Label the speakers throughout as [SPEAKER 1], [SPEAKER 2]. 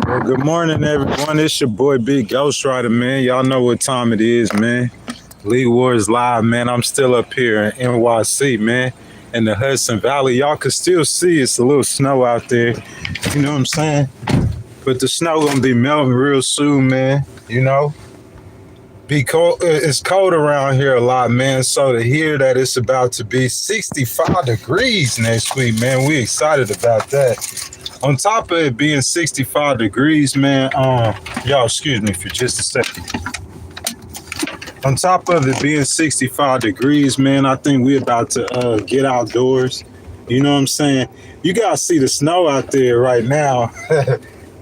[SPEAKER 1] Well, good morning, everyone. It's your boy, Big Ghost Rider, man. Y'all know what time it is, man. League Wars Live, man. I'm still up here in NYC, man, in the Hudson Valley. Y'all can still see it's a little snow out there. You know what I'm saying? But the snow gonna be melting real soon, man. You know? Be cold. It's cold around here a lot, man. So to hear that it's about to be 65 degrees next week, man, we excited about that. On top of it being 65 degrees, man, y'all excuse me for just a second. On top of it being 65 degrees, man, I think we're about to get outdoors. You know what I'm saying? You guys see the snow out there right now.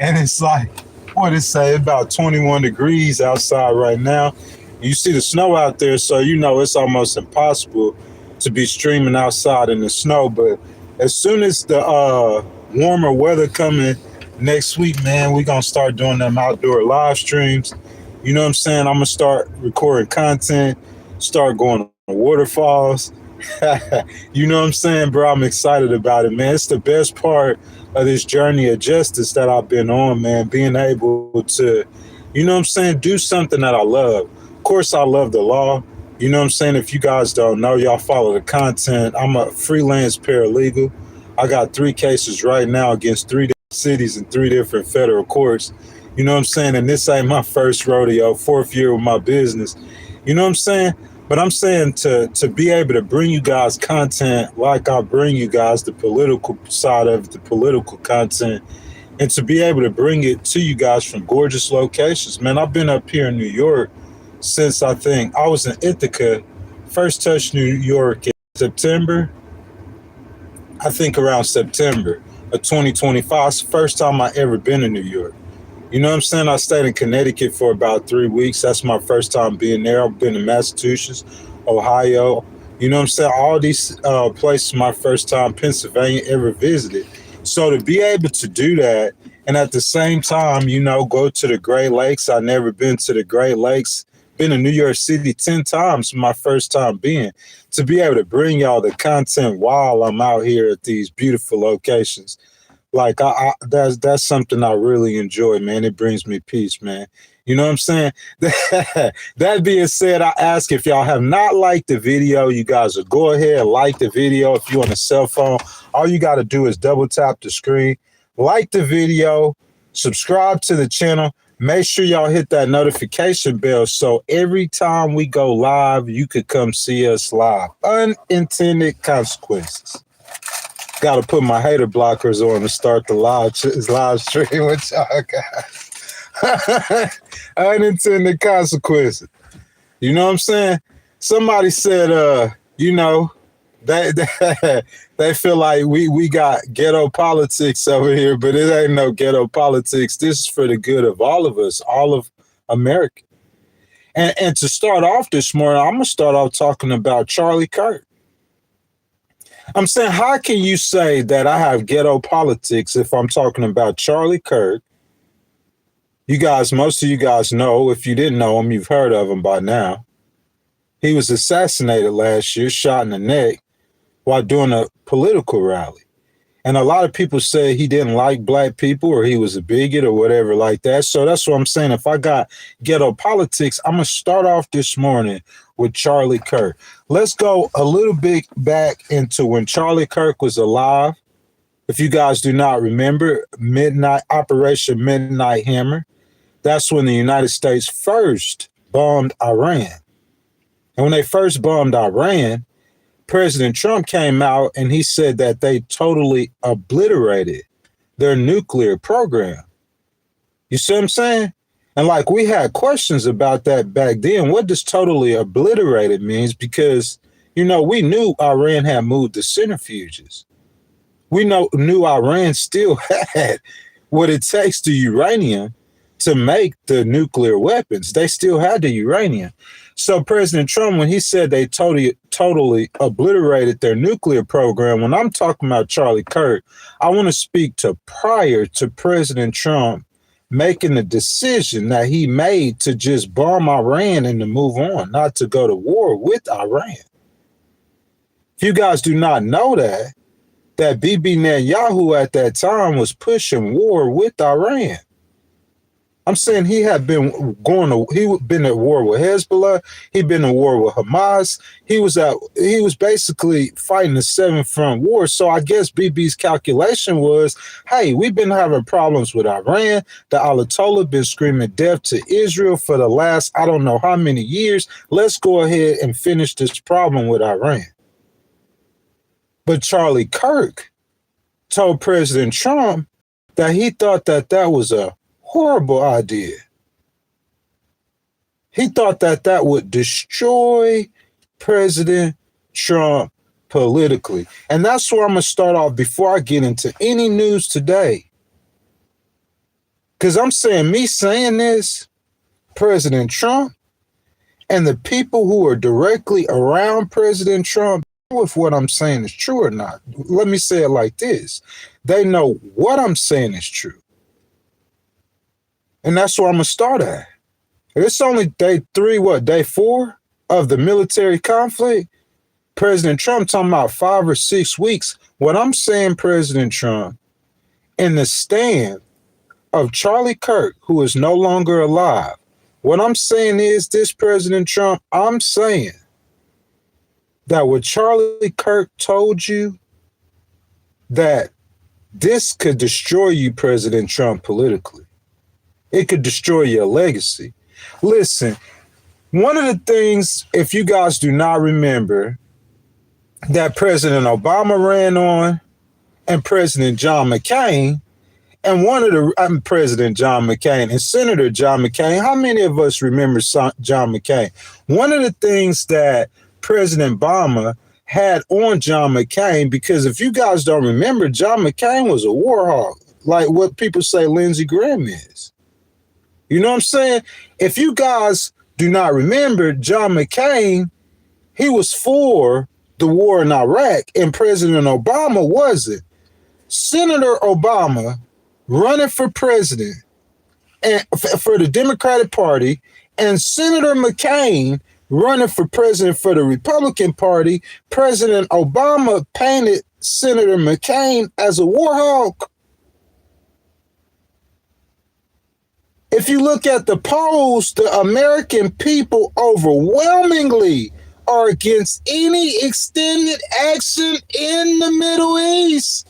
[SPEAKER 1] And it's like, what it say, about 21 degrees outside right now. You see the snow out there, so you know it's almost impossible to be streaming outside in the snow. But as soon as the warmer weather coming next week, man, we're going to start doing them outdoor live streams. You know what I'm saying? I'm going to start recording content, start going to waterfalls. You know what I'm saying, bro? I'm excited about it, man. It's the best part of this journey of justice that I've been on, man, being able to, you know what I'm saying, do something that I love. Of course, I love the law. You know what I'm saying? If you guys don't know, y'all follow the content. I'm a freelance paralegal. I got 3 cases right now against 3 different cities and 3 different federal courts. You know what I'm saying? And this ain't my first rodeo, 4th year with my business. You know what I'm saying? But I'm saying to be able to bring you guys content like I bring you guys the political side of the political content, and to be able to bring it to you guys from gorgeous locations. Man, I've been up here in New York since I think I was in Ithaca, first touched New York in September. I think around September of 2025. It's the first time I ever been to New York. You know what I'm saying? I stayed in Connecticut for about 3 weeks. That's my first time being there. I've been to Massachusetts, Ohio. You know what I'm saying? All these places, my first time Pennsylvania ever visited. So to be able to do that, and at the same time, you know, go to the Great Lakes. I've never been to the Great Lakes been to New York City 10 times, my first time being, to be able to bring y'all the content while I'm out here at these beautiful locations. Like that's something I really enjoy, man. It brings me peace, man. You know what I'm saying? That being said, I ask if y'all have not liked the video, you guys will go ahead and like the video. If you're on a cell phone, all you got to do is double tap the screen, like the video, subscribe to the channel. Make sure y'all hit that notification bell so every time we go live, you could come see us live. Unintended consequences. Got to put my hater blockers on to start the live stream with y'all guys. Unintended consequences. You know what I'm saying? Somebody said, you know, they feel like we got ghetto politics over here, but it ain't no ghetto politics. This is for the good of all of us, all of America. And to start off this morning, I'm going to start off talking about Charlie Kirk. I'm saying, how can you say that I have ghetto politics if I'm talking about Charlie Kirk? You guys, most of you guys know, if you didn't know him, you've heard of him by now. He was assassinated last year, shot in the neck while doing a political rally. And a lot of people say he didn't like black people or he was a bigot or whatever like that. So that's what I'm saying. If I got ghetto politics, I'm going to start off this morning with Charlie Kirk. Let's go a little bit back into when Charlie Kirk was alive. If you guys do not remember, Operation Midnight Hammer, that's when the United States first bombed Iran. And when they first bombed Iran, President Trump came out and he said that they totally obliterated their nuclear program. You see what I'm saying? And like we had questions about that back then. What does totally obliterated means? Because, you know, we knew Iran had moved the centrifuges. We knew Iran still had what it takes, the uranium, to make the nuclear weapons. They still had the uranium. So President Trump, when he said they totally obliterated their nuclear program, when I'm talking about Charlie Kirk, I want to speak to prior to President Trump making the decision that he made to just bomb Iran and to move on, not to go to war with Iran. If you guys do not know that Bibi Netanyahu at that time was pushing war with Iran. I'm saying he had been been at war with Hezbollah. He'd been at war with Hamas. He was basically fighting the 7-front war. So I guess BB's calculation was, hey, we've been having problems with Iran. The Ayatollah been screaming death to Israel for the last, I don't know how many years. Let's go ahead and finish this problem with Iran. But Charlie Kirk told President Trump that he thought that was a horrible idea. He thought that would destroy President Trump politically. And that's where I'm going to start off before I get into any news today. Because I'm saying, me saying this, President Trump and the people who are directly around President Trump, if what I'm saying is true or not. Let me say it like this. They know what I'm saying is true. And that's where I'm going to start at. It's only day 4 of the military conflict. President Trump talking about 5 or 6 weeks. What I'm saying, President Trump, in the stand of Charlie Kirk, who is no longer alive, what I'm saying is this, President Trump, I'm saying that what Charlie Kirk told you, that this could destroy you, President Trump, politically. It could destroy your legacy. Listen, one of the things, if you guys do not remember, that President Obama ran on and President John McCain, and President John McCain and Senator John McCain, how many of us remember John McCain? One of the things that President Obama had on John McCain, because if you guys don't remember, John McCain was a war hawk, like what people say Lindsey Graham is. You know what I'm saying? If you guys do not remember, John McCain, he was for the war in Iraq, and President Obama wasn't. Senator Obama running for president and for the Democratic Party And Senator McCain running for president for the Republican Party, President Obama painted Senator McCain as a war hawk. If you look at the polls, the American people overwhelmingly are against any extended action in the Middle East.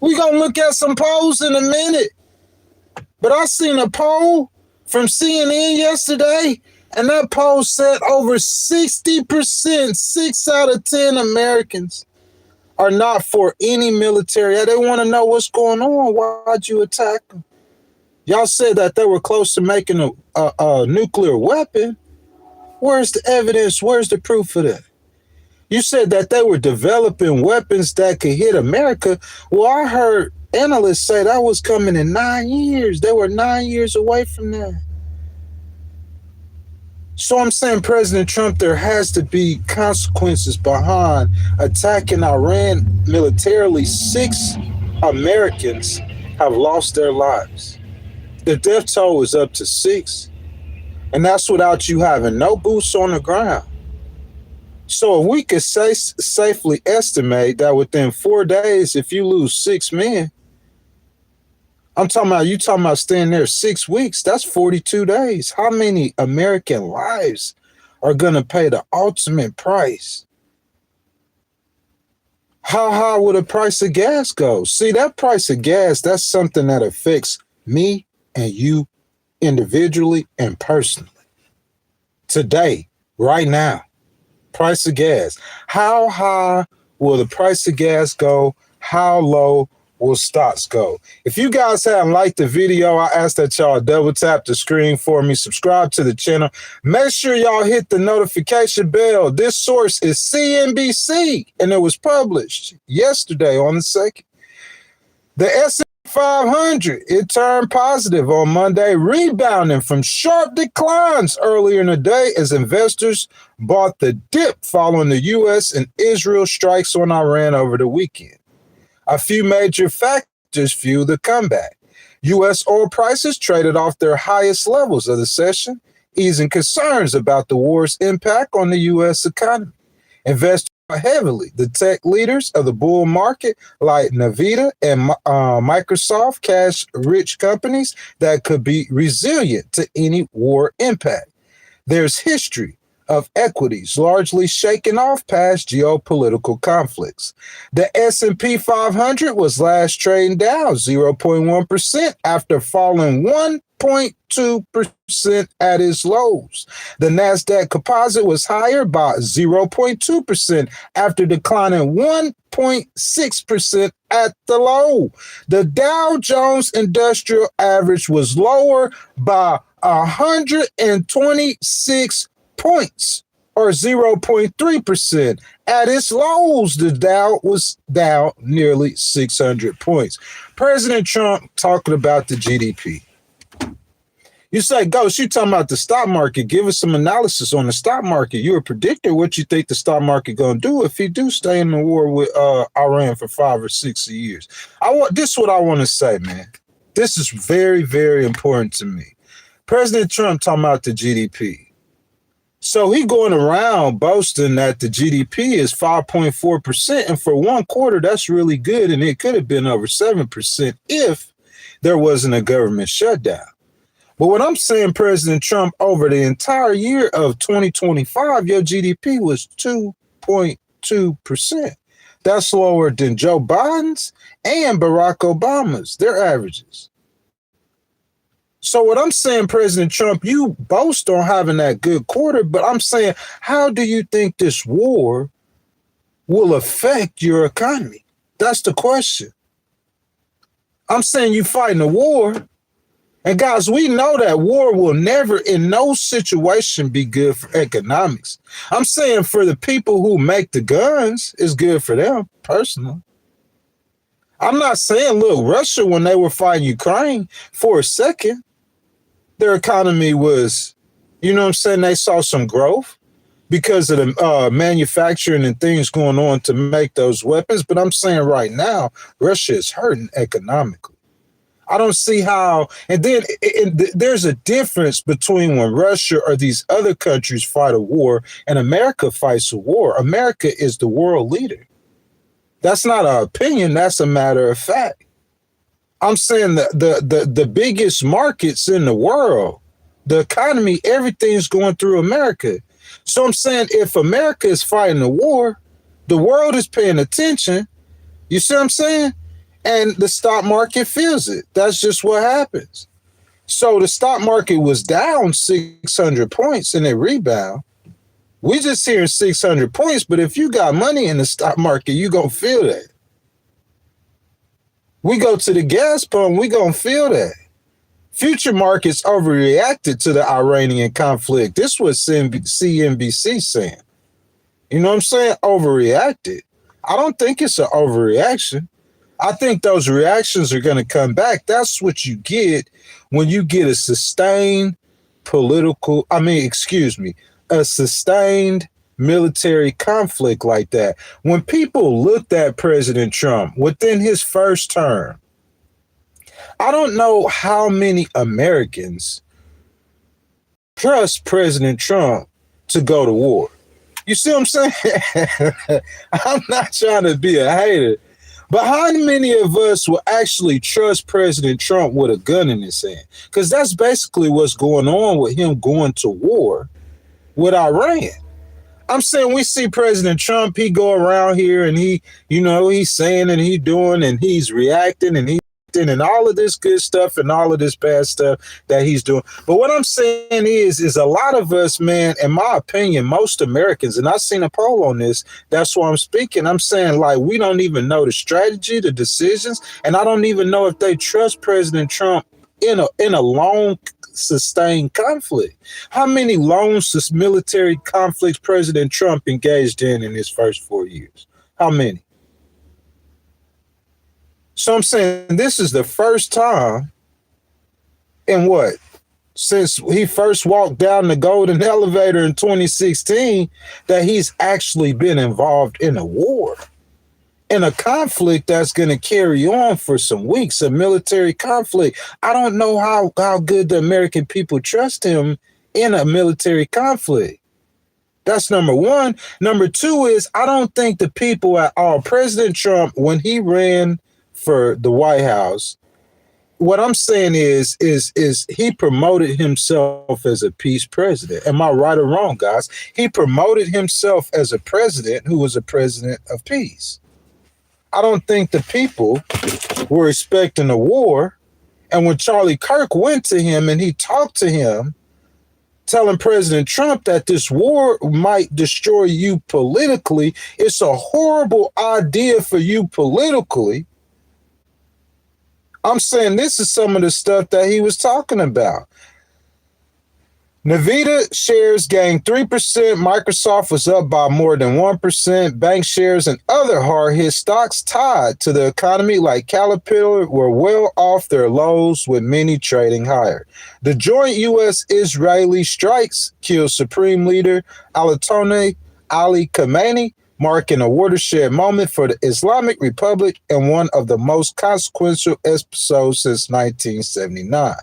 [SPEAKER 1] We're going to look at some polls in a minute. But I seen a poll from CNN yesterday, and that poll said over 60%, 6 out of 10 Americans are not for any military. They want to know what's going on. Why'd you attack them? Y'all said that they were close to making a nuclear weapon. Where's the evidence? Where's the proof of that? You said that they were developing weapons that could hit America. Well, I heard analysts say that was coming in 9 years. They were 9 years away from that. So I'm saying, President Trump, there has to be consequences behind attacking Iran militarily. 6 Americans have lost their lives. The death toll is up to 6. And that's without you having no boots on the ground. So if we could safely estimate that within 4 days, if you lose 6 men, you talking about staying there 6 weeks, that's 42 days. How many American lives are going to pay the ultimate price? How high will the price of gas go? See, that price of gas, that's something that affects me and you individually and personally. Today, right now, price of gas. How high will the price of gas go? How low will stocks go? If you guys haven't liked the video, I ask that y'all double tap the screen for me. Subscribe to the channel. Make sure y'all hit the notification bell. This source is CNBC, and it was published yesterday on the 2nd. The S&P 500, it turned positive on Monday, rebounding from sharp declines earlier in the day as investors bought the dip following the U.S. and Israel strikes on Iran over the weekend. A few major factors fueled the comeback. U.S. oil prices traded off their highest levels of the session, easing concerns about the war's impact on the U.S. economy. Investors heavily the tech leaders of the bull market like Nvidia and Microsoft, cash-rich companies that could be resilient to any war impact. There's history of equities largely shaken off past geopolitical conflicts. The S&P 500 was last trading down 0.1% after falling 1.2% at its lows. The NASDAQ composite was higher by 0.2% after declining 1.6% at the low. The Dow Jones Industrial Average was lower by 126 points, or 0.3%. At its lows, the Dow was down nearly 600 points. President Trump talking about the GDP. You say, Ghost, you talking about the stock market. Give us some analysis on the stock market. You're a predictor. What you think the stock market going to do if he do stay in the war with Iran for 5 or 6 years? This is what I want to say, man. This is very, very important to me. President Trump talking about the GDP. So he going around boasting that the GDP is 5.4%. And for one quarter, that's really good. And it could have been over 7% if there wasn't a government shutdown. But what I'm saying, President Trump, over the entire year of 2025, your GDP was 2.2%. That's lower than Joe Biden's and Barack Obama's, their averages. So what I'm saying, President Trump, you boast on having that good quarter, but I'm saying, how do you think this war will affect your economy? That's the question. I'm saying you fighting a war. And guys, we know that war will never in no situation be good for economics. I'm saying for the people who make the guns, it's good for them personally. I'm not saying, look, Russia, when they were fighting Ukraine for a second, their economy was, you know what I'm saying, they saw some growth because of the manufacturing and things going on to make those weapons. But I'm saying right now, Russia is hurting economically. I don't see how. And then there's a difference between when Russia or these other countries fight a war and America fights a war. America is the world leader. That's not an opinion. That's a matter of fact. I'm saying the biggest markets in the world, the economy, everything's going through America. So I'm saying if America is fighting a war, the world is paying attention. You see what I'm saying? And the stock market feels it. That's just what happens. So the stock market was down 600 points and it rebound. We just hearing 600 points, but if you got money in the stock market, you gonna feel that. We go to the gas pump, we gonna feel that. Future markets overreacted to the Iranian conflict. This was CNBC saying. You know what I'm saying? Overreacted. I don't think it's an overreaction. I think those reactions are going to come back. That's what you get when you get a sustained a sustained military conflict like that. When people looked at President Trump within his first term, I don't know how many Americans trust President Trump to go to war. You see what I'm saying? I'm not trying to be a hater, but how many of us will actually trust President Trump with a gun in his hand? Because that's basically what's going on with him going to war with Iran. I'm saying we see President Trump, he go around here and he's saying and he's doing and he's reacting and all of this good stuff and all of this bad stuff that he's doing. But what I'm saying is a lot of us, man, in my opinion, most Americans, and I've seen a poll on this, that's why I'm speaking. I'm saying, like, we don't even know the strategy, the decisions, and I don't even know if they trust President Trump in a long sustained conflict. How many long military conflicts President Trump engaged in his first 4 years? How many? So I'm saying this is the first time since he first walked down the golden elevator in 2016 that he's actually been involved in a war, in a conflict that's going to carry on for some weeks, a military conflict. I don't know how good the American people trust him in a military conflict. That's number one. Number two is I don't think the people at all, President Trump, when he ran for the White House, what I'm saying is he promoted himself as a peace president. Am I right or wrong, guys? He promoted himself as a president who was a president of peace. I don't think the people were expecting a war. And when Charlie Kirk went to him and he talked to him, telling President Trump that this war might destroy you politically, it's a horrible idea for you politically. I'm saying this is some of the stuff that he was talking about. Nvidia shares gained 3%. Microsoft was up by more than 1%. Bank shares and other hard-hit stocks tied to the economy like Caterpillar were well off their lows, with many trading higher. The joint U.S. Israeli strikes killed Supreme Leader Ayatollah Ali Khamenei, marking a watershed moment for the Islamic Republic and one of the most consequential episodes since 1979.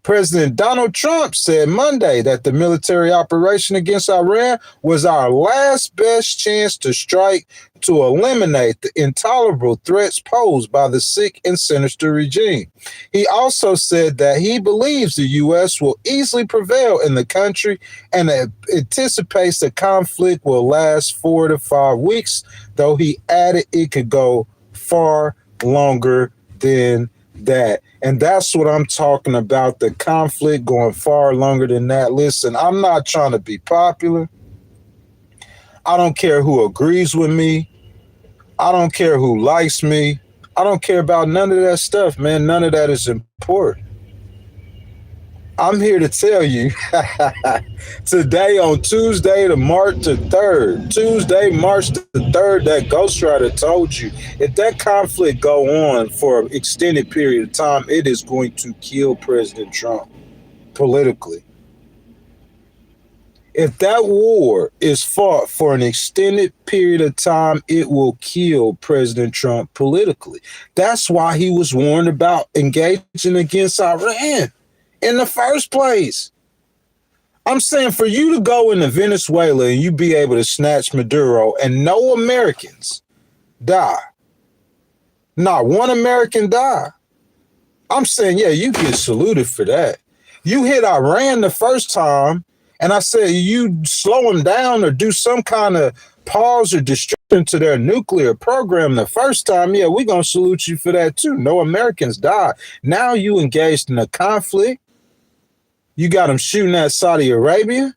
[SPEAKER 1] President Donald Trump said Monday that the military operation against Iran was our last best chance to strike to eliminate the intolerable threats posed by the sick and sinister regime. He also said that he believes the U.S. will easily prevail in the country and anticipates the conflict will last 4 to 5 weeks, though he added it could go far longer than that. And that's what I'm talking about, the conflict going far longer than that. Listen, I'm not trying to be popular. I don't care who agrees with me. I don't care who likes me. I don't care about none of that stuff, man. None of that is important. I'm here to tell you today on Tuesday, March the 3rd, Tuesday, March the 3rd, that ghostwriter told you if that conflict go on for an extended period of time, it is going to kill President Trump politically. If that war is fought for an extended period of time, it will kill President Trump politically. That's why he was warned about engaging against Iran in the first place. I'm saying for you to go into Venezuela and you be able to snatch Maduro and no Americans die, not one American die, I'm saying, yeah, you get saluted for that. You hit Iran the first time, and I said you slow them down or do some kind of pause or disruption to their nuclear program the first time, yeah, we're going to salute you for that too. No Americans died. Now you engaged in a conflict. You got them shooting at Saudi Arabia.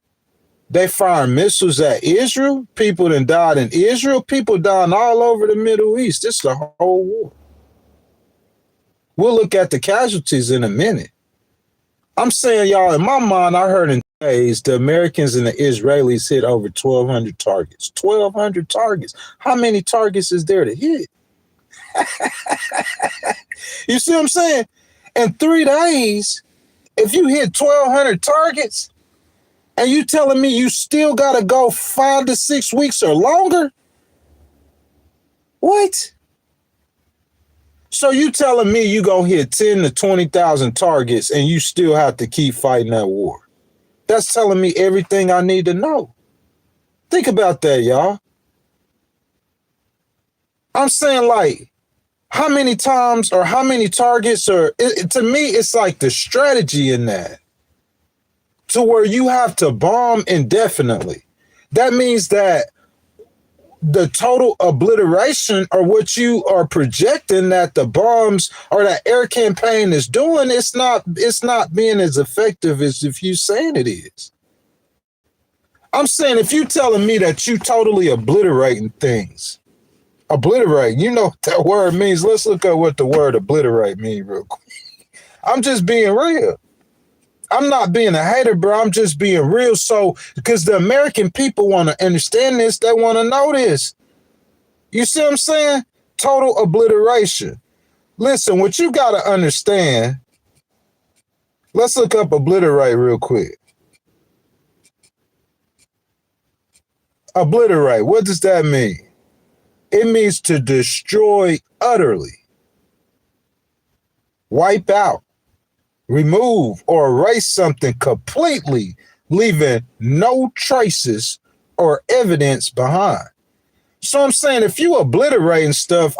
[SPEAKER 1] They firing missiles at Israel. People that died in Israel. People dying all over the Middle East. This is a whole war. We'll look at the casualties in a minute. I'm saying, y'all, in my mind, I heard in days the Americans and the Israelis hit over 1,200 targets. 1,200 targets. How many targets is there to hit? You see what I'm saying? In 3 days, if you hit 1,200 targets and you telling me you still got to go 5 to 6 weeks or longer? What? So you telling me you gonna hit 10 to 20,000 targets and you still have to keep fighting that war? That's telling me everything I need to know. Think about that, y'all. I'm saying, like, how many times or how many targets, or to me, it's like the strategy in that to where you have to bomb indefinitely. That means that the total obliteration or what you are projecting that the bombs or that air campaign is doing, it's not being as effective as if you saying it is. I'm saying if you telling me that you totally obliterating things, you know what that word means. Let's look at what the word obliterate means real quick. I'm just being real. I'm not being a hater, bro. I'm just being real. So, because the American people want to understand this, they want to know this. You see what I'm saying? Total obliteration. Listen, what you got to understand, let's look up obliterate real quick. Obliterate, what does that mean? It means to destroy utterly, wipe out, remove or erase something completely, leaving no traces or evidence behind. So I'm saying if you obliterating stuff,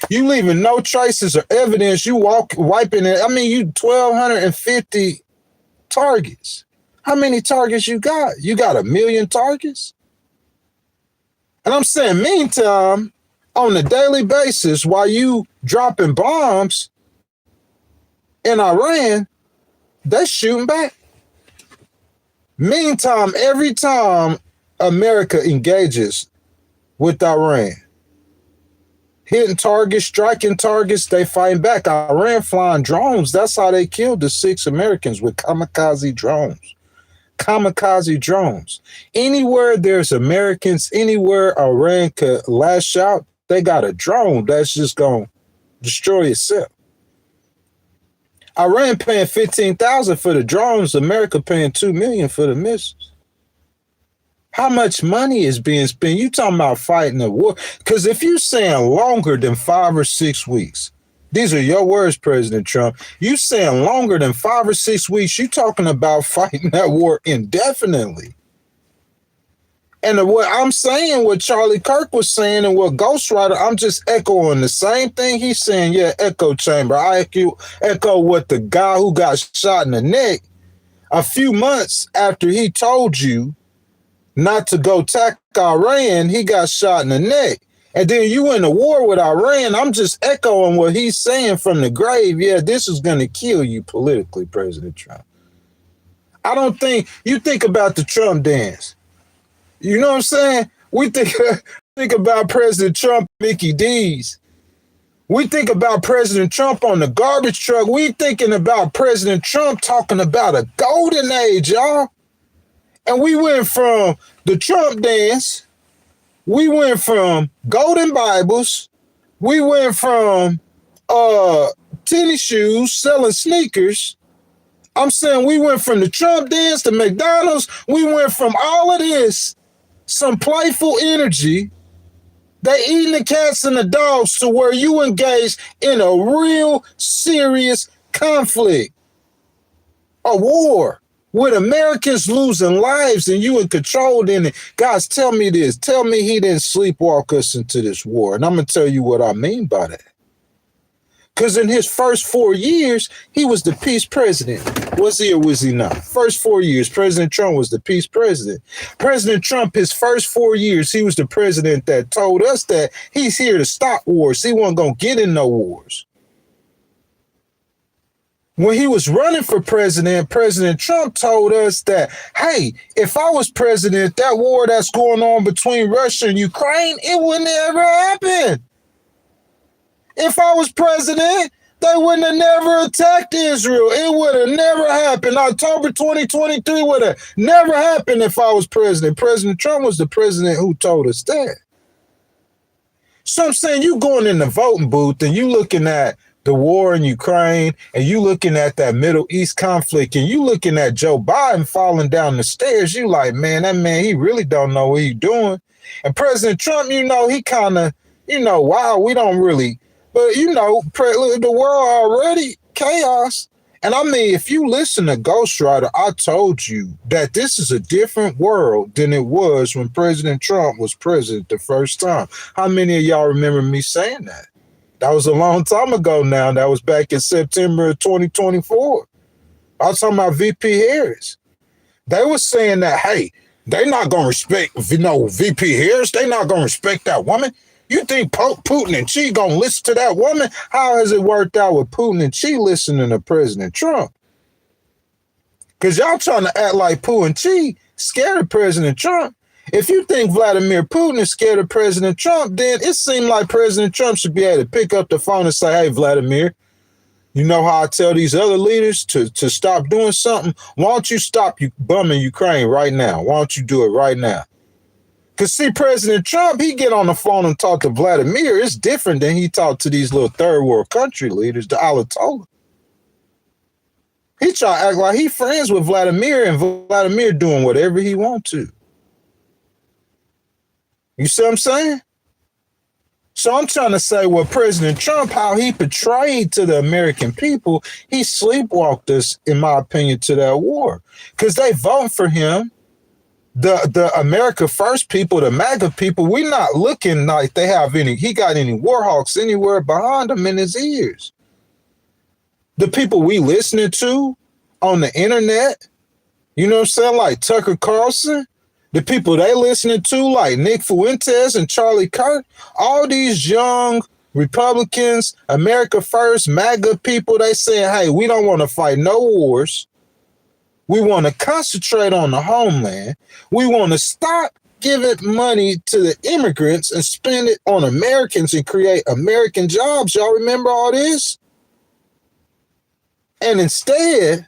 [SPEAKER 1] you leaving no traces or evidence, you wiping it. I mean, you 1,250 targets. How many targets you got? You got 1 million targets? And I'm saying, meantime, on a daily basis, while you dropping bombs in Iran, they're shooting back. Meantime, every time America engages with Iran, hitting targets, striking targets, they fighting back. Iran flying drones. That's how they killed the 6 Americans, with kamikaze drones. Kamikaze drones. Anywhere there's Americans, anywhere Iran could lash out, they got a drone that's just going to destroy itself. Iran paying $15,000 for the drones, America paying $2 million for the missiles. How much money is being spent? You talking about fighting a war? Because if you saying longer than 5 or 6 weeks, these are your words, President Trump. You saying longer than 5 or 6 weeks, you talking about fighting that war indefinitely. And what I'm saying, what Charlie Kirk was saying and what Ghostwriter, I'm just echoing the same thing he's saying. Yeah, echo chamber. I echo what the guy who got shot in the neck a few months after he told you not to go attack Iran, he got shot in the neck. And then you in a war with Iran. I'm just echoing what he's saying from the grave. Yeah, this is going to kill you politically, President Trump. I don't think you think about the Trump dance. You know what I'm saying? We think about President Trump, Mickey D's. We think about President Trump on the garbage truck. We thinking about President Trump talking about a golden age, y'all. And we went from the Trump dance. We went from golden Bibles. We went from tennis shoes, selling sneakers. I'm saying we went from the Trump dance to McDonald's. We went from all of this, some playful energy, they eating the cats and the dogs, to where you engage in a real serious conflict, a war, with Americans losing lives and you in control in it. Guys, tell me this. Tell me he didn't sleepwalk us into this war. And I'm going to tell you what I mean by that. Because in his first 4 years, he was the peace president. Was he or was he not? First 4 years, President Trump was the peace president. President Trump, his first 4 years, he was the president that told us that he's here to stop wars. He wasn't going to get in no wars. When he was running for president, President Trump told us that, hey, if I was president, that war that's going on between Russia and Ukraine, it wouldn't ever happen. If I was president, they wouldn't have never attacked Israel. It would have never happened. October 2023 would have never happened if I was president. President Trump was the president who told us that. So I'm saying, you going in the voting booth and you looking at the war in Ukraine and you looking at that Middle East conflict and you looking at Joe Biden falling down the stairs, you like, man, that man, he really don't know what he's doing. And President Trump, he kind of, wow, we don't really. But, the world already chaos. And I mean, if you listen to Ghostwriter, I told you that this is a different world than it was when President Trump was president the first time. How many of y'all remember me saying that? That was a long time ago now. That was back in September of 2024. I was talking about VP Harris. They were saying that, hey, they're not going to respect, VP Harris. They're not going to respect that woman. You think Putin and Xi gonna listen to that woman? How has it worked out with Putin and Xi listening to President Trump? Because y'all trying to act like Putin and Xi scared of President Trump. If you think Vladimir Putin is scared of President Trump, then it seems like President Trump should be able to pick up the phone and say, hey, Vladimir, you know how I tell these other leaders to stop doing something? Why don't you stop bumming Ukraine right now? Why don't you do it right now? Because, see, President Trump, he get on the phone and talk to Vladimir. It's different than he talked to these little third world country leaders, the Ayatollah. He try to act like he friends with Vladimir and Vladimir doing whatever he want to. You see what I'm saying? So I'm trying to say, well, President Trump, how he portrayed to the American people, he sleepwalked us, in my opinion, to that war. Because they vote for him. The America First people, the MAGA people, we're not looking like he got any war hawks anywhere behind him in his ears. The people we listening to on the internet, you know what I'm saying, like Tucker Carlson, the people they listening to like Nick Fuentes and Charlie Kirk, all these young Republicans, America First, MAGA people, they saying, hey, we don't want to fight no wars. We want to concentrate on the homeland. We want to stop giving money to the immigrants and spend it on Americans and create American jobs. Y'all remember all this? And instead,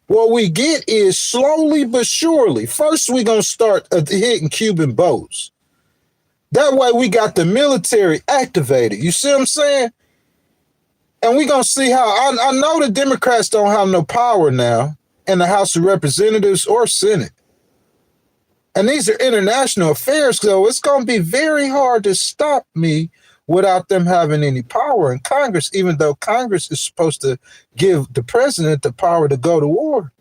[SPEAKER 1] what we get is slowly but surely. First, we're going to start hitting Cuban boats. That way, we got the military activated. You see what I'm saying? And we're going to see how, I know the Democrats don't have no power now in the House of Representatives or Senate. And these are international affairs, so it's going to be very hard to stop me without them having any power in Congress, even though Congress is supposed to give the president the power to go to war.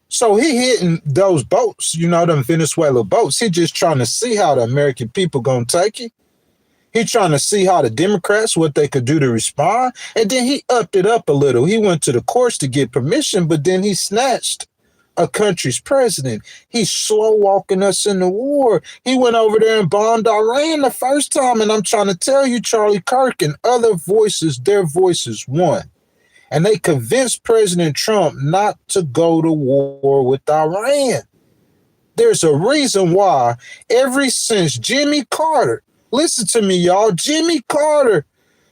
[SPEAKER 1] So he hitting those boats, them Venezuela boats. He just trying to see how the American people going to take it. He trying to see how the Democrats, what they could do to respond. And then he upped it up a little. He went to the courts to get permission, but then he snatched a country's president. He's slow walking us in the war. He went over there and bombed Iran the first time. And I'm trying to tell you, Charlie Kirk and other voices, their voices won. And they convinced President Trump not to go to war with Iran. There's a reason why ever since Jimmy Carter, listen to me, y'all. Jimmy Carter,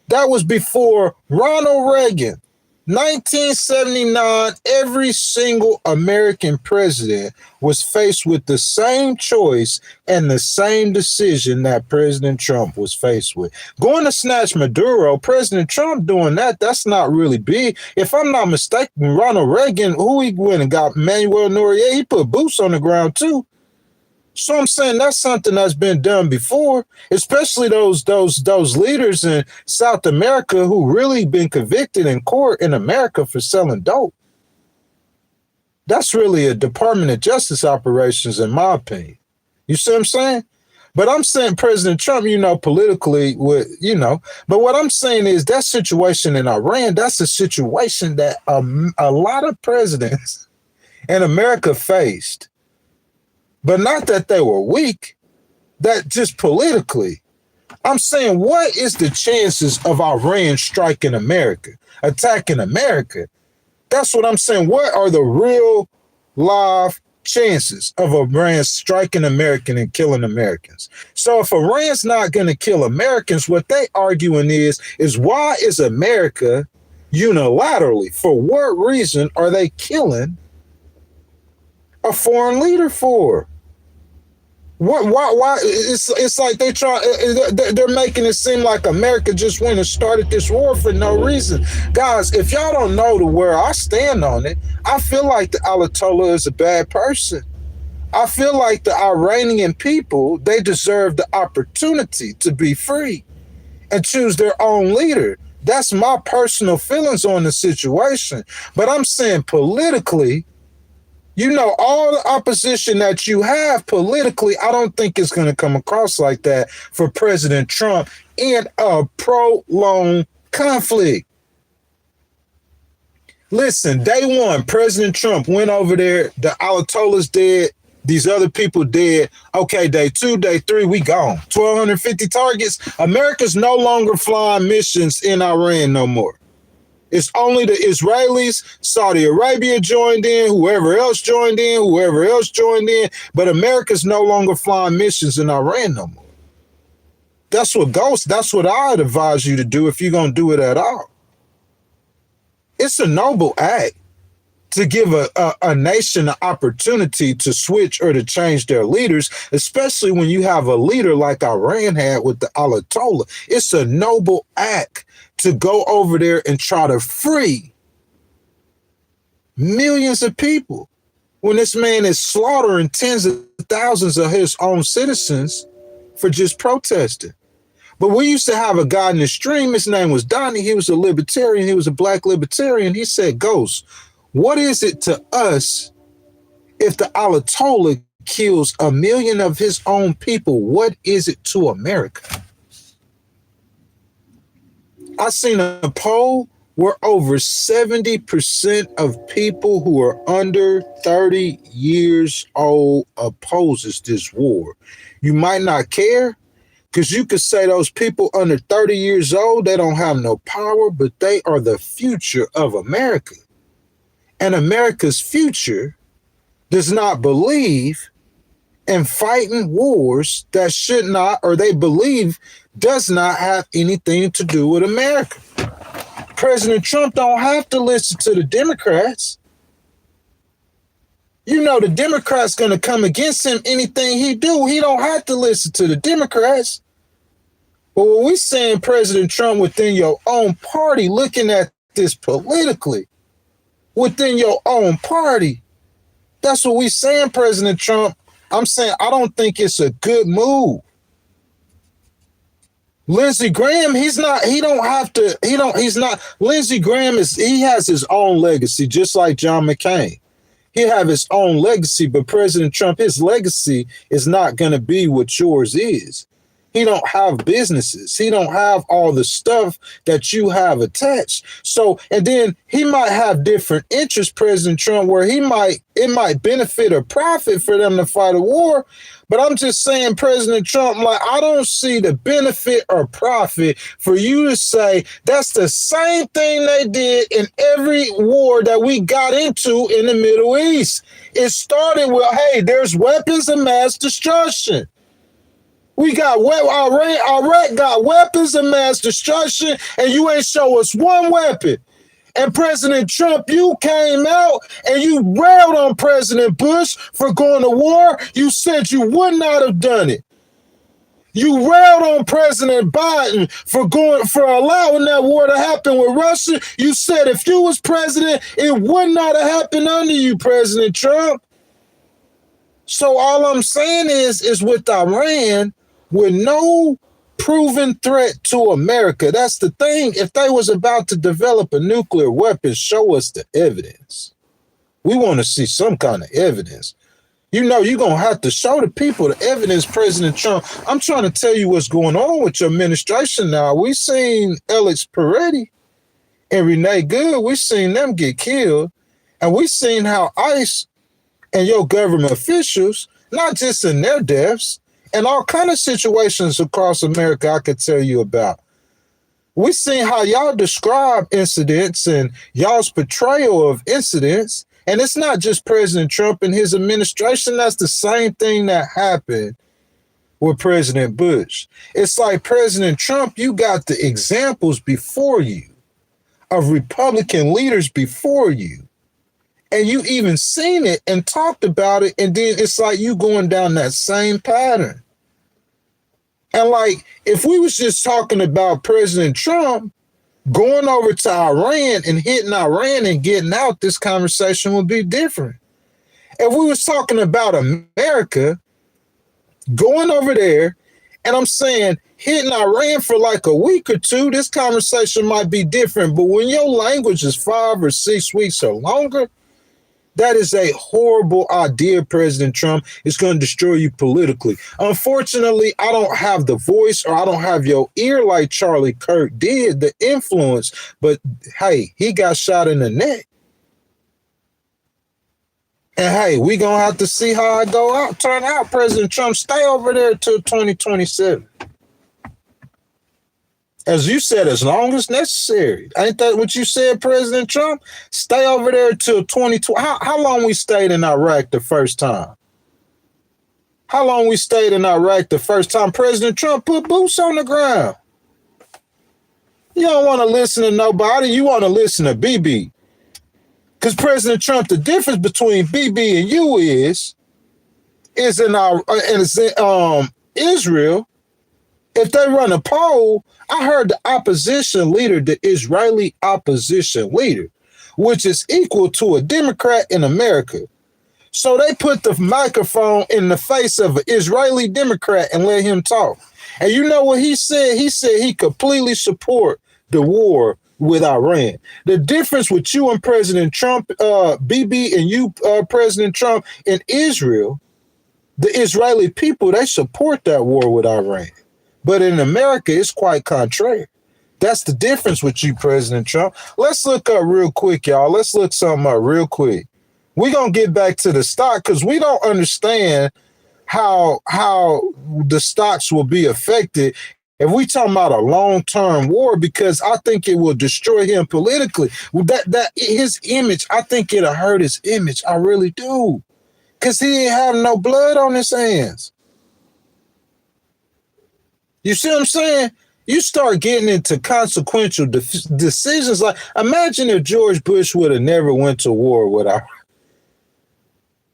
[SPEAKER 1] that was before Ronald Reagan. 1979, every single American president was faced with the same choice and the same decision that President Trump was faced with. Going to snatch Maduro, President Trump doing that, that's not really big. If I'm not mistaken, Ronald Reagan, who he went and got, Manuel Noriega, he put boots on the ground too. So I'm saying that's something that's been done before, especially those leaders in South America who really been convicted in court in America for selling dope. That's really a Department of Justice operations, in my opinion. You see what I'm saying? But I'm saying President Trump, politically, but what I'm saying is that situation in Iran, that's a situation that a lot of presidents in America faced. But not that they were weak, that just politically. I'm saying, what is the chances of Iran striking America, attacking America? That's what I'm saying. What are the real live chances of Iran striking America and killing Americans? So if Iran's not going to kill Americans, what they arguing is why is America unilaterally, for what reason are they killing a foreign leader for? Why? It's like they're making it seem like America just went and started this war for no reason. Guys, if y'all don't know where I stand on it, I feel like the Ayatollah is a bad person. I feel like the Iranian people, they deserve the opportunity to be free and choose their own leader. That's my personal feelings on the situation. But I'm saying politically, all the opposition that you have politically, I don't think it's going to come across like that for President Trump in a prolonged conflict. Listen, day one, President Trump went over there. The Ayatollah's dead. These other people dead. Okay, day two, day three, we gone. 1,250 targets. America's no longer flying missions in Iran no more. It's only the Israelis, Saudi Arabia joined in, whoever else joined in, but America's no longer flying missions in Iran no more. That's what I'd advise you to do if you're going to do it at all. It's a noble act to give a nation an opportunity to switch or to change their leaders, especially when you have a leader like Iran had with the Ayatollah. It's a noble act to go over there and try to free millions of people when this man is slaughtering tens of thousands of his own citizens for just protesting. But we used to have a guy in the stream. His name was Donnie. He was a libertarian. He was a black libertarian. He said, Ghost, what is it to us if the Ayatollah kills 1 million of his own people? What is it to America? I seen a poll where over 70% of people who are under 30 years old opposes this war. You might not care because you could say those people under 30 years old, they don't have no power, but they are the future of America. And America's future does not believe in fighting wars that should not, or they believe does not have anything to do with America. President Trump don't have to listen to the Democrats. The Democrats going to come against him anything he do. He don't have to listen to the Democrats. But when we saying President Trump within your own party, looking at this politically, within your own party, that's what we saying, President Trump. I'm saying I don't think it's a good move. Lindsey Graham, Lindsey Graham he has his own legacy, just like John McCain. He have his own legacy, but President Trump, his legacy is not going to be what yours is. He don't have businesses. He don't have all the stuff that you have attached. So, and then he might have different interests, President Trump, where it might benefit or profit for them to fight a war. But I'm just saying, President Trump, I don't see the benefit or profit for you to say that's the same thing they did in every war that we got into in the Middle East. It started with, hey, there's weapons of mass destruction. We got Iraq got weapons of mass destruction, and you ain't show us one weapon. And President Trump, you came out and you railed on President Bush for going to war. You said you would not have done it. You railed on President Biden for allowing that war to happen with Russia. You said if you was president, it would not have happened under you, President Trump. So all I'm saying is with Iran, with no proven threat to America, that's the thing. If they was about to develop a nuclear weapon, show us the evidence. We want to see some kind of evidence. You know, you're going to have to show the people the evidence, President Trump. I'm trying to tell you what's going on with your administration now. We seen Alex Peretti and Renee Good. We seen them get killed. And we seen how ICE and your government officials, not just in their deaths, and all kind of situations across America I could tell you about. We seen how y'all describe incidents and y'all's portrayal of incidents. And it's not just President Trump and his administration. That's the same thing that happened with President Bush. It's like President Trump, you got the examples before you of Republican leaders before you. And you even seen it and talked about it. And then it's like you going down that same pattern. And like, if we was just talking about President Trump going over to Iran and hitting Iran and getting out, this conversation would be different. If we was talking about America going over there, and I'm saying hitting Iran for like a week or two, this conversation might be different. But when your language is 5 or 6 weeks or longer, that is a horrible idea, President Trump. It's going to destroy you politically. Unfortunately, I don't have the voice or I don't have your ear like Charlie Kirk did, the influence. But hey, he got shot in the neck. And hey, we going to have to see how it turn out, President Trump. Stay over there till 2027. As you said, as long as necessary. Ain't that what you said, President Trump? Stay over there till 2020. How long we stayed in Iraq the first time? How long we stayed in Iraq the first time? President Trump put boots on the ground. You don't want to listen to nobody. You want to listen to Bibi. Because President Trump, the difference between Bibi and you is in Israel. If they run a poll, I heard the opposition leader, the Israeli opposition leader, which is equal to a Democrat in America. So they put the microphone in the face of an Israeli Democrat and let him talk. And you know what he said? He said he completely support the war with Iran. The difference with you and President Trump, Bibi, and you, President Trump, in Israel, the Israeli people, they support that war with Iran. But in America, it's quite contrary. That's the difference with you, President Trump. Let's look up real quick, y'all. Let's look something up real quick. We're going to get back to the stock because we don't understand how the stocks will be affected if we talking about a long-term war, because I think it will destroy him politically. That his image, I think it'll hurt his image. I really do. Because he ain't have no blood on his hands. You see what I'm saying? You start getting into consequential decisions. Like, imagine if George Bush would have never went to war with Iraq.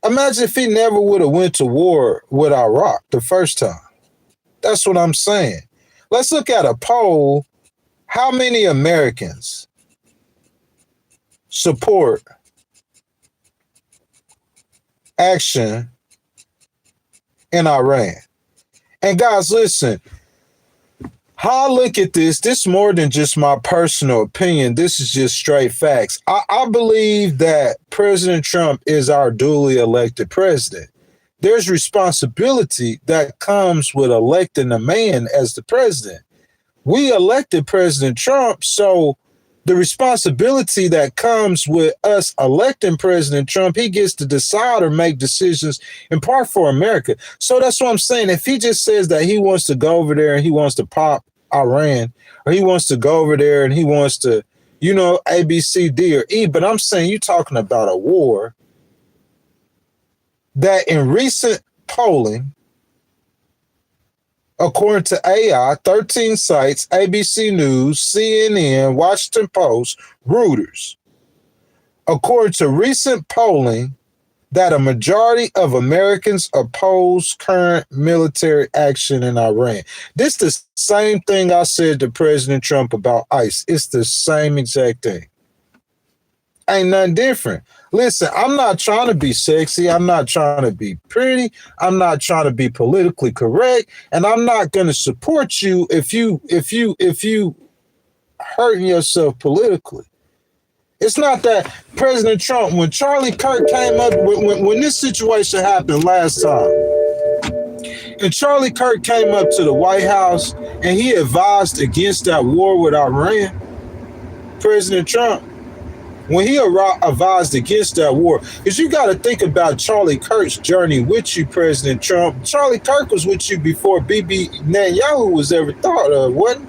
[SPEAKER 1] Imagine if he never would have went to war with Iraq the first time. That's what I'm saying. Let's look at a poll. How many Americans support action in Iran? And guys, listen. How I look at this more than just my personal opinion. This is just straight facts. I believe that President Trump is our duly elected president. There's responsibility that comes with electing a man as the president. We elected President Trump, so the responsibility that comes with us electing President Trump, he gets to decide or make decisions in part for America. So that's what I'm saying. If he just says that he wants to go over there and he wants to pop Iran, or he wants to go over there and he wants to, A, B, C, D, or E, but I'm saying you're talking about a war that in recent polling According to AI, 13 sites, ABC News, CNN, Washington Post, Reuters. According to recent polling, that a majority of Americans oppose current military action in Iran. This is the same thing I said to President Trump about ICE. It's the same exact thing. Ain't nothing different. Listen, I'm not trying to be sexy. I'm not trying to be pretty. I'm not trying to be politically correct. And I'm not going to support you if you hurting yourself politically. It's not that President Trump, when Charlie Kirk came up, when this situation happened last time, and Charlie Kirk came up to the White House and he advised against that war with Iran, President Trump, when he advised against that war, because you got to think about Charlie Kirk's journey with you, President Trump. Charlie Kirk was with you before Bibi Netanyahu was ever thought of, wasn't?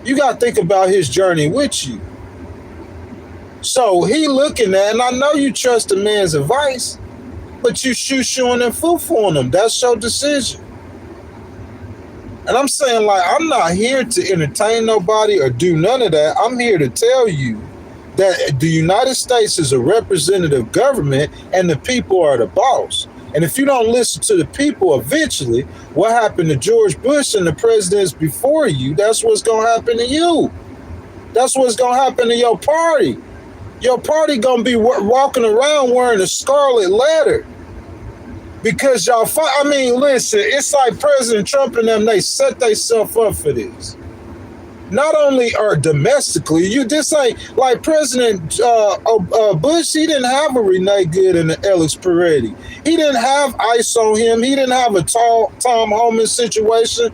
[SPEAKER 1] You got to think about his journey with you. So he looking at, and I know you trust the man's advice, but you shoo-shooing and foo-fooing him. That's your decision. And I'm saying, like, I'm not here to entertain nobody or do none of that. I'm here to tell you that the United States is a representative government and the people are the boss. And if you don't listen to the people, eventually, what happened to George Bush and the presidents before you, that's what's going to happen to you. That's what's going to happen to your party. Your party going to be walking around wearing a scarlet letter. Because y'all, I mean, listen, it's like President Trump and them, they set themselves up for this. Not only are domestically, this ain't like President Bush, he didn't have a Renee Good and an Alex Peretti. He didn't have ICE on him. He didn't have a Tom Homan situation.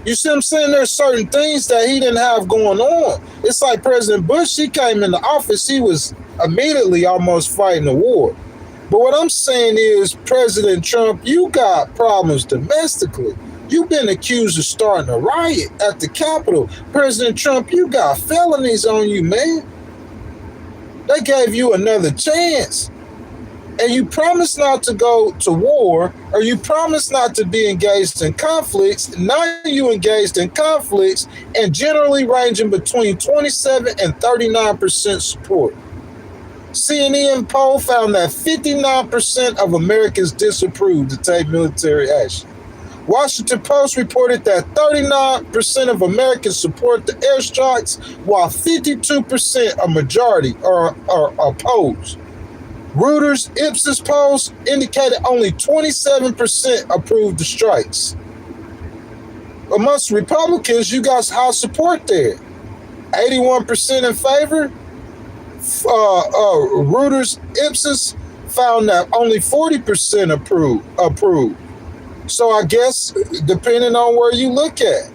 [SPEAKER 1] You see what I'm saying? There's certain things that he didn't have going on. It's like President Bush, he came into office, he was immediately almost fighting a war. But what I'm saying is, President Trump, you got problems domestically. You've been accused of starting a riot at the Capitol. President Trump, you got felonies on you, man. They gave you another chance. And you promised not to go to war, or you promised not to be engaged in conflicts. Now you engaged in conflicts and generally ranging between 27 and 39% support. CNN poll found that 59% of Americans disapproved to take military action. Washington Post reported that 39% of Americans support the airstrikes, while 52%, a majority, are opposed. Reuters Ipsos polls indicated only 27% approved the strikes. Amongst Republicans, you got high support there. 81% in favor. Reuters Ipsos found that only 40% approved. So I guess depending on where you look at,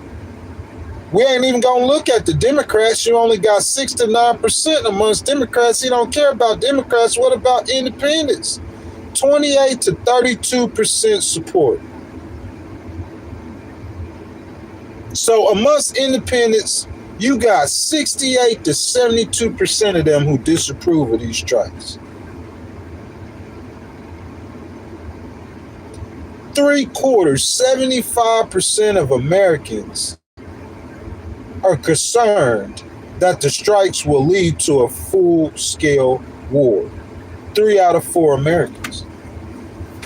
[SPEAKER 1] we ain't even gonna look at the Democrats. You only got 6 to 9% amongst Democrats. You don't care about Democrats. What about independents? 28 to 32% support. So amongst independents, you got 68 to 72% of them who disapprove of these strikes. 3/4, 75% of Americans are concerned that the strikes will lead to a full-scale war. 3 out of 4 Americans.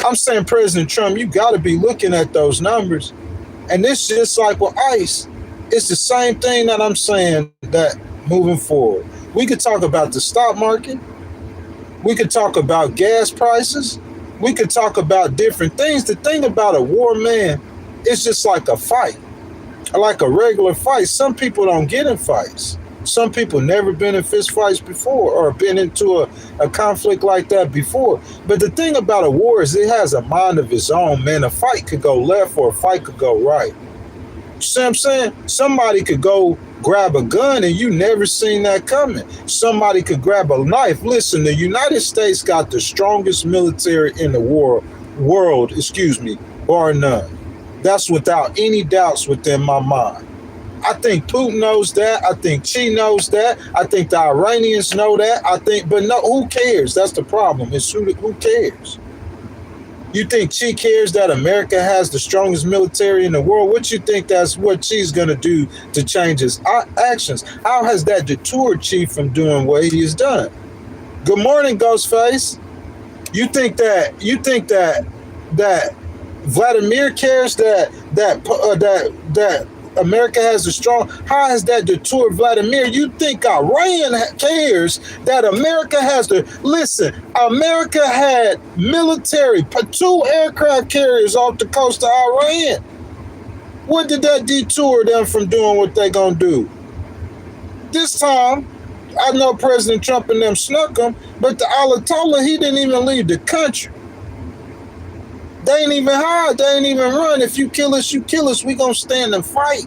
[SPEAKER 1] I'm saying, President Trump, you got to be looking at those numbers. And this is just like with ICE. It's the same thing that I'm saying that moving forward. We could talk about the stock market. We could talk about gas prices. We could talk about different things. The thing about a war, man, it's just like a fight, like a regular fight. Some people don't get in fights. Some people never been in fist fights before or been into a conflict like that before. But the thing about a war is it has a mind of its own, man. A fight could go left or a fight could go right. You see what I'm saying? Somebody could go grab a gun and you never seen that coming. Somebody could grab a knife. Listen, the United States got the strongest military in the world, bar none. That's without any doubts within my mind. I think Putin knows that. I think Xi knows that. I think the Iranians know that. But no, who cares? That's the problem. It's who cares? You think she cares that America has the strongest military in the world? What you think that's what she's going to do to change his actions? How has that deterred Chief from doing what he has done? Good morning, Ghostface. You think that Vladimir cares that America has a strong? How has that deterred Vladimir? You think Iran cares that America has the? Listen, America had military, 2 aircraft carriers off the coast of Iran. What did that detour them from doing what they gonna do? This time, I know President Trump and them snuck him, but the Ayatollah, he didn't even leave the country. They ain't even hide. They ain't even run. If you kill us, you kill us. We gonna stand and fight.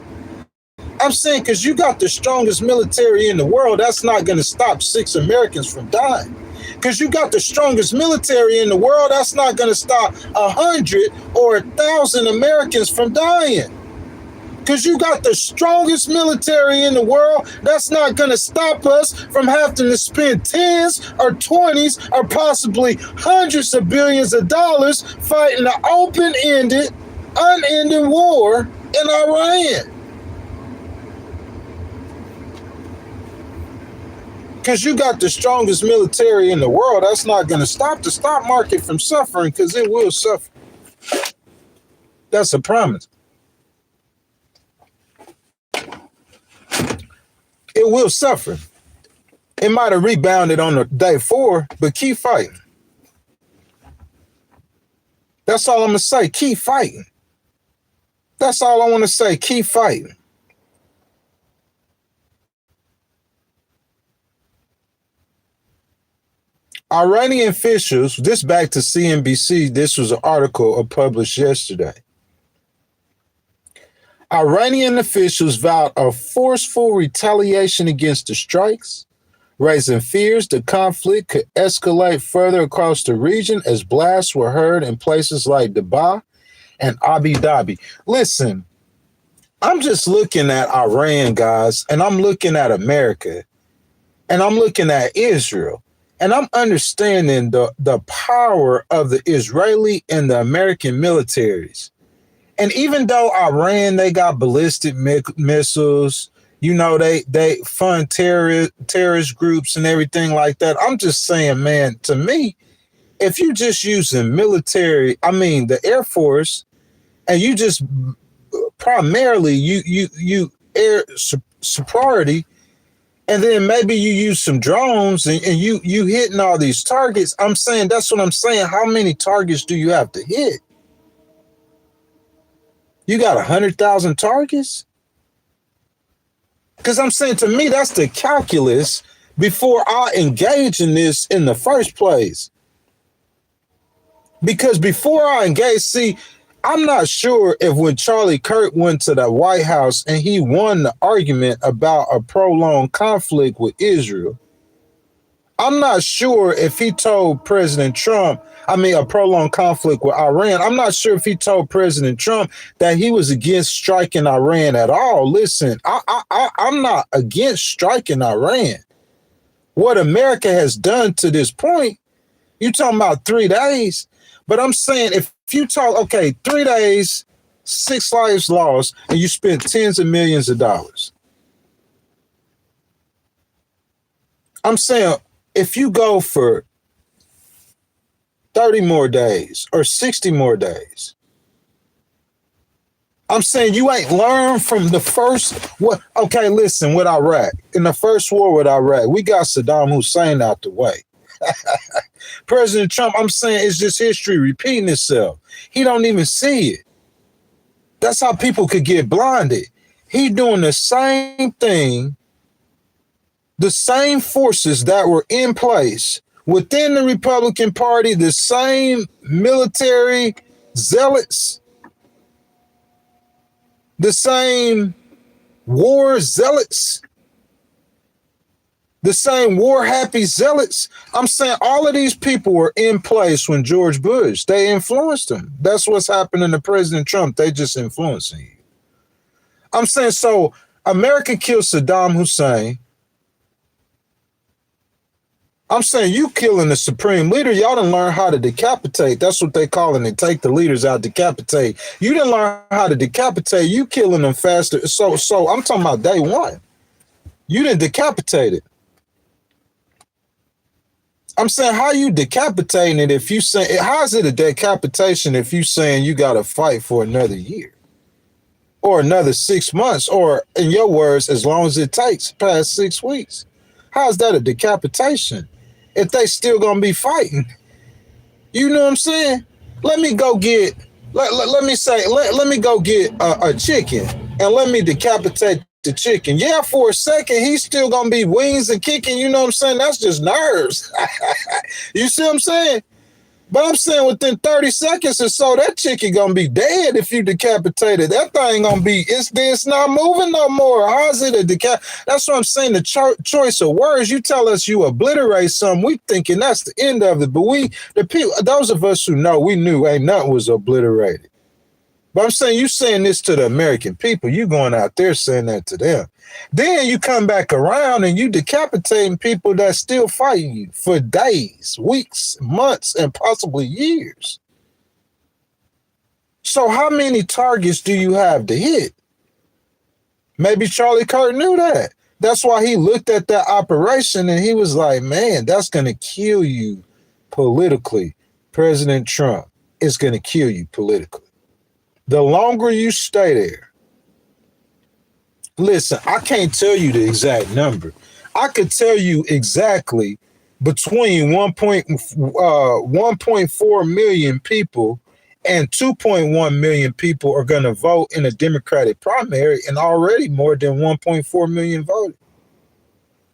[SPEAKER 1] I'm saying because you got the strongest military in the world, that's not gonna stop 6 Americans from dying. Because you got the strongest military in the world, that's not gonna stop 100 or 1,000 Americans from dying. Because you got the strongest military in the world, that's not going to stop us from having to spend 10s or 20s or possibly hundreds of billions of dollars fighting an open-ended, unending war in Iran. Because you got the strongest military in the world, that's not going to stop the stock market from suffering, because it will suffer. That's a promise. It will suffer. It might have rebounded on the day 4, but keep fighting. That's all I'm going to say. Keep fighting. That's all I want to say. Keep fighting. Iranian officials, this back to CNBC, this was an article published yesterday. Iranian officials vowed a forceful retaliation against the strikes, raising fears the conflict could escalate further across the region as blasts were heard in places like Dubai and Abu Dhabi. Listen, I'm just looking at Iran, guys, and I'm looking at America, and I'm looking at Israel, and I'm understanding the power of the Israeli and the American militaries. And even though Iran, they got ballistic missiles, you know, they fund terrorist groups and everything like that. I'm just saying, man, to me, if you just using military, I mean, the Air Force, and you just primarily you air superiority, and then maybe you use some drones and you hitting all these targets. I'm saying, that's what I'm saying. How many targets do you have to hit? You got 100,000 targets? Because I'm saying, to me, that's the calculus before I engage in this in the first place. Because before I engage, see, I'm not sure if when Charlie Kirk went to the White House and he won the argument about a prolonged conflict with Israel, I'm not sure if he told President Trump, a prolonged conflict with Iran. I'm not sure if he told President Trump that he was against striking Iran at all. Listen, I'm not against striking Iran. What America has done to this point, you're talking about 3 days. But I'm saying, if you talk, okay, 3 days, 6 lives lost, and you spent tens of millions of dollars. I'm saying, if you go for 30 more days or 60 more days, I'm saying you ain't learned from the first. What? Okay, listen, with Iraq, in the first war with Iraq, we got Saddam Hussein out the way. President Trump, I'm saying, it's just history repeating itself. He don't even see it. That's how people could get blinded. He doing the same thing. The same forces that were in place within the Republican Party, the same military zealots, the same war zealots, the same war-happy zealots. I'm saying all of these people were in place when George Bush, they influenced them. That's what's happening to President Trump. They just influencing you. I'm saying, so America killed Saddam Hussein. I'm saying you killing the supreme leader. Y'all didn't learn how to decapitate. That's what they call it. They take the leaders out, decapitate. You didn't learn how to decapitate. You killing them faster. So I'm talking about day one. You didn't decapitate it. I'm saying, how you decapitating it if you say, how is it a decapitation if you saying you got to fight for another year or another 6 months, or in your words, as long as it takes past 6 weeks? How is that a decapitation if they still going to be fighting? You know what I'm saying? Let me go get, let me go get a chicken and let me decapitate the chicken. Yeah, for a second, he's still going to be wings and kicking. You know what I'm saying? That's just nerves. You see what I'm saying? But I'm saying within 30 seconds or so, that chicken going to be dead if you decapitate it. That thing going to be, it's not moving no more. How's it a That's what I'm saying. The choice of words, you tell us you obliterate something, we thinking that's the end of it. But the people, those of us who know, we knew ain't nothing was obliterated. But I'm saying, you saying this to the American people, you going out there saying that to them. Then you come back around and you decapitating people that's still fighting you for days, weeks, months, and possibly years. So how many targets do you have to hit? Maybe Charlie Kirk knew that. That's why he looked at that operation and he was like, man, that's going to kill you politically. President Trump is going to kill you politically. The longer you stay there, listen, I can't tell you the exact number. I could tell you exactly between 1.4 million people and 2.1 million people are going to vote in a Democratic primary, and already more than 1.4 million voted.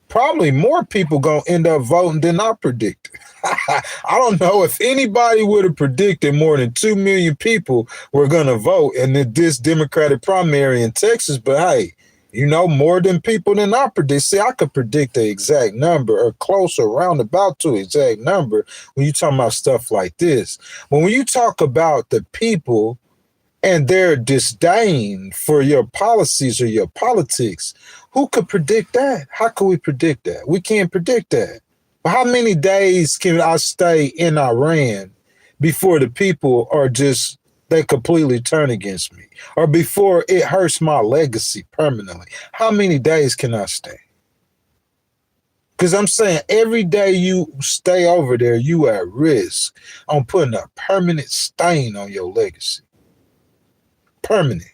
[SPEAKER 1] Probably more people going to end up voting than I predicted. I don't know if anybody would have predicted more than 2 million people were going to vote in this Democratic primary in Texas. But hey, you know, more than people than I predict. See, I could predict the exact number or close or roundabout to exact number when you talk about stuff like this. But when you talk about the people and their disdain for your policies or your politics, who could predict that? How could we predict that? We can't predict that. But how many days can I stay in Iran before the people are just, they completely turn against me, or before it hurts my legacy permanently? How many days can I stay? Because I'm saying every day you stay over there, you at risk on putting a permanent stain on your legacy. Permanent.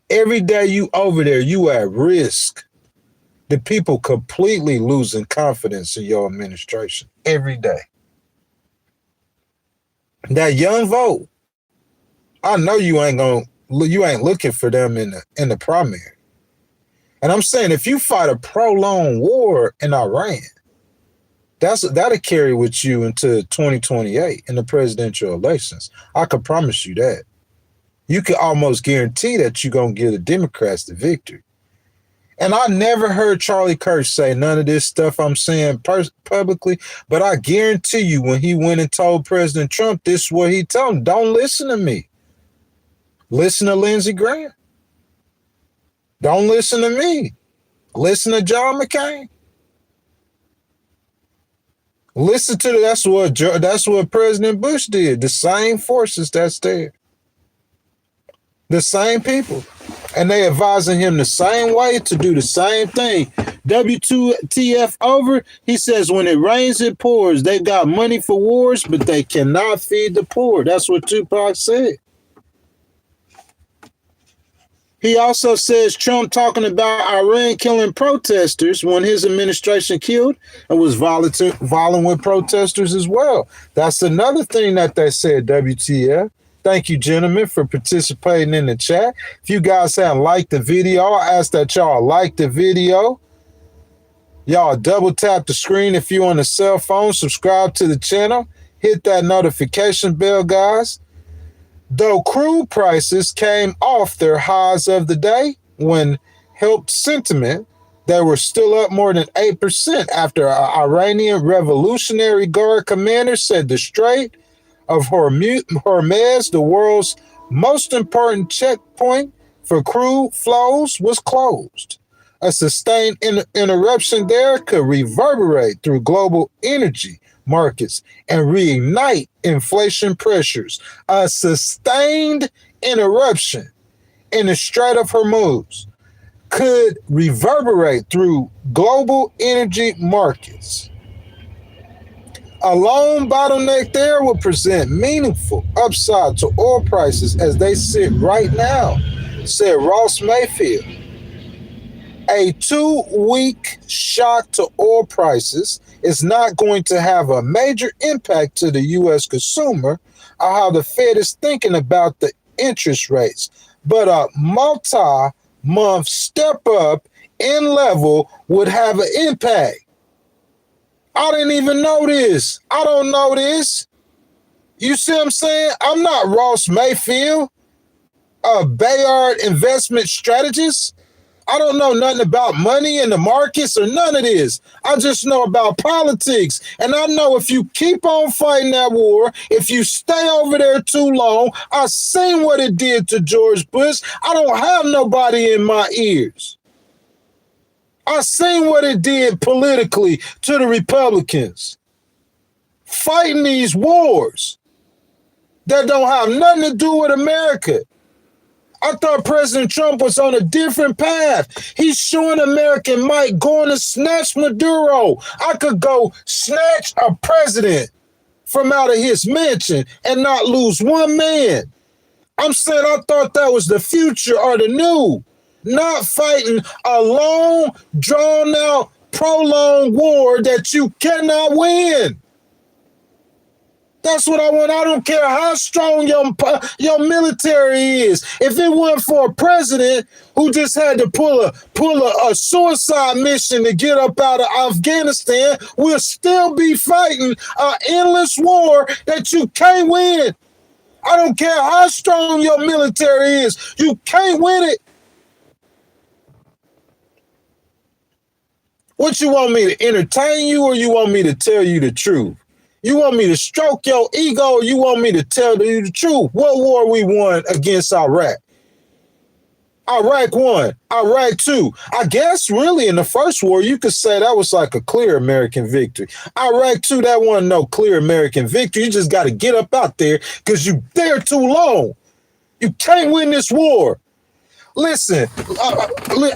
[SPEAKER 1] Every day you over there, you at risk. The people completely losing confidence in your administration every day. That young vote, I know you ain't looking for them in the primary. And I'm saying, if you fight a prolonged war in Iran, that'll carry with you into 2028 in the presidential elections. I could promise you that. You can almost guarantee that you're going to give the Democrats the victory. And I never heard Charlie Kirk say none of this stuff I'm saying publicly, but I guarantee you when he went and told President Trump, this is what he told him: don't listen to me. Listen to Lindsey Graham. Don't listen to me. Listen to John McCain. Listen to that's what President Bush did. The same forces that's there. The same people. And they advising him the same way to do the same thing. WTF over, he says, when it rains, it pours. They got money for wars, but they cannot feed the poor. That's what Tupac said. He also says Trump talking about Iran killing protesters when his administration killed and was violent with protesters as well. That's another thing that they said, WTF. Thank you, gentlemen, for participating in the chat. If you guys haven't liked the video, I ask that y'all like the video. Y'all double tap the screen if you're on a cell phone. Subscribe to the channel. Hit that notification bell, guys. Though crude prices came off their highs of the day when helped sentiment, they were still up more than 8% after an Iranian Revolutionary Guard commander said the Strait of Hormuz, the world's most important checkpoint for crude flows, was closed. A sustained interruption there could reverberate through global energy markets and reignite inflation pressures. A sustained interruption in the Strait of Hormuz could reverberate through global energy markets. A lone bottleneck there will present meaningful upside to oil prices as they sit right now, said Ross Mayfield. A 2-week shock to oil prices is not going to have a major impact to the U.S. consumer or how the Fed is thinking about the interest rates, but a multi-month step up in level would have an impact. I didn't even know this. I don't know this. You see what I'm saying? I'm not Ross Mayfield, a Bayard investment strategist. I don't know nothing about money in the markets or none of this. I just know about politics. And I know if you keep on fighting that war, if you stay over there too long, I've seen what it did to George Bush. I don't have nobody in my ears. I seen what it did politically to the Republicans. Fighting these wars that don't have nothing to do with America. I thought President Trump was on a different path. He's showing American might going to snatch Maduro. I could go snatch a president from out of his mansion and not lose one man. I'm saying I thought that was the future or the new. Not fighting a long, drawn-out, prolonged war that you cannot win. That's what I want. I don't care how strong your military is. If it weren't for a president who just had to pull a suicide mission to get up out of Afghanistan, we'll still be fighting an endless war that you can't win. I don't care how strong your military is. You can't win it. What, you want me to entertain you or you want me to tell you the truth? You want me to stroke your ego or you want me to tell you the truth? What war we won against Iraq? Iraq won. Iraq 2. I guess really in the first war, you could say that was like a clear American victory. Iraq 2, that wasn't no clear American victory. You just got to get up out there because you there too long. You can't win this war. Listen,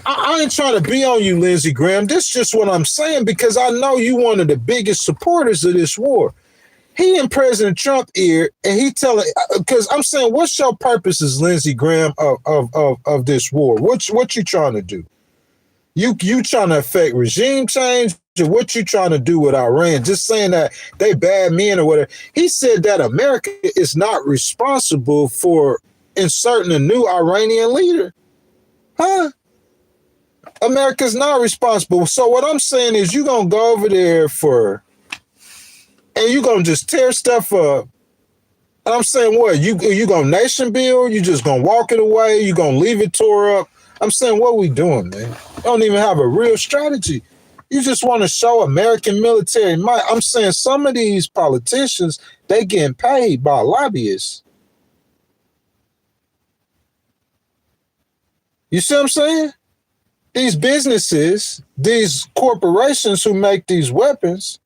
[SPEAKER 1] I ain't trying to be on you, Lindsey Graham. This is just what I'm saying because I know you one of the biggest supporters of this war. He in President Trump ear, and he telling, because I'm saying, what's your purpose as Lindsey Graham of this war? What you trying to do? You trying to affect regime change? Or what you trying to do with Iran? Just saying that they bad men or whatever. He said that America is not responsible for inserting a new Iranian leader. Huh? America's not responsible. So what I'm saying is you're going to go over there and you're going to just tear stuff up. And I'm saying what? You going to nation build? You just going to walk it away? You going to leave it tore up? I'm saying what we doing, man? You don't even have a real strategy. You just want to show American military might. I'm saying some of these politicians, they getting paid by lobbyists. You see what I'm saying? These businesses, these corporations who make these weapons,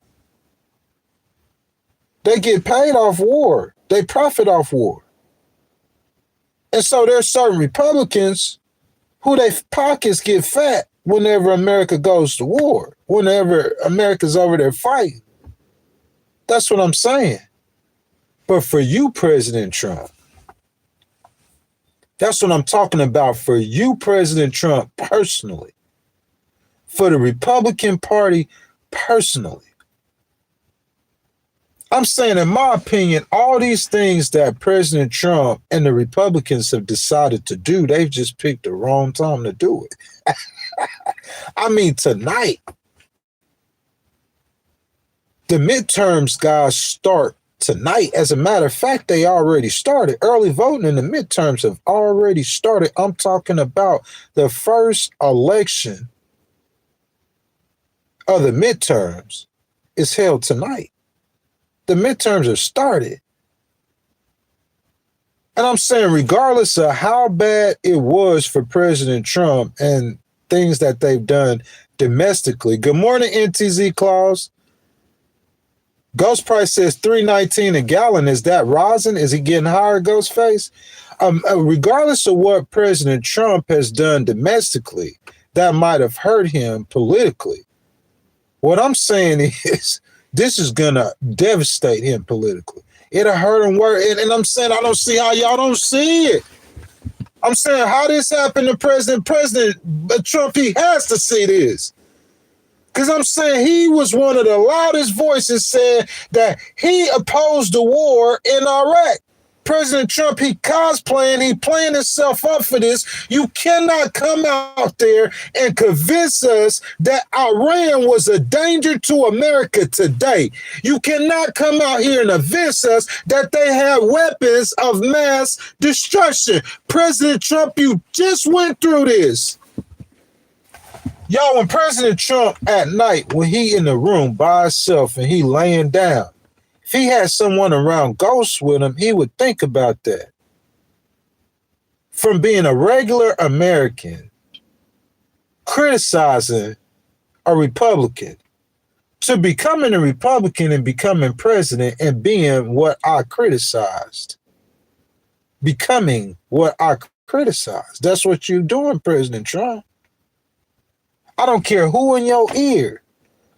[SPEAKER 1] they get paid off war. They profit off war. And so there's certain Republicans who their pockets get fat whenever America goes to war, whenever America's over there fighting. That's what I'm saying. But for you, President Trump, that's what I'm talking about for you, President Trump, personally. For the Republican Party, personally. I'm saying, in my opinion, all these things that President Trump and the Republicans have decided to do, they've just picked the wrong time to do it. I mean, tonight, the midterms, guys, start tonight. As a matter of fact, they already started. Early voting in the midterms have already started. I'm talking about the first election of the midterms is held tonight. The midterms have started. And I'm saying, regardless of how bad it was for President Trump and things that they've done domestically. Good morning, NTZ Claus. Ghost Price says $3.19 a gallon. Is that rising? Is he getting higher, Ghostface? Regardless of what President Trump has done domestically, that might have hurt him politically. What I'm saying is this is going to devastate him politically. It'll hurt him worse. And I'm saying I don't see how y'all don't see it. I'm saying how this happened to President Trump, he has to see this. Because I'm saying he was one of the loudest voices saying that he opposed the war in Iraq. President Trump, he cosplaying, he playing himself up for this. You cannot come out there and convince us that Iran was a danger to America today. You cannot come out here and convince us that they have weapons of mass destruction. President Trump, you just went through this. Y'all, when President Trump at night, when he in the room by himself and he laying down, if he had someone around ghosts with him, he would think about that. From being a regular American, criticizing a Republican, to becoming a Republican and becoming president and being what I criticized. Becoming what I criticized. That's what you're doing, President Trump. I don't care who in your ear.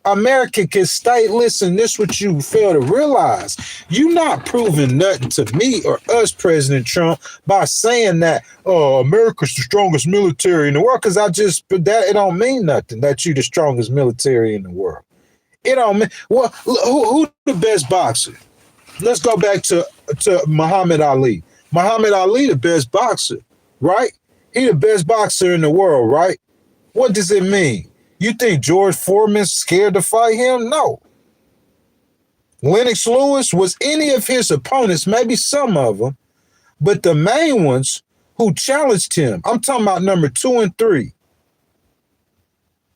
[SPEAKER 1] America can stay, listen, this is what you fail to realize. You not proving nothing to me or us, President Trump, by saying that, oh, America's the strongest military in the world, because it don't mean nothing that you the strongest military in the world. It don't mean, well, who the best boxer? Let's go back to Muhammad Ali. Muhammad Ali, the best boxer, right? He the best boxer in the world, right? What does it mean? You think George Foreman's scared to fight him? No. Lennox Lewis, was any of his opponents, maybe some of them, but the main ones who challenged him, I'm talking about number 2 and 3.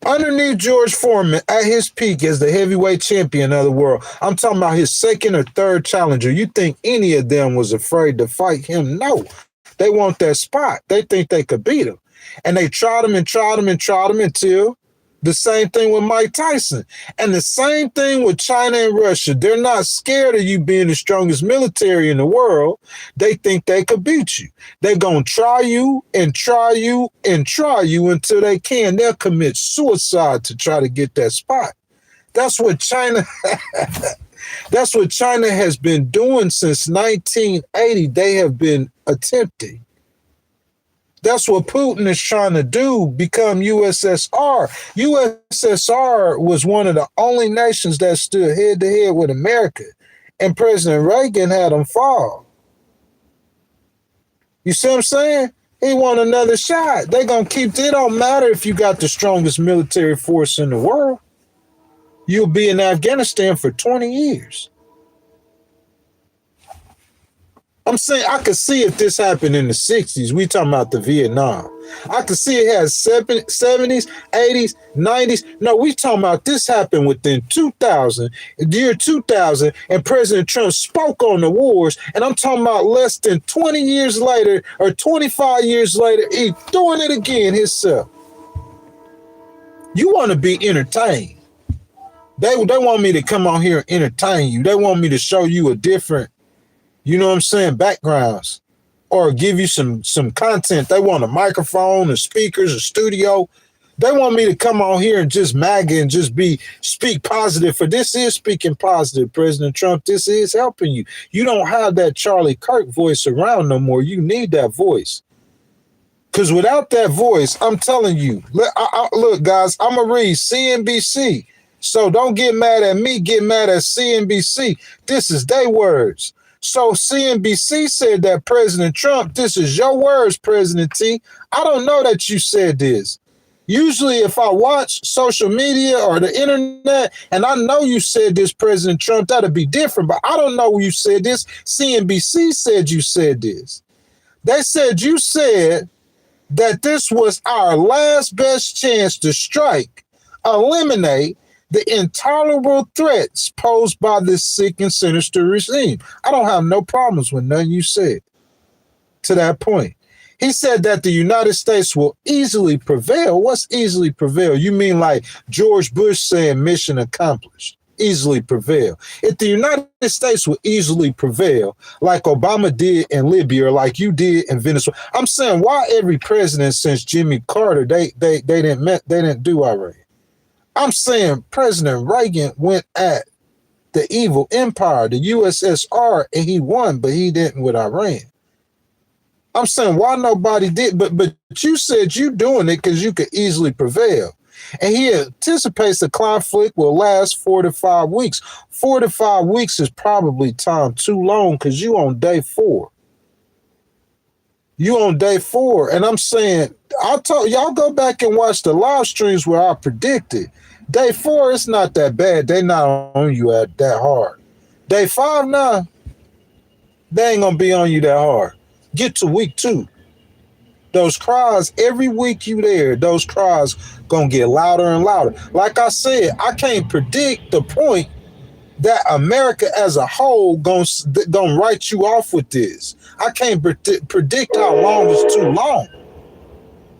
[SPEAKER 1] Underneath George Foreman at his peak as the heavyweight champion of the world, I'm talking about his second or third challenger. You think any of them was afraid to fight him? No. They want that spot. They think they could beat him. And they tried him until the same thing with Mike Tyson. And the same thing with China and Russia. They're not scared of you being the strongest military in the world. They think they could beat you. They're going to try you and try you and try you until they can. They'll commit suicide to try to get that spot. That's what China that's what China has been doing since 1980. They have been attempting. That's what Putin is trying to do, become USSR. USSR was one of the only nations that stood head to head with America, and President Reagan had them fall. You see what I'm saying? He want another shot. They're going to keep, it don't matter if you got the strongest military force in the world. You'll be in Afghanistan for 20 years. I'm saying I could see if this happened in the 60s. We talking about the Vietnam. I could see it has 70s, 80s, 90s. No, we talking about this happened within 2000, the year 2000, and President Trump spoke on the wars. And I'm talking about less than 20 years later or 25 years later, he doing it again himself. You want to be entertained. They want me to come on here and entertain you. They want me to show you a different, you know what I'm saying, backgrounds, or give you some content. They want a microphone, and speakers, a studio. They want me to come on here and just MAGA and just speak positive. For this is speaking positive, President Trump. This is helping you. You don't have that Charlie Kirk voice around no more. You need that voice. Because without that voice, I'm telling you, look, guys, I'm going to read CNBC. So don't get mad at me, get mad at CNBC. This is their words. So CNBC said that President Trump, this is your words, President T. I don't know that you said this. Usually if I watch social media or the internet and I know you said this, President Trump, that'd be different. But I don't know you said this. CNBC said you said this. They said you said that this was our last best chance to strike, eliminate the intolerable threats posed by this sick and sinister regime. I don't have no problems with nothing you said to that point. He said that the United States will easily prevail. What's easily prevail? You mean like George Bush saying mission accomplished? Easily prevail. If the United States will easily prevail, like Obama did in Libya or like you did in Venezuela, I'm saying why every president since Jimmy Carter they didn't do Iran. I'm saying President Reagan went at the evil empire, the USSR, and he won, but he didn't with Iran. I'm saying why nobody did, but you said you doing it because you could easily prevail. And he anticipates the conflict will last 4 to 5 weeks. 4 to 5 weeks is probably time too long because you on day 4. You on day 4. And I'm saying, I told y'all go back and watch the live streams where I predicted. Day 4, it's not that bad. They not on you at that hard. Day 5 now, they ain't gonna be on you that hard. Get to week 2. Those cries, every week you there, those cries gonna get louder and louder. Like I said, I can't predict the point that America as a whole gonna write you off with this. I can't predict how long is too long.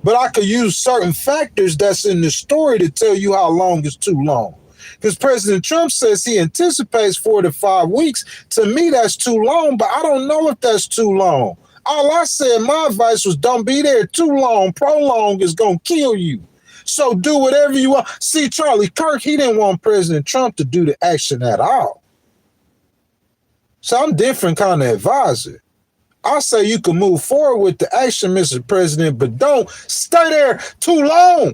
[SPEAKER 1] But I could use certain factors that's in the story to tell you how long is too long. Because President Trump says he anticipates 4 to 5 weeks. To me, that's too long, but I don't know if that's too long. All I said, my advice was don't be there too long. Prolong is going to kill you. So do whatever you want. See, Charlie Kirk, he didn't want President Trump to do the action at all. So I'm different kind of advisor. I say you can move forward with the action, Mr. President, but don't stay there too long.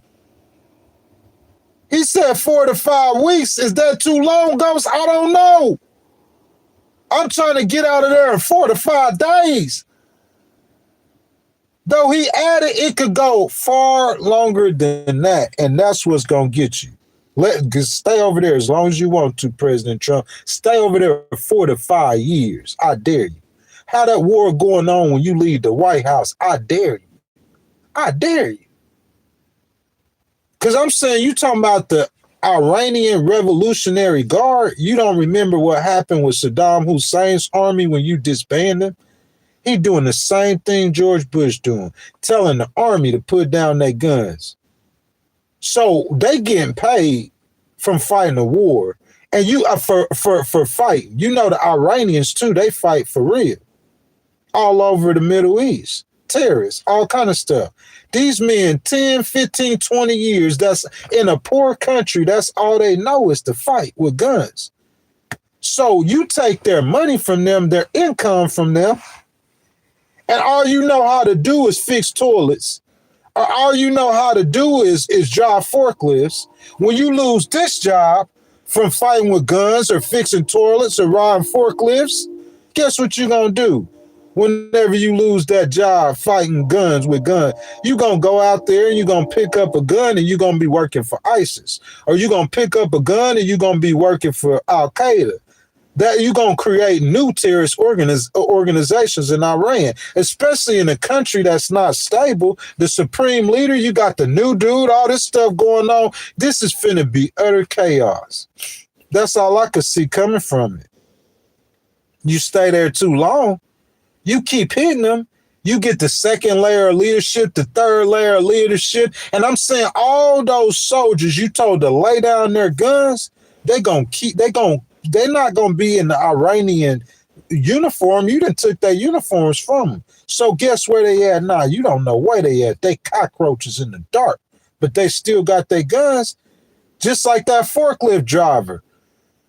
[SPEAKER 1] He said 4 to 5 weeks. Is that too long, Ghost? I don't know. I'm trying to get out of there in 4 to 5 days. Though he added it could go far longer than that, and that's what's going to get you. Stay over there as long as you want to, President Trump. Stay over there for 4 to 5 years. I dare you. How that war going on when you leave the White House, I dare you. I dare you. Because I'm saying you talking about the Iranian Revolutionary Guard. You don't remember what happened with Saddam Hussein's army when you disbanded him? He doing the same thing George Bush doing, telling the army to put down their guns. So they getting paid from fighting a war. And you for fighting. You know the Iranians too, they fight for real. All over the Middle East. Terrorists, all kind of stuff. These men, 10, 15, 20 years, that's in a poor country, that's all they know is to fight with guns. So you take their money from them, their income from them, and all you know how to do is fix toilets. Or all you know how to do is drive forklifts. When you lose this job from fighting with guns or fixing toilets or riding forklifts, guess what you're going to do? Whenever you lose that job fighting guns with guns, you're going to go out there and you're going to pick up a gun and you're going to be working for ISIS. Or you're going to pick up a gun and you're going to be working for Al-Qaeda. That you're going to create new terrorist organizations in Iran, especially in a country that's not stable. The supreme leader, you got the new dude, all this stuff going on. This is finna be utter chaos. That's all I could see coming from it. You stay there too long, you keep hitting them, you get the second layer of leadership, the third layer of leadership. And I'm saying all those soldiers you told to lay down their guns, they're not going to be in the Iranian uniform. You done took their uniforms from them. So guess where they at now? You don't know where they at. They cockroaches in the dark, but they still got their guns, just like that forklift driver.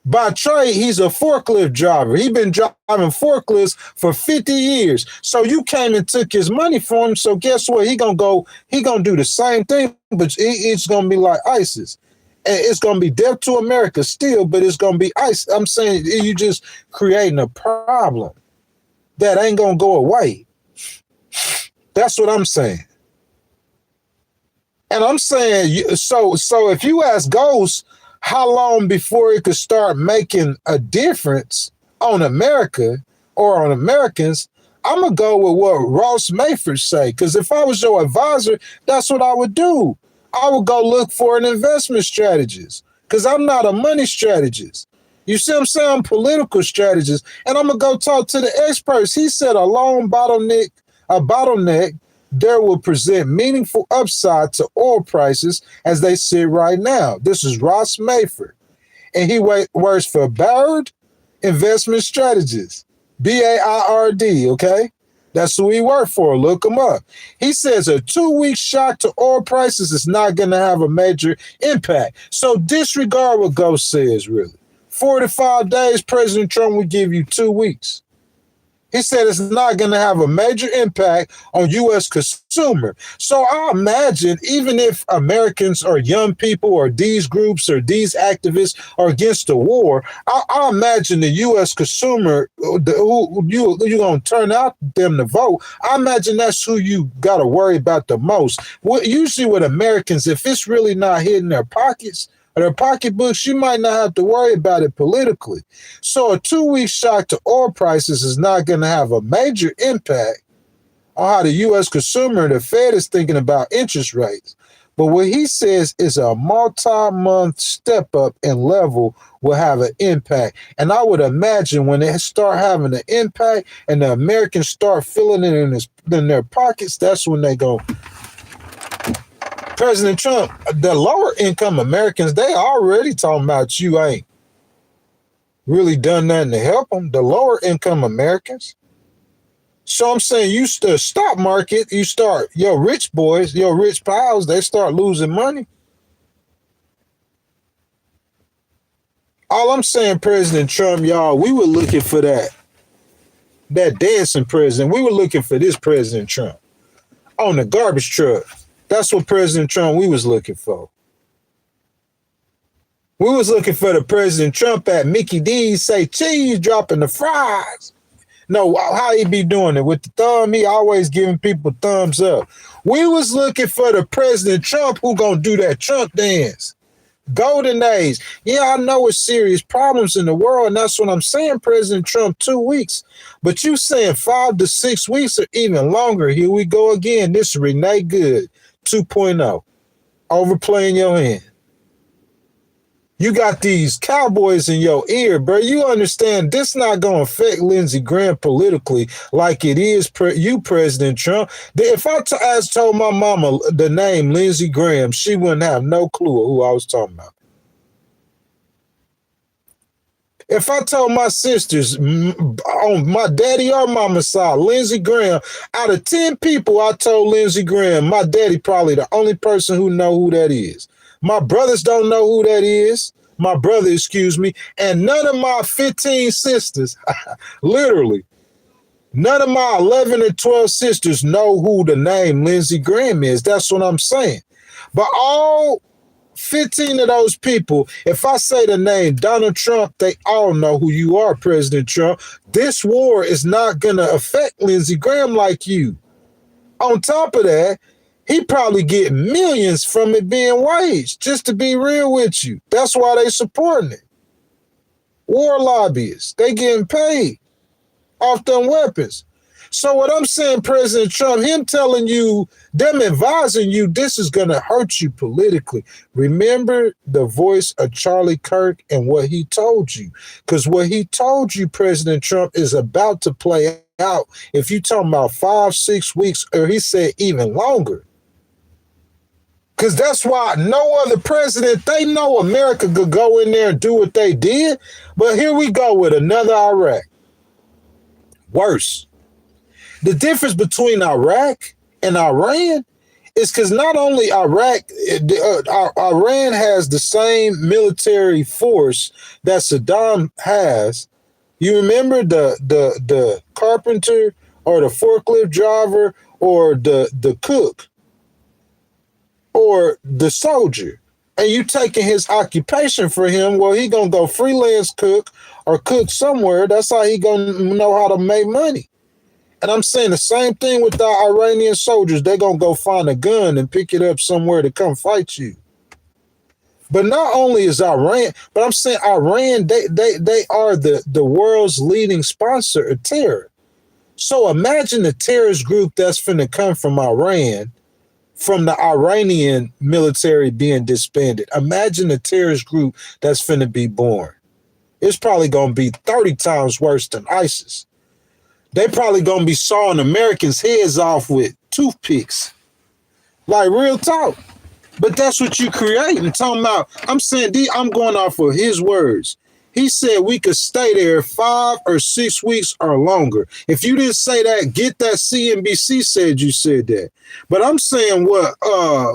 [SPEAKER 1] By trade, he's a forklift driver. He been driving forklifts for 50 years. So you came and took his money from him. So guess what? He gonna do the same thing, but it's gonna be like ISIS. And it's gonna be death to America still, but it's gonna be ISIS. I'm saying you just creating a problem that ain't gonna go away. That's what I'm saying. And I'm saying, so if you ask Ghost, how long before it could start making a difference on America or on Americans, I'm going to go with what Ross Mayford say. Because if I was your advisor, that's what I would do. I would go look for an investment strategist because I'm not a money strategist. You see what I'm saying? I'm a political strategist. And I'm going to go talk to the experts. He said a long bottleneck there will present meaningful upside to oil prices as they sit right now. This is Ross Mayford, and he works for Baird Investment Strategies, BAIRD, okay? That's who he worked for. Look him up. He says a 2-week shock to oil prices is not going to have a major impact. So disregard what Ghost says, really. 4 to 5 days, President Trump will give you 2 weeks. He said it's not going to have a major impact on U.S. consumer. So I imagine even if Americans or young people or these groups or these activists are against the war, I imagine the U.S. consumer who you're going to turn out them to vote. I imagine that's who you got to worry about the most. Usually with Americans, if it's really not hitting their pockets, their pocketbooks, you might not have to worry about it politically. So a 2-week shock to oil prices is not going to have a major impact on how the U.S. consumer and the Fed is thinking about interest rates. But what he says is a multi-month step up in level will have an impact. And I would imagine when they start having an impact and the Americans start feeling it in their pockets, that's when they go, President Trump, the lower income Americans, they already talking about you ain't really done nothing to help them, the lower income Americans. So I'm saying the stock market, you start, your rich boys, your rich pals, they start losing money. All I'm saying, President Trump, y'all, we were looking for that dancing president. We were looking for this President Trump on the garbage truck. That's what President Trump we was looking for. We was looking for the President Trump at Mickey D's say cheese dropping the fries. No, how he be doing it? With the thumb, he always giving people thumbs up. We was looking for the President Trump who gonna do that Trump dance. Golden days. Yeah, I know it's serious problems in the world, and that's what I'm saying, President Trump, 2 weeks. But you saying 5 to 6 weeks or even longer. Here we go again. This is Renee Good. 2.0, overplaying your hand. You got these cowboys in your ear, bro. You understand this not going to affect Lindsey Graham politically like it is you, President Trump. If I told my mama the name Lindsey Graham, she wouldn't have no clue who I was talking about. If I told my sisters on my daddy or mama's side, Lindsey Graham, out of 10 people I told Lindsey Graham, my daddy probably the only person who know who that is. My brothers don't know who that is. My brother, excuse me. And none of my 15 sisters, literally, none of my 11 or 12 sisters know who the name Lindsey Graham is. That's what I'm saying. But all 15 of those people, if I say the name Donald Trump, they all know who you are, President Trump. This war is not going to affect Lindsey Graham like you. On top of that, he probably get millions from it being waged, just to be real with you. That's why they supporting it. War lobbyists, they getting paid off them weapons. So what I'm saying, President Trump, him telling you, them advising you, this is going to hurt you politically. Remember the voice of Charlie Kirk and what he told you. Because what he told you, President Trump, is about to play out. If you talking about 5, 6 weeks, or he said even longer. Because that's why no other president, they know America could go in there and do what they did. But here we go with another Iraq. Worse. The difference between Iraq and Iran is because not only Iran has the same military force that Saddam has. You remember the carpenter or the forklift driver or the cook or the soldier, and you taking his occupation for him. Well, he gonna go freelance cook or cook somewhere. That's how he gonna know how to make money. And I'm saying the same thing with the Iranian soldiers. They're going to go find a gun and pick it up somewhere to come fight you. But not only is Iran, but I'm saying Iran, they are the world's leading sponsor of terror. So imagine the terrorist group that's finna come from Iran, from the Iranian military being disbanded. Imagine the terrorist group that's finna be born. It's probably going to be 30 times worse than ISIS. They probably going to be sawing Americans' heads off with toothpicks. Like real talk. But that's what you create. And talking about, I'm saying, I'm going off of his words. He said we could stay there 5 or 6 weeks or longer. If you didn't say that, get that CNBC said you said that. But I'm saying what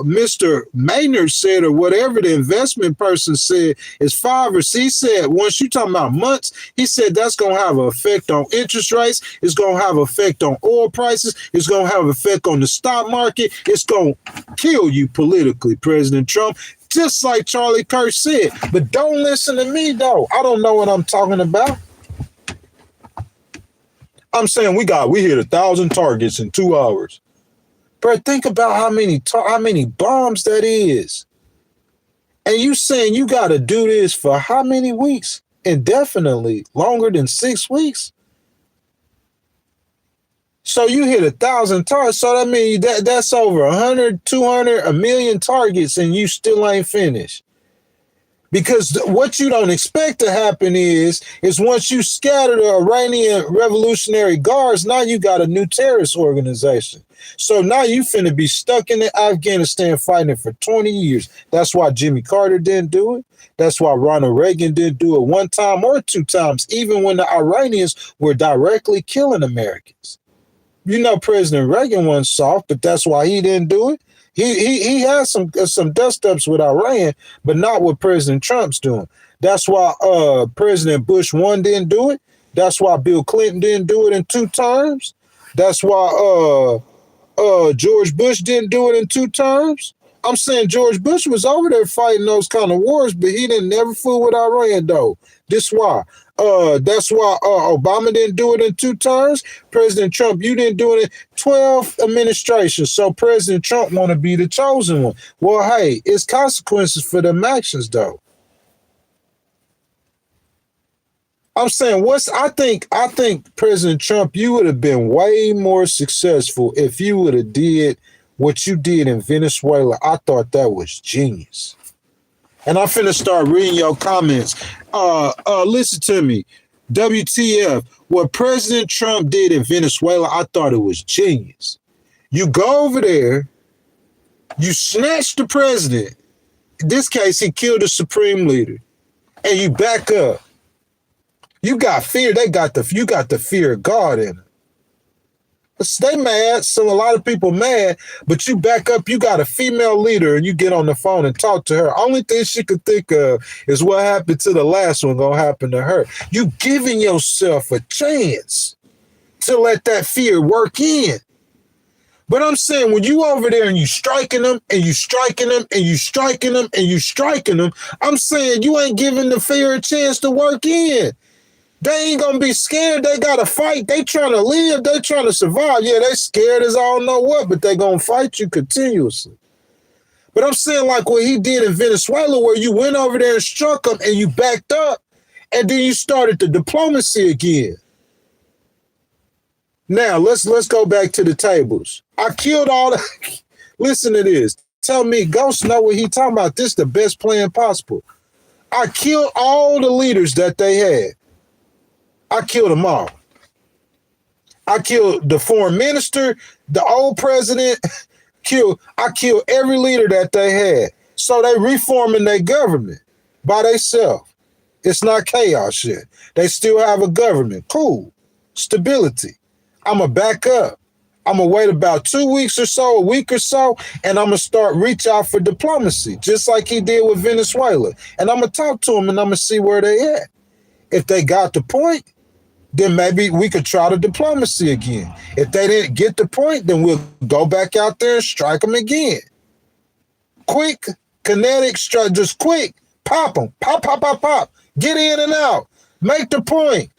[SPEAKER 1] Mr. Maynard said or whatever the investment person said is 5 or 6. He said once you talking about months, he said that's going to have an effect on interest rates. It's going to have an effect on oil prices. It's going to have an effect on the stock market. It's going to kill you politically, President Trump. Just like Charlie Kirk said. But don't listen to me, though. I don't know what I'm talking about. I'm saying we hit 1,000 targets in 2 hours. Bro, think about how many bombs that is. And you saying you got to do this for how many weeks? Indefinitely, longer than 6 weeks? So you hit 1,000 targets. So that means that's over 100, 200, 1 million targets, and you still ain't finished. Because what you don't expect to happen is once you scatter the Iranian Revolutionary Guards, now you got a new terrorist organization. So now you finna be stuck in Afghanistan fighting for 20 years. That's why Jimmy Carter didn't do it. That's why Ronald Reagan didn't do it 1 time or 2 times, even when the Iranians were directly killing Americans. You know, President Reagan wasn't soft, but that's why he didn't do it. He had some dust-ups with Iran, but not what President Trump's doing. That's why President Bush 1 didn't do it. That's why Bill Clinton didn't do it in 2 terms. That's why George Bush didn't do it in 2 terms. I'm saying George Bush was over there fighting those kind of wars, but he didn't never fool with Iran, though. This why. That's why Obama didn't do it in 2 terms. President Trump, you didn't do it in 12 administrations. So President Trump want to be the chosen one. Well, hey, it's consequences for them actions, though. I'm saying I think President Trump, you would have been way more successful if you would have did what you did in Venezuela. I thought that was genius. And I'm finna start reading your comments. Listen to me. WTF. What President Trump did in Venezuela, I thought it was genius. You go over there, you snatch the president. In this case, he killed the supreme leader. And you back up. You got fear. You got the fear of God in it. They mad, so a lot of people mad, but you back up, you got a female leader, and you get on the phone and talk to her. Only thing she could think of is what happened to the last one gonna happen to her. You giving yourself a chance to let that fear work in. But I'm saying when you over there and you striking them, and you striking them, and you striking them, and you striking them, I'm saying you ain't giving the fear a chance to work in. They ain't gonna be scared. They gotta fight. They trying to live. They trying to survive. Yeah, they scared as I don't know what, but they gonna fight you continuously. But I'm saying like what he did in Venezuela, where you went over there and struck them and you backed up, and then you started the diplomacy again. Now let's go back to the tables. I killed all the. Listen to this. Tell me, Ghost know what he talking about. This the best plan possible. I killed all the leaders that they had. I killed them all. I killed the foreign minister, the old president. I killed every leader that they had. So they reforming their government by themselves. It's not chaos shit. They still have a government. Cool. Stability. I'm going to back up. I'm going to wait about 2 weeks or so, a week or so, and I'm going to start reach out for diplomacy, just like he did with Venezuela. And I'm going to talk to them and I'm going to see where they at. If they got the point, then maybe we could try the diplomacy again. If they didn't get the point, then we'll go back out there and strike them again. Quick, kinetic strike, just quick, pop them, pop, pop, pop, pop. Get in and out, make the point.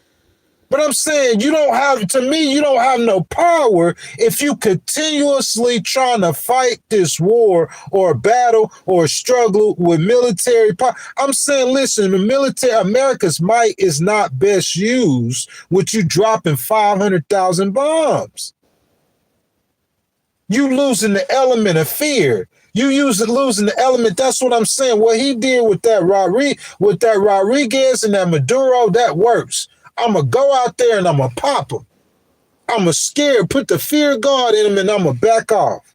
[SPEAKER 1] But I'm saying you don't have no power if you continuously trying to fight this war or battle or struggle with military power. I'm saying, listen, the military, America's might is not best used with you dropping 500,000 bombs. You losing the element of fear. You losing the element. That's what I'm saying. What he did with that Rodriguez and that Maduro, that works. I'm going to go out there and I'm going to pop them. I'm scared, put the fear of God in them, and I'm going to back off.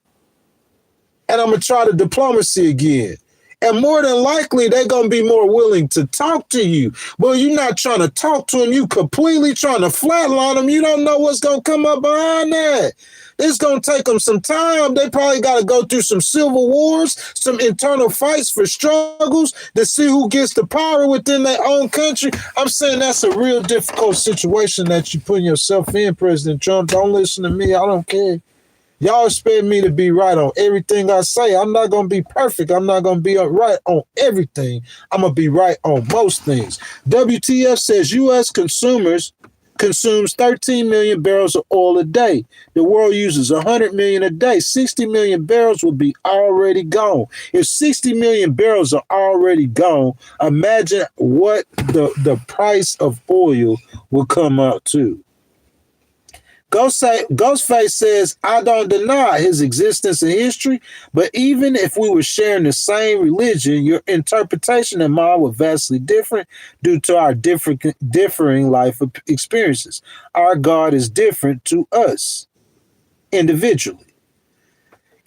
[SPEAKER 1] And I'm going to try the diplomacy again. And more than likely, they're going to be more willing to talk to you. But you're not trying to talk to them. You completely trying to flatline them. You don't know what's going to come up behind that. It's going to take them some time. They probably got to go through some civil wars, some internal fights for struggles to see who gets the power within their own country. I'm saying that's a real difficult situation that you're putting yourself in, President Trump. Don't listen to me. I don't care. Y'all expect me to be right on everything I say. I'm not going to be perfect. I'm not going to be right on everything. I'm going to be right on most things. WTF says U.S. consumes 13 million barrels of oil a day. The world uses 100 million a day. 60 million barrels will be already gone. If 60 million barrels are already gone, imagine what the price of oil will come out to. Ghostface says, I don't deny his existence and history, but even if we were sharing the same religion, your interpretation and mine were vastly different due to our differing life experiences. Our God is different to us individually.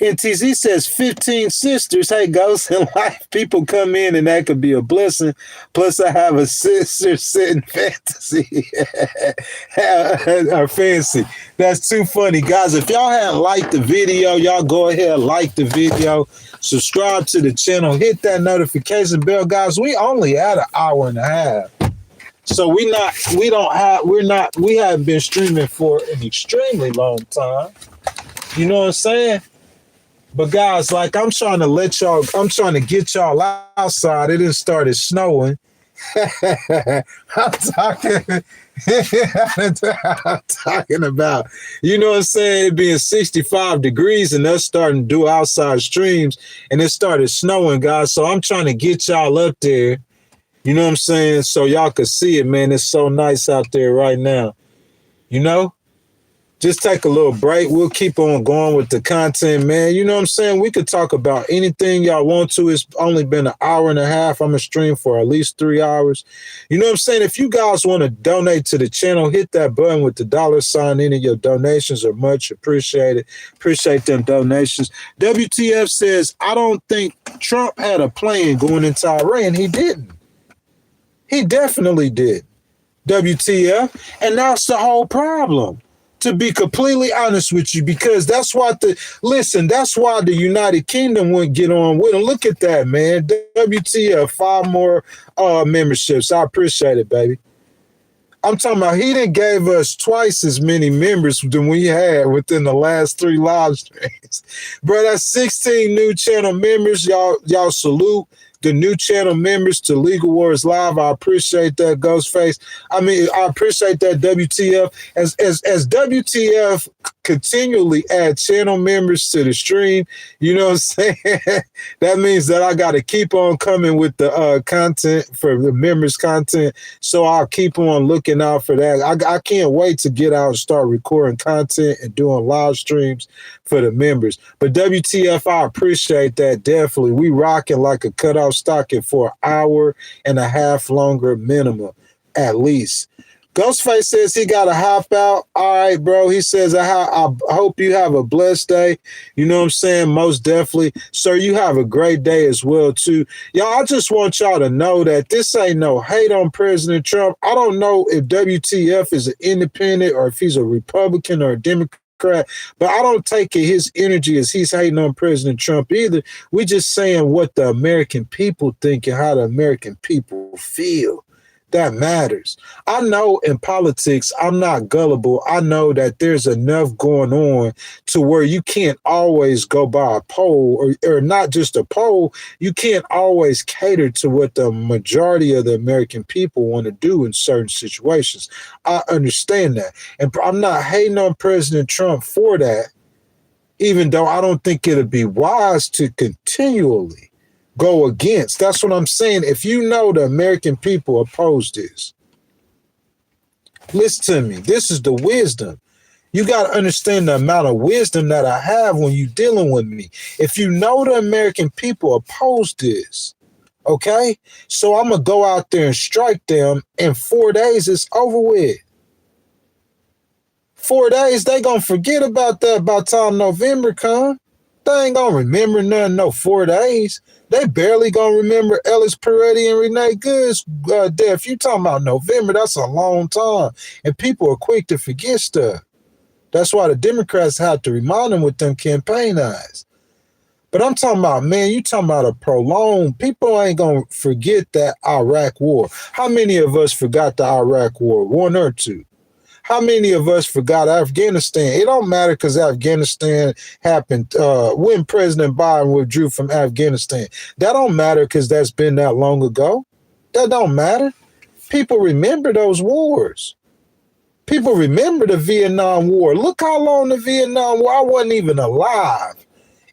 [SPEAKER 1] NTZ says 15 sisters. Hey, Ghost, in life, people come in and that could be a blessing. Plus, I have a sister sitting fantasy or fancy. That's too funny. Guys, if y'all hadn't liked the video, y'all go ahead, like the video, subscribe to the channel, hit that notification bell. Guys, we only at an hour and a half. So we haven't been streaming for an extremely long time. You know what I'm saying? But guys, like I'm trying to get y'all outside. It just started snowing. I'm talking about, you know what I'm saying, it being 65 degrees and us starting to do outside streams, and it started snowing, guys. So I'm trying to get y'all up there, you know what I'm saying, so y'all could see it, man. It's so nice out there right now, you know? Just take a little break. We'll keep on going with the content, man. You know what I'm saying? We could talk about anything y'all want to. It's only been an hour and a half. I'm going to stream for at least 3 hours. You know what I'm saying? If you guys want to donate to the channel, hit that button with the $sign. Any of your donations are much appreciated. Appreciate them donations. WTF says, I don't think Trump had a plan going into Iran. He didn't. He definitely did. WTF. And that's the whole problem. To be completely honest with you, because that's why the United Kingdom wouldn't get on with him. Look at that, man. WTF, 5 more memberships. I appreciate it, baby. I'm talking about he done gave us twice as many members than we had within the last 3 live streams. Bro, that's 16 new channel members. Y'all salute the new channel members to Legal Wars Live. I appreciate that, Ghostface. I mean, I appreciate that, WTF. As WTF continually add channel members to the stream, you know what I'm saying? That means that I got to keep on coming with the content for the members content. So I'll keep on looking out for that. I can't wait to get out and start recording content and doing live streams for the members. But WTF, I appreciate that. Definitely. We rocking like a cutoff stocking for an hour and a half longer minimum, at least. Ghostface says he got to hop out. All right, bro. He says, I hope you have a blessed day. You know what I'm saying? Most definitely. Sir, you have a great day as well, too. Y'all, I just want y'all to know that this ain't no hate on President Trump. I don't know if WTF is an independent or if he's a Republican or a Democrat, but I don't take it his energy as he's hating on President Trump either. We're just saying what the American people think and how the American people feel. That matters. I know in politics, I'm not gullible. I know that there's enough going on to where you can't always go by a poll or not just a poll. You can't always cater to what the majority of the American people want to do in certain situations. I understand that. And I'm not hating on President Trump for that, even though I don't think it'd be wise to continually go against. That's what I'm saying. If you know the American people oppose this, listen to me. This is the wisdom. You got to understand the amount of wisdom that I have when you're dealing with me. If you know the American people oppose this, okay? So I'm going to go out there and strike them. In 4 days, it's over with. 4 days, they gonna forget about that by the time November come. They ain't gonna remember nothing, no 4 days. They barely gonna remember Ellis Peretti and Renee Good's death. You talking about November, that's a long time. And people are quick to forget stuff. That's why the Democrats have to remind them with them campaign eyes. But I'm talking about, man, you talking about a prolonged, people ain't gonna forget that Iraq war. How many of us forgot the Iraq war? One or two? How many of us forgot Afghanistan? It don't matter because Afghanistan happened when President Biden withdrew from Afghanistan. That don't matter because that's been that long ago. That don't matter. People remember those wars. People remember the Vietnam War. Look how long the Vietnam War, I wasn't even alive.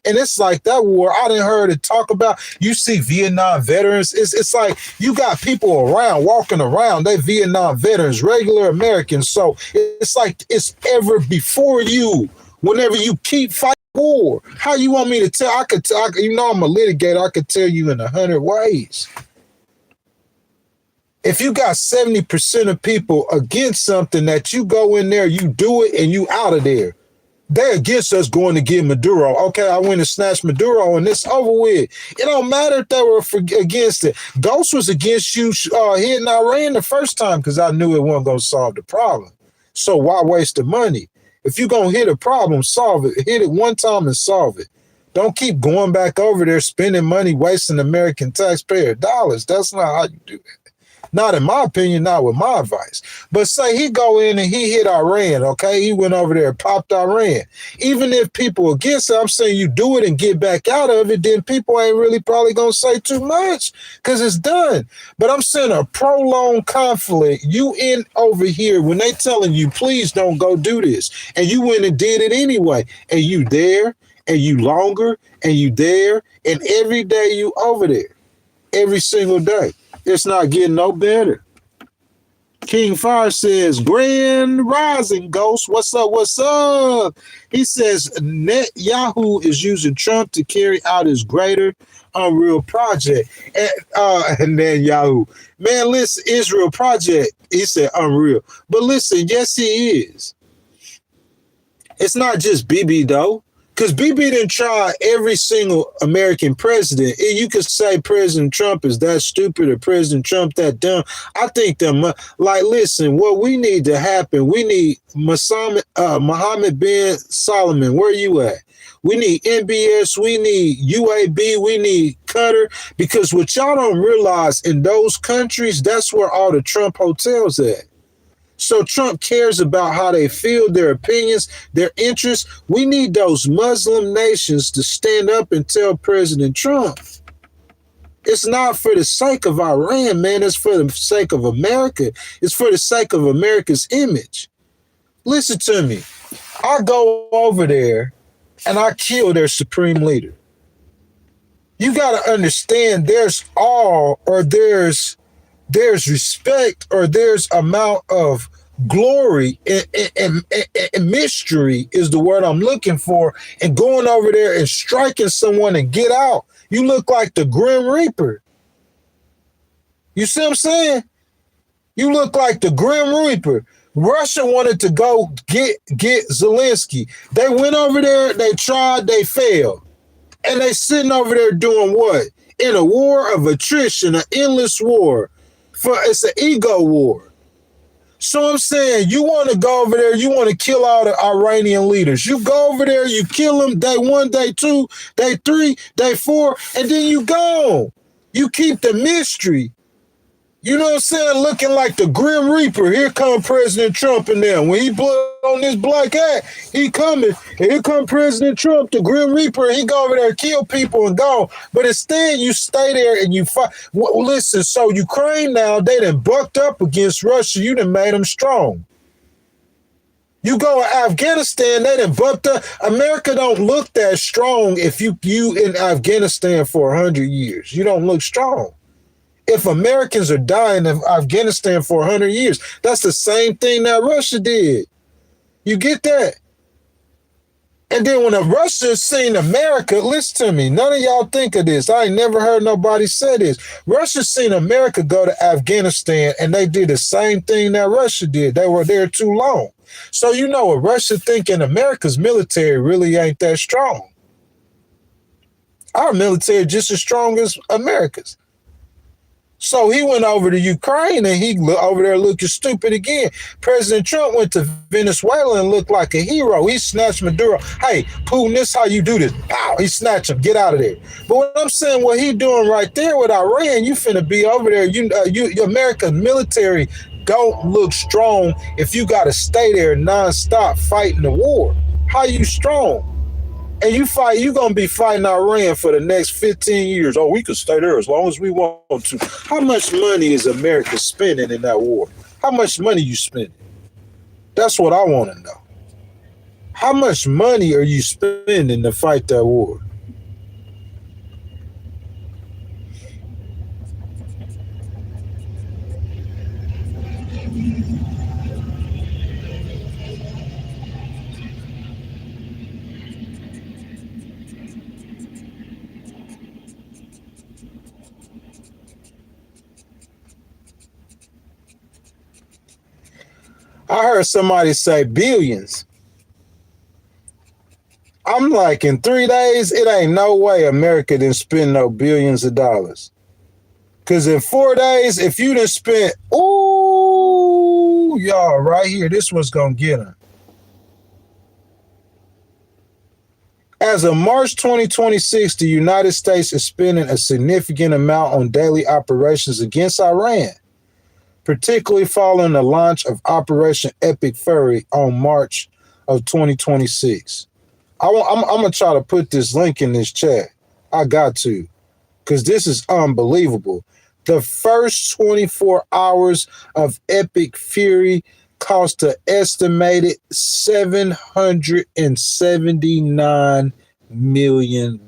[SPEAKER 1] And it's like that war, I didn't heard it talk about. You see Vietnam veterans. It's like you got people around, walking around. They Vietnam veterans, regular Americans. So it's like it's ever before you. Whenever you keep fighting war, how you want me to tell? I could tell. You know, I'm a litigator. I could tell you in 100 ways. If you got 70% of people against something that you go in there, you do it, and you out of there. They against us going to get Maduro. Okay, I went and snatched Maduro and it's over with. It don't matter if they were against it. Ghost was against you hitting Iran the first time because I knew it wasn't going to solve the problem. So why waste the money? If you're going to hit a problem, solve it. Hit it one time and solve it. Don't keep going back over there, spending money, wasting American taxpayer dollars. That's not how you do it. Not in my opinion, not with my advice. But say he go in and he hit Iran, okay? He went over there and popped Iran. Even if people against it, I'm saying you do it and get back out of it, then people ain't really probably going to say too much because it's done. But I'm saying a prolonged conflict, you in over here when they telling you, please don't go do this. And you went and did it anyway. And you there, and you longer, and you there, and every day you over there. Every single day. It's not getting no better. King Fire says, Grand Rising, Ghost. What's up? What's up? He says, Netanyahu is using Trump to carry out his greater Unreal project. And Netanyahu. Man, listen, Israel project. He said Unreal. But listen, yes, he is. It's not just Bibi, though. Because Bibi didn't try every single American president. You could say President Trump is that stupid or President Trump that dumb. I think listen, what we need to happen, we need Mohammed bin Salman. Where you at? We need NBS, we need UAB, we need Qatar. Because what y'all don't realize, in those countries, that's where all the Trump hotels at. So Trump cares about how they feel, their opinions, their interests. We need those Muslim nations to stand up and tell President Trump. It's not for the sake of Iran, man. It's for the sake of America. It's for the sake of America's image. Listen to me. I go over there and I kill their supreme leader. You got to understand there's respect or there's amount of glory and mystery is the word I'm looking for. And going over there and striking someone and get out, you look like the Grim Reaper. You see what I'm saying? You look like the Grim Reaper. Russia wanted to go get Zelensky. They went over there, they tried, they failed. And they sitting over there doing what? In a war of attrition, an endless war. It's an ego war. So I'm saying you want to go over there, you want to kill all the Iranian leaders. You go over there, you kill them day 1, day 2, day 3, day 4, and then you go. You keep the mystery. You know what I'm saying? Looking like the Grim Reaper. Here come President Trump in there. When he put on this black hat, he coming. And here come President Trump, the Grim Reaper. He go over there and kill people and go. But instead, you stay there and you fight. Well, listen, so Ukraine now, they done bucked up against Russia. You done made them strong. You go to Afghanistan, they done bucked up. America don't look that strong if you in Afghanistan for 100 years. You don't look strong. If Americans are dying in Afghanistan for 100 years, that's the same thing that Russia did. You get that? And then when Russia seen America, listen to me, none of y'all think of this. I ain't never heard nobody say this. Russia seen America go to Afghanistan and they did the same thing that Russia did. They were there too long. So you know what Russia thinking America's military really ain't that strong. Our military just as strong as America's. So he went over to Ukraine and he over there looking stupid again. President Trump went to Venezuela and looked like a hero. He snatched Maduro. Hey, Putin, this how you do this. Pow, he snatched him. Get out of there. But what I'm saying, what he doing right there with Iran, you finna be over there. You America's military don't look strong if you got to stay there nonstop fighting the war. How you strong? And you gonna be fighting Iran for the next 15 years. Oh, we could stay there as long as we want to. How much money is America spending in that war? How much money you spending? That's what I want to know. How much money are you spending to fight that war? I heard somebody say billions. I'm like, in 3 days, it ain't no way America didn't spend no billions of dollars. Because in 4 days, if you done spent, ooh, y'all, right here, this was going to get them. As of March 2026, the United States is spending a significant amount on daily operations against Iran, particularly following the launch of Operation Epic Fury on March of 2026. I'm going to try to put this link in this chat. I got to, because this is unbelievable. The first 24 hours of Epic Fury cost an estimated $779 million.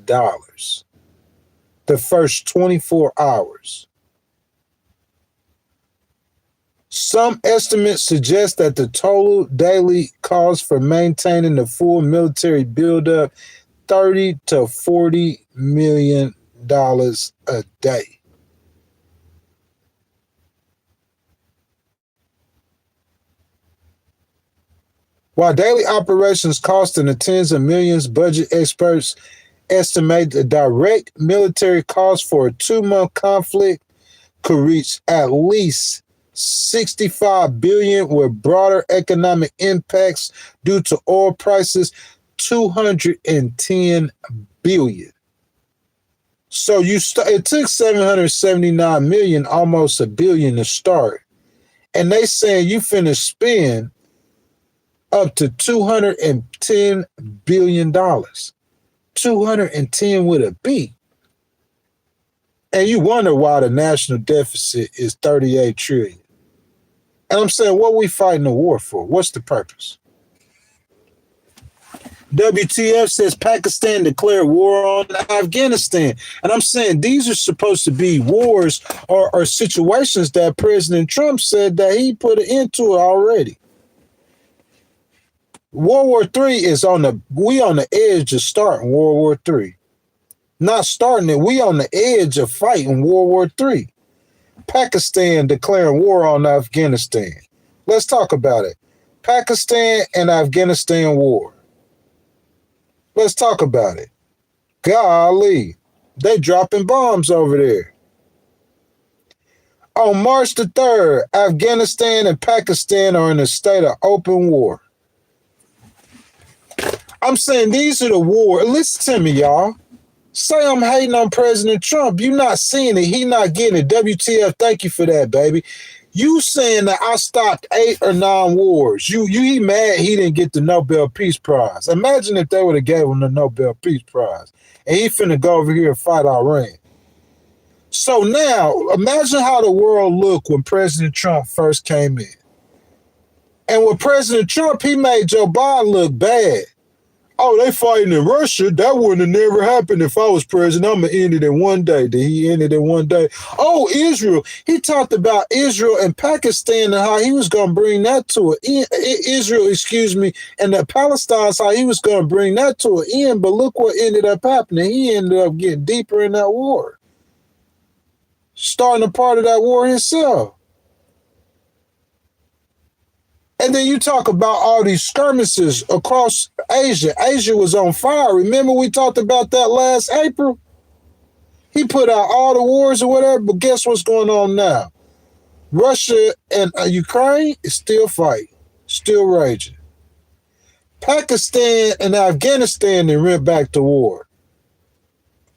[SPEAKER 1] The first 24 hours. Some estimates suggest that the total daily cost for maintaining the full military buildup $30 to $40 million a day. While daily operations cost in the tens of millions, budget experts estimate the direct military cost for a 2-month conflict could reach at least $65 billion, with broader economic impacts due to oil prices $210 billion. So it took $779 million, almost $1 billion to start, and they saying you finna spend up to $210 billion. 210 with a B. And you wonder why the national deficit is 38 trillion. And I'm saying, what we fighting the war for? What's the purpose? WTF says Pakistan declared war on Afghanistan. And I'm saying these are supposed to be wars or situations that President Trump said that he put an end to it already. World War III is we on the edge of starting World War III. Not starting it, we on the edge of fighting World War III. Pakistan declaring war on Afghanistan. Let's talk about it. Pakistan and Afghanistan war. Let's talk about it. Golly, they dropping bombs over there. On March the 3rd, Afghanistan and Pakistan are in a state of open war. I'm saying these are the war. Listen to me, y'all. Say I'm hating on President Trump. You not seeing it. He not getting it. WTF, thank you for that, baby. You saying that I stopped 8 or 9 wars. He mad he didn't get the Nobel Peace Prize. Imagine if they would have gave him the Nobel Peace Prize. And he finna go over here and fight Iran. So now, imagine how the world looked when President Trump first came in. And with President Trump, he made Joe Biden look bad. Oh, they fighting in Russia. That wouldn't have never happened if I was president. I'm going to end it in one day. Did he end it in one day? Oh, Israel. He talked about Israel and Pakistan and how he was going to bring that to an end. Israel, and the Palestinians, how he was going to bring that to an end. But look what ended up happening. He ended up getting deeper in that war. Starting a part of that war himself. And then you talk about all these skirmishes across Asia. Asia was on fire. Remember we talked about that last April? He put out all the wars or whatever, but guess what's going on now? Russia and Ukraine is still fighting, still raging. Pakistan and Afghanistan they went back to war.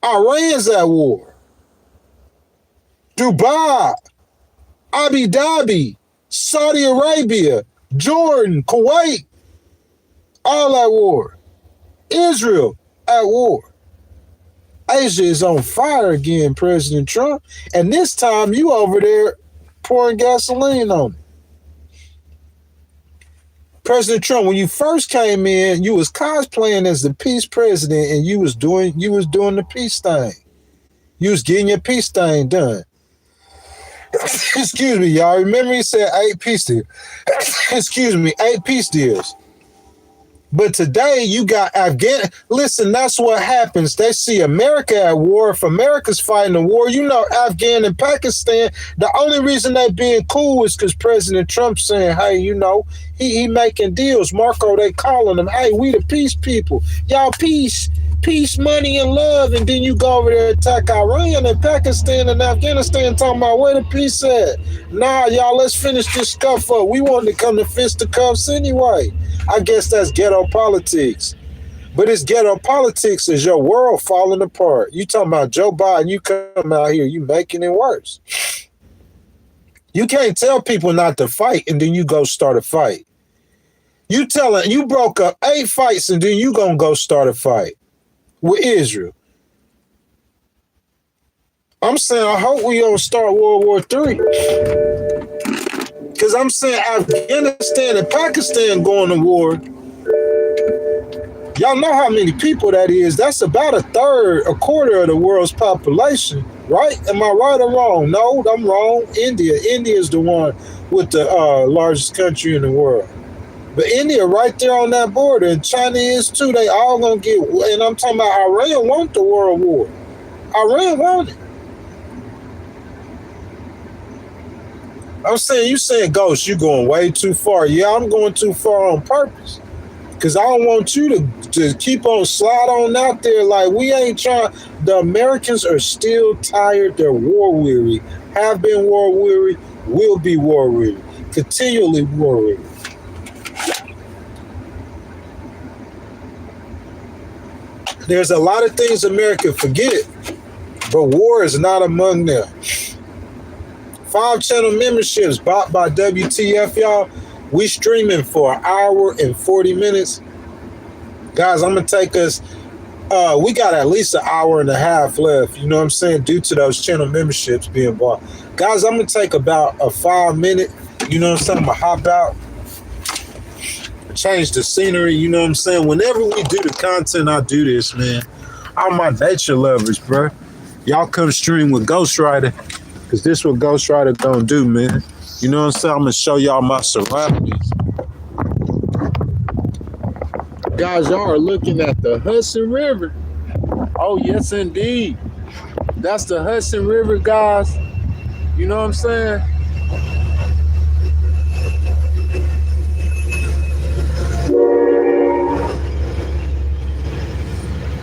[SPEAKER 1] Iran's at war. Dubai, Abu Dhabi, Saudi Arabia, Jordan, Kuwait, all at war. Israel at war. Asia is on fire again, President Trump. And this time you over there pouring gasoline on it. President Trump, when you first came in, you was cosplaying as the peace president and you was doing the peace thing. You was getting your peace thing done. Excuse me, y'all. Remember he said 8 peace deals. Excuse me, 8 peace deals. But today you got Afghan. Listen, that's what happens. They see America at war. If America's fighting a war, you know, Afghan and Pakistan, the only reason they being cool is because President Trump saying, hey, you know, he making deals. Marco, they calling them, hey, we the peace people. Y'all peace, money, and love. And then you go over there and attack Iran and Pakistan and Afghanistan talking about where the peace at. Nah, y'all, let's finish this stuff up. We wanted to come to fisticuffs anyway. I guess that's ghetto politics. But it's ghetto politics is your world falling apart. You talking about Joe Biden, you come out here, you making it worse. You can't tell people not to fight and then you go start a fight. You broke up 8 fights and then you gonna go start a fight with Israel. I'm saying I hope we don't start World War III. Because I'm saying Afghanistan and Pakistan going to war. Y'all know how many people that is. That's about a quarter of the world's population, right? Am I right or wrong? No, I'm wrong. India is the one with the largest country in the world. But India right there on that border, and China is too. They all gonna get, and I'm talking about Iran want the world war. Iran want it. I'm saying, you saying, Ghost, you going way too far. Yeah, I'm going too far on purpose. Because I don't want you to keep on slide on out there like we ain't trying. The Americans are still tired. They're war weary. Have been war weary. Will be war weary. Continually war weary. There's a lot of things America forget, but war is not among them. 5-channel memberships bought by WTF, y'all. We streaming for an hour and 40 minutes. Guys, I'm going to take us, we got at least an hour and a half left, you know what I'm saying, due to those channel memberships being bought. Guys, I'm going to take about a 5-minute, you know what I'm saying, I'm going to hop out, change the scenery, you know what I'm saying. Whenever we do the content, I do this, man. All my nature lovers, bro. Y'all come stream with Ghostwriter. Because this what Ghostwriter gonna do, man. You know what I'm saying? I'm gonna show y'all my surroundings. Guys, y'all are looking at the Hudson River. Oh, yes, indeed. That's the Hudson River, guys. You know what I'm saying?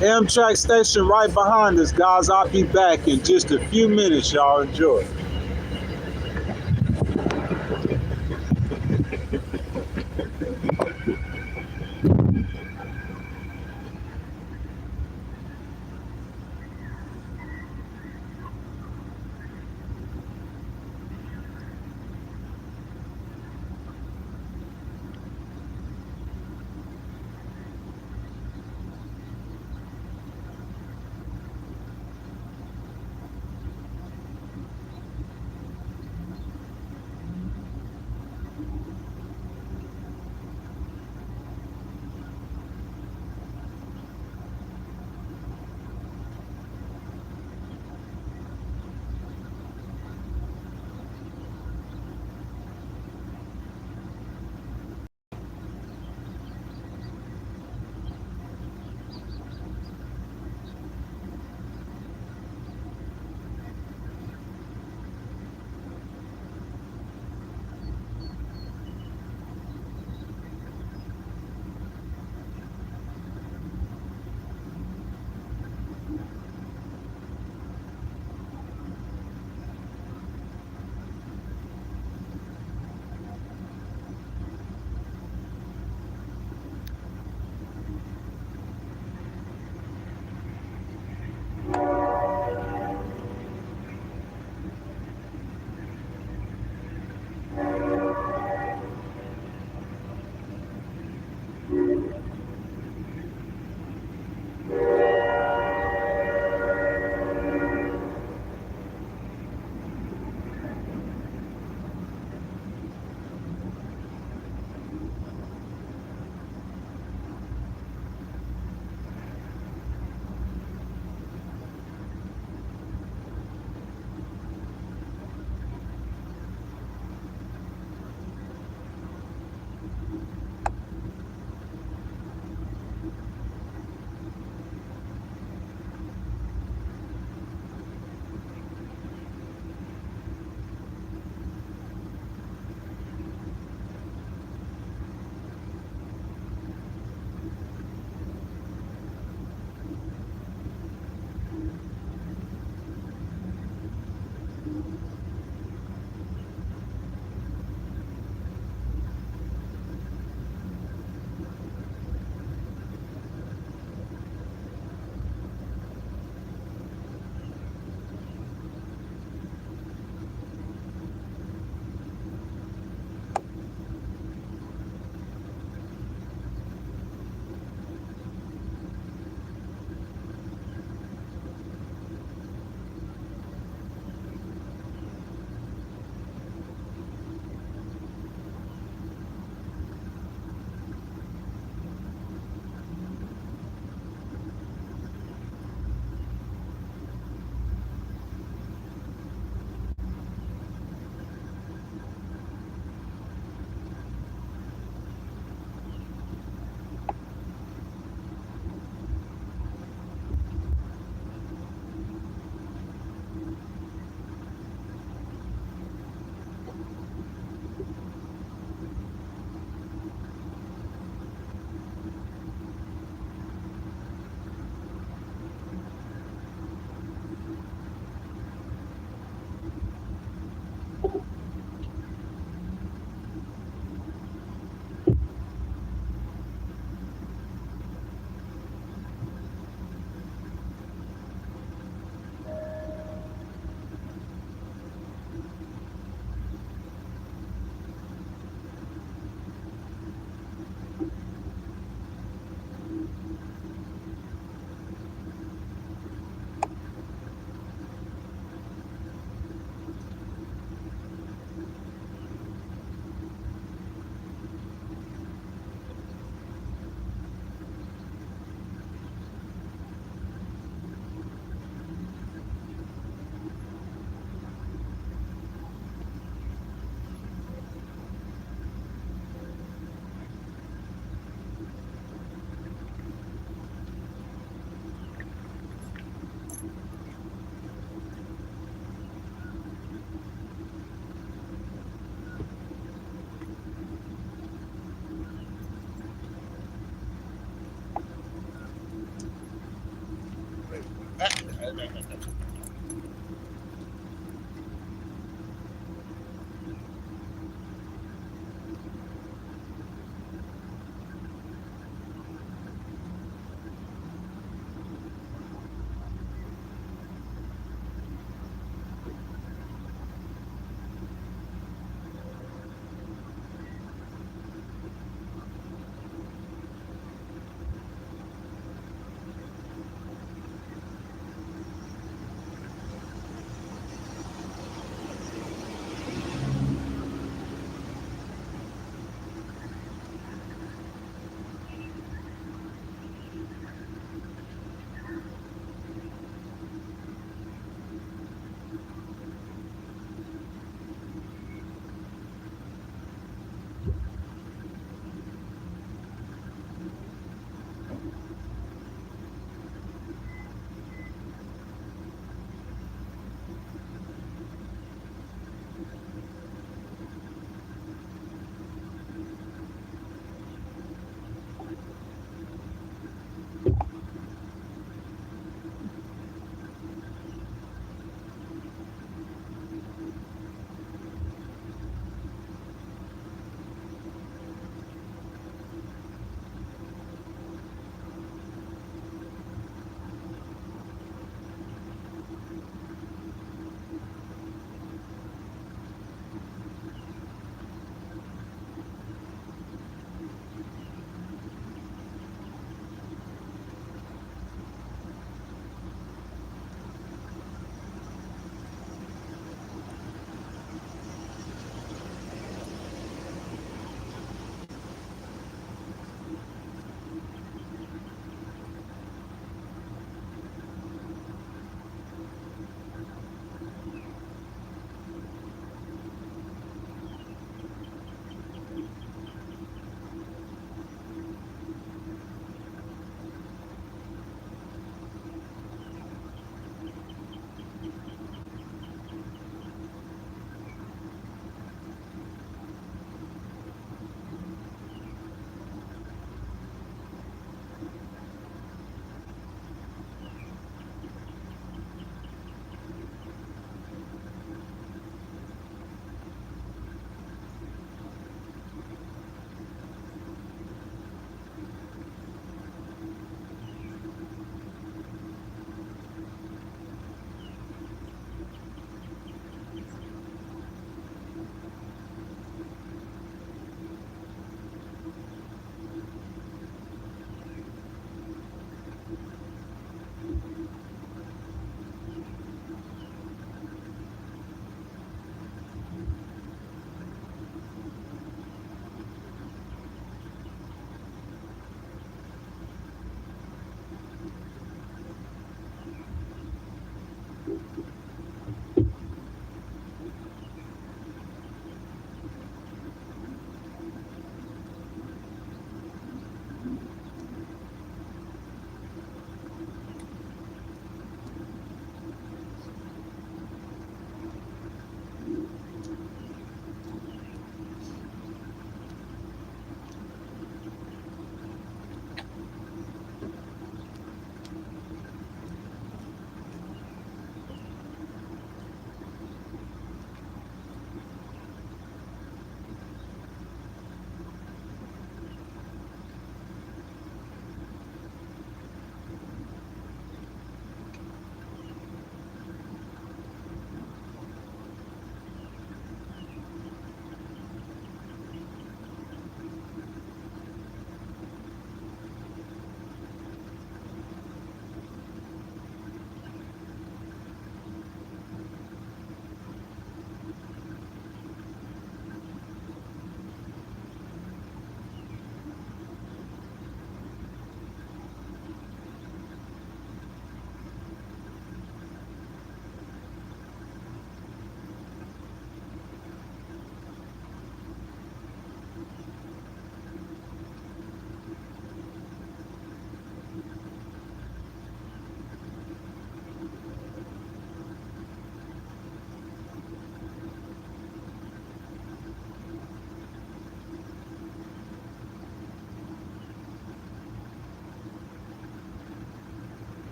[SPEAKER 1] Amtrak station right behind us, guys. I'll be back in just a few minutes. Y'all enjoy.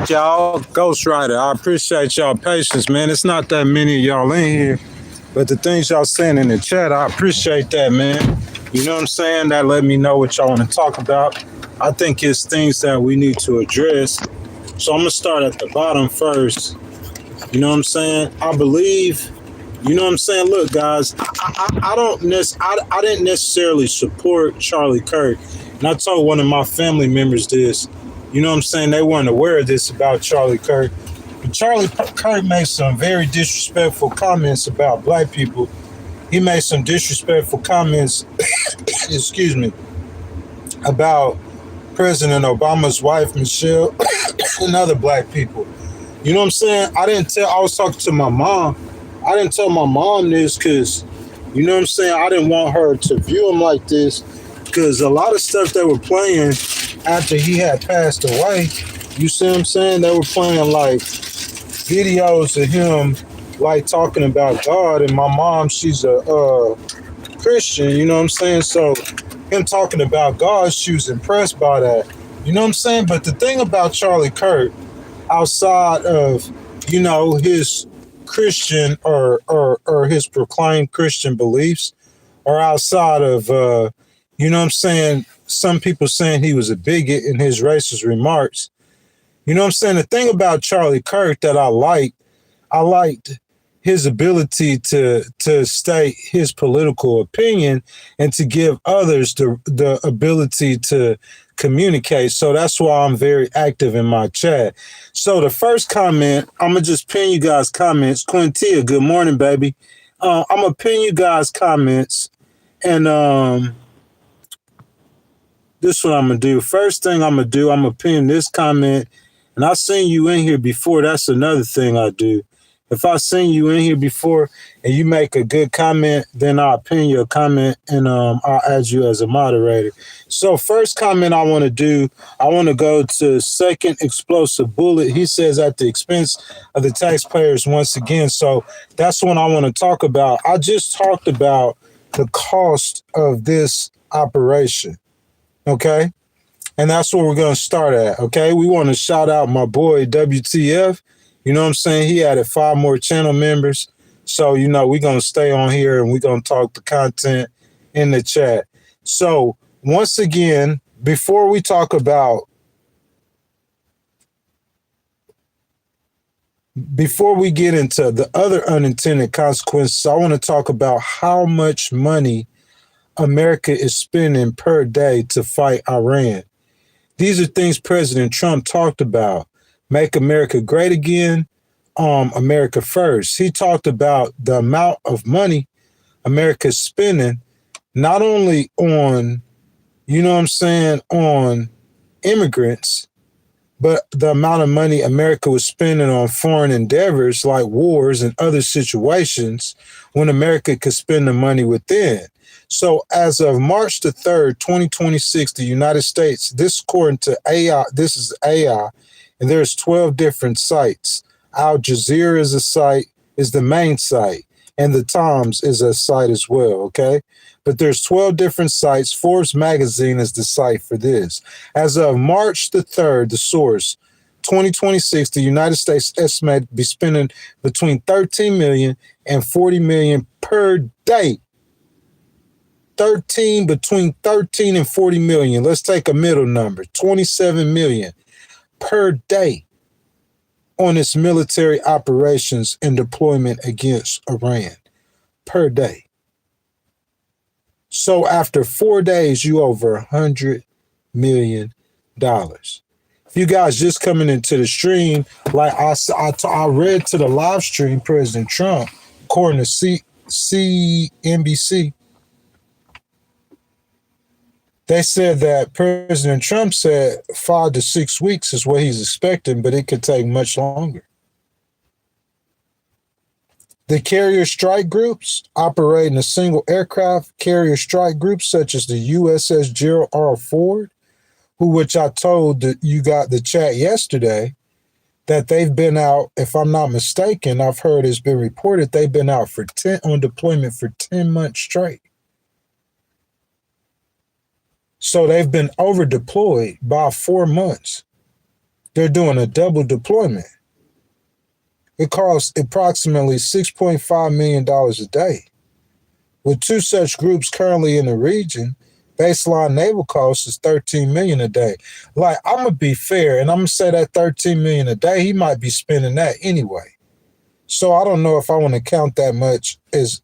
[SPEAKER 1] back, y'all. Ghostwriter, I appreciate y'all patience, man. It's not that many of y'all in here, but the things y'all saying in the chat, I appreciate that, man. You know what I'm saying? That let me know what y'all want to talk about. I think it's things that we need to address. So I'm going to start at the bottom first. You know what I'm saying? I believe, you know what I'm saying? Look, guys, I didn't necessarily support Charlie Kirk. And I told one of my family members this. You know what I'm saying? They weren't aware of this about Charlie Kirk. But Charlie Kirk made some very disrespectful comments about black people. He made some disrespectful comments, excuse me, about President Obama's wife, Michelle, and other black people. You know what I'm saying? I was talking to my mom. I didn't tell my mom this because, you know what I'm saying? I didn't want her to view him like this because a lot of stuff they were playing after he had passed away, you see what I'm saying? They were playing like videos of him like talking about God, and my mom, she's a Christian, you know what I'm saying? So him talking about God, she was impressed by that. You know what I'm saying? But the thing about Charlie Kirk, outside of, you know, his Christian or his proclaimed Christian beliefs, or outside of, you know what I'm saying, some people saying he was a bigot in his racist remarks. You know what I'm saying? The thing about Charlie Kirk that I liked his ability to state his political opinion and to give others the ability to communicate. So that's why I'm very active in my chat. So the first comment, I'm going to just pin you guys' comments. Quintia, good morning, baby. I'm going to pin you guys' comments. And this is what I'm going to do. First thing I'm going to do, I'm going to pin this comment. And I've seen you in here before. That's another thing I do. If I've seen you in here before and you make a good comment, then I'll pin your comment and I'll add you as a moderator. So first comment I want to do, I want to go to Second Explosive Bullet. He says at the expense of the taxpayers once again. So that's what I want to talk about. I just talked about the cost of this operation. Okay. And that's where we're going to start at. Okay. We want to shout out my boy WTF. You know what I'm saying? He added 5 more channel members. So, you know, we're going to stay on here and we're going to talk the content in the chat. So once again, before we get into the other unintended consequences, I want to talk about how much money America is spending per day to fight Iran. These are things President Trump talked about. Make America great again, America first. He talked about the amount of money America's spending, not only on, you know what I'm saying, on immigrants, but the amount of money America was spending on foreign endeavors like wars and other situations when America could spend the money within. So as of March the 3rd, 2026, the United States, this according to AI, this is AI, and there's 12 different sites. Al Jazeera is a site, is the main site, and the Times is a site as well, okay? But there's 12 different sites. Forbes magazine is the site for this. As of March the 3rd, the source, 2026, the United States estimated to be spending between 13 million and 40 million per day. Between 13 and 40 million. Let's take a middle number, 27 million per day on its military operations and deployment against Iran per day. So after 4 days, you over $100 million. If you guys just coming into the stream, like I read to the live stream, President Trump, according to CNBC, they said that President Trump said 5 to 6 weeks is what he's expecting, but it could take much longer. The carrier strike groups operating a single aircraft carrier strike groups such as the USS Gerald R. Ford, which I told that you got the chat yesterday, that they've been out, if I'm not mistaken, I've heard it's been reported they've been out on deployment for 10 months straight. So they've been over deployed by 4 months. They're doing a double deployment. It costs approximately $6.5 million a day. With two such groups currently in the region, baseline naval cost is $13 million a day. Like, I'm gonna be fair, and I'm gonna say that $13 million a day, he might be spending that anyway. So I don't know if I want to count that much as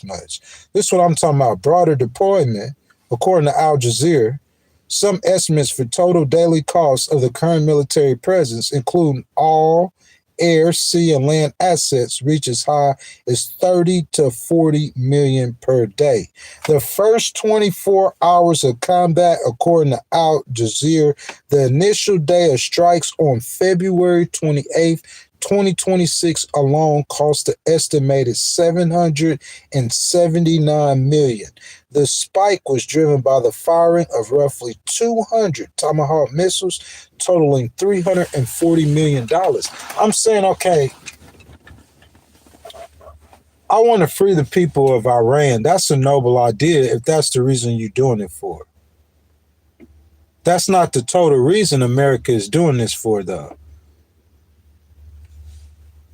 [SPEAKER 1] much. This is what I'm talking about. Broader deployment, according to Al Jazeera, some estimates for total daily costs of the current military presence, including all air, sea, and land assets, reach as high as 30 to 40 million per day. The first 24 hours of combat, according to Al Jazeera, the initial day of strikes on February 28th, 2026 alone cost an estimated $779 million. The spike was driven by the firing of roughly 200 Tomahawk missiles, totaling $340 million. I'm saying, okay, I want to free the people of Iran. That's a noble idea if that's the reason you're doing it for. That's not the total reason America is doing this for, though.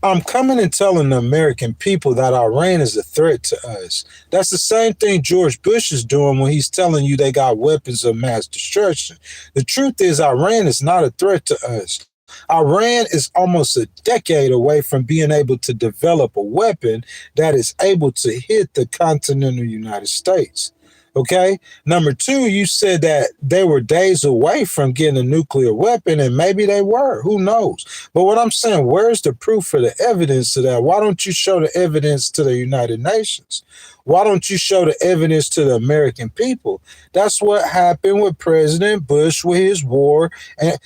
[SPEAKER 1] I'm coming and telling the American people that Iran is a threat to us. That's the same thing George Bush is doing when he's telling you they got weapons of mass destruction. The truth is, Iran is not a threat to us. Iran is almost a decade away from being able to develop a weapon that is able to hit the continental United States. Okay. Number two, you said that they were days away from getting a nuclear weapon, and maybe they were. Who knows? But what I'm saying, where's the proof for the evidence to that? Why don't you show the evidence to the United Nations? Why don't you show the evidence to the American people? That's what happened with President Bush with his war. And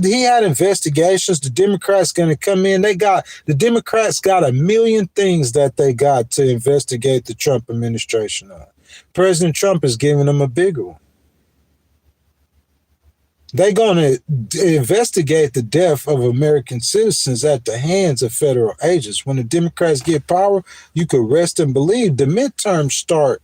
[SPEAKER 1] he had investigations. The Democrats going to come in. The Democrats got a million things that they got to investigate the Trump administration on. President Trump is giving them a bigger one. They're going to investigate the death of American citizens at the hands of federal agents. When the Democrats get power, you could rest and believe. The midterms start.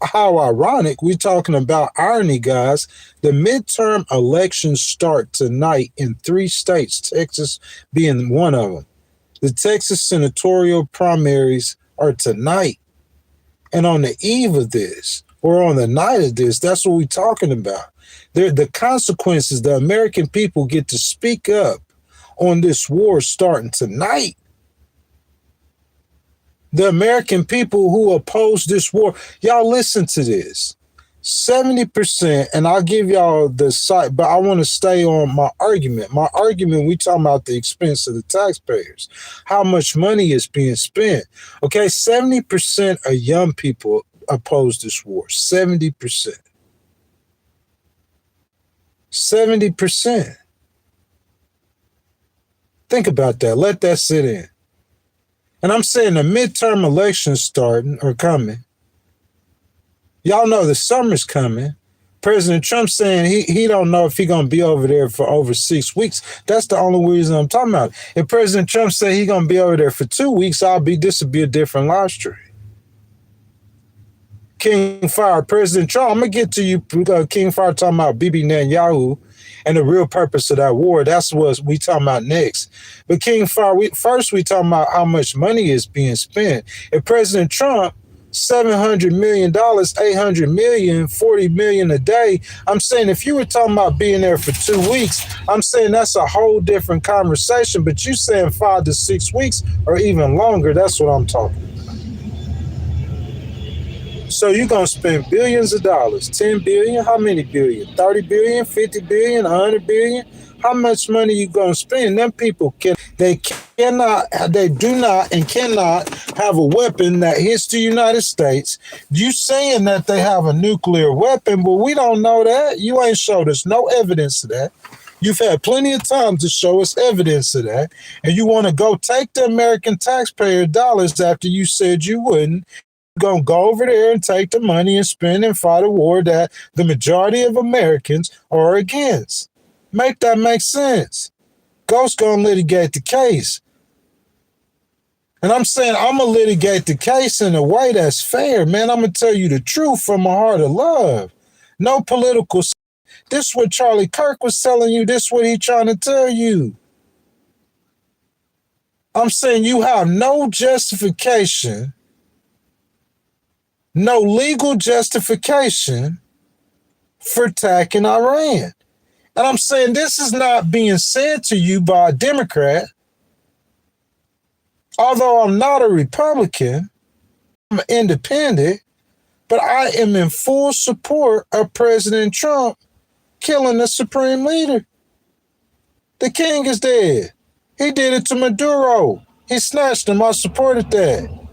[SPEAKER 1] How ironic. We're talking about irony, guys. The midterm elections start tonight in 3 states, Texas being one of them. The Texas senatorial primaries are tonight. And on the eve of this, or on the night of this, that's what we're talking about. The consequences, the American people get to speak up on this war starting tonight. The American people who oppose this war, y'all listen to this. 70%, and I'll give y'all the site, but I want to stay on my argument. My argument, we talking about the expense of the taxpayers, how much money is being spent. Okay, 70% of young people oppose this war. 70%. 70%. Think about that. Let that sit in. And I'm saying the midterm elections starting or coming. Y'all know the summer's coming. President Trump saying he don't know if he's going to be over there for over 6 weeks. That's the only reason I'm talking about. If President Trump say he's going to be over there for 2 weeks, this will be a different live stream. King Fire, President Trump, I'm going to get to you, King Fire, talking about Bibi Netanyahu and the real purpose of that war. That's what we talking about next. But King Fire, we talking about how much money is being spent. If President Trump, $700 million, $800 million, $40 million a day. I'm saying if you were talking about being there for 2 weeks, I'm saying that's a whole different conversation. But you saying 5 to 6 weeks or even longer, that's what I'm talking about. So you're going to spend billions of dollars, 10 billion, how many billion? 30 billion, 50 billion, 100 billion? How much money you going to spend? Them people do not and cannot have a weapon that hits the United States. You saying that they have a nuclear weapon, but we don't know that. You ain't showed us no evidence of that. You've had plenty of time to show us evidence of that. And you want to go take the American taxpayer dollars after you said you wouldn't. You're going to go over there and take the money and spend and fight a war that the majority of Americans are against. Make that make sense. Ghost gonna litigate the case. And I'm saying I'm gonna litigate the case in a way that's fair, man. I'm gonna tell you the truth from a heart of love. No political. This is what Charlie Kirk was telling you. This is what he's trying to tell you. I'm saying you have no justification, no legal justification for attacking Iran. And I'm saying this is not being said to you by a Democrat. Although I'm not a Republican, I'm independent, but I am in full support of President Trump killing the supreme leader. The king is dead. He did it to Maduro. He snatched him. I supported that.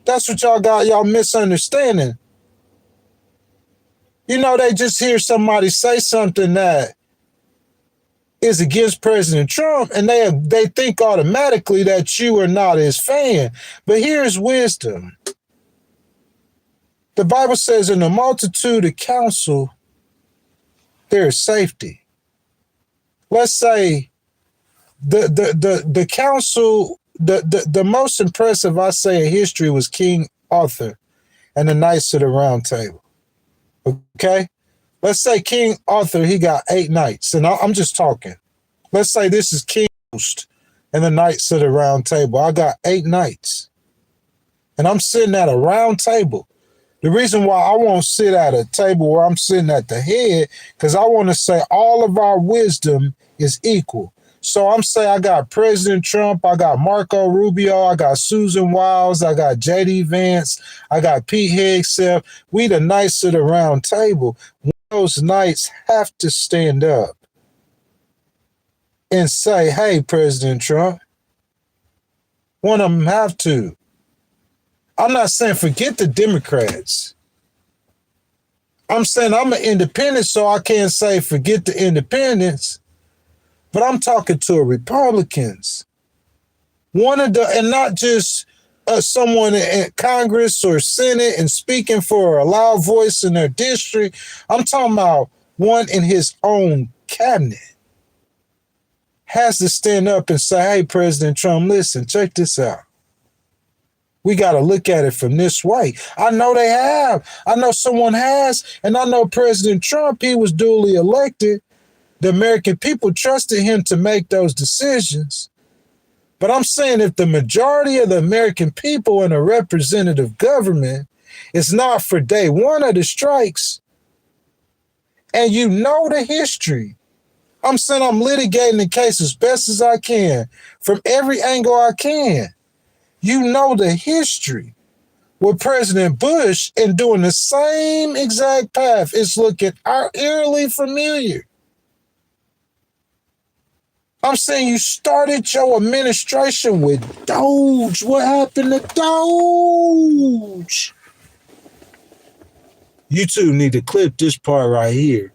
[SPEAKER 1] That's what y'all misunderstanding. You know, they just hear somebody say something that is against President Trump, and they think automatically that you are not his fan. But here's wisdom. The Bible says in the multitude of counsel, there is safety. Let's say the council, the most impressive, I say, in history was King Arthur and the Knights of the Round Table. Okay? Let's say King Arthur, he got 8 knights, and I'm just talking. Let's say this is King Host and the Knights of the Round Table. I got 8 knights, and I'm sitting at a round table. The reason why I won't sit at a table where I'm sitting at the head, because I want to say all of our wisdom is equal. So I'm saying I got President Trump, I got Marco Rubio, I got Susan Wiles, I got J.D. Vance, I got Pete Hegseth. We the Knights of the Round Table. One of those knights have to stand up and say, hey, President Trump. One of them have to. I'm not saying forget the Democrats. I'm saying I'm an independent, so I can't say forget the independents. But I'm talking to Republicans. And not just someone in Congress or Senate and speaking for a loud voice in their district. I'm talking about one in his own cabinet has to stand up and say, hey, President Trump, listen, check this out. We got to look at it from this way. I know they have. I know someone has. And I know President Trump, he was duly elected. The American people trusted him to make those decisions. But I'm saying if the majority of the American people in a representative government is not for day one of the strikes, and you know the history, I'm saying I'm litigating the case as best as I can, from every angle I can. You know the history with President Bush and doing the same exact path. It's looking eerily familiar. I'm saying you started your administration with Doge. What happened to Doge? You two need to clip this part right here.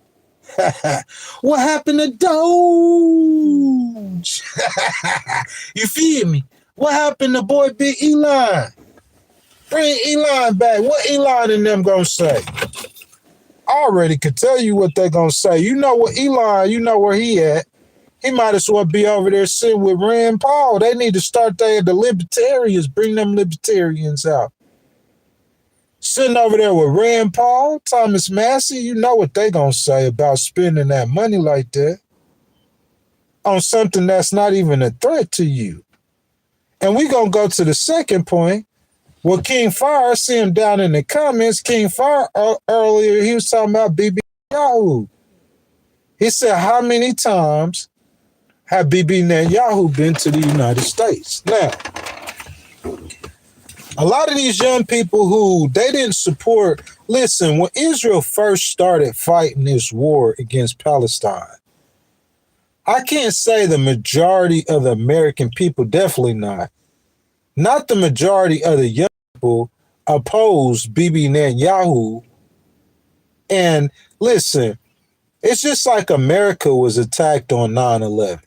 [SPEAKER 1] What happened to Doge? You feel me? What happened to boy Big Elon? Bring Elon back. What Elon and them gonna say? I already could tell you what they're gonna say. You know what Elon, you know where he at. He might as well be over there sitting with Rand Paul. They need to start there, the libertarians, bring them libertarians out. Sitting over there with Rand Paul, Thomas Massey, you know what they gonna say about spending that money like that on something that's not even a threat to you. And we gonna go to the second point. Well, King Fire, I see him down in the comments. King Fire earlier, he was talking about Bibi Netanyahu. He said, how many times have Bibi Netanyahu been to the United States? Now, a lot of these young people who they didn't support, listen, when Israel first started fighting this war against Palestine, I can't say the majority of the American people, definitely not the majority of the young people opposed Bibi Netanyahu. And listen, it's just like America was attacked on 9/11.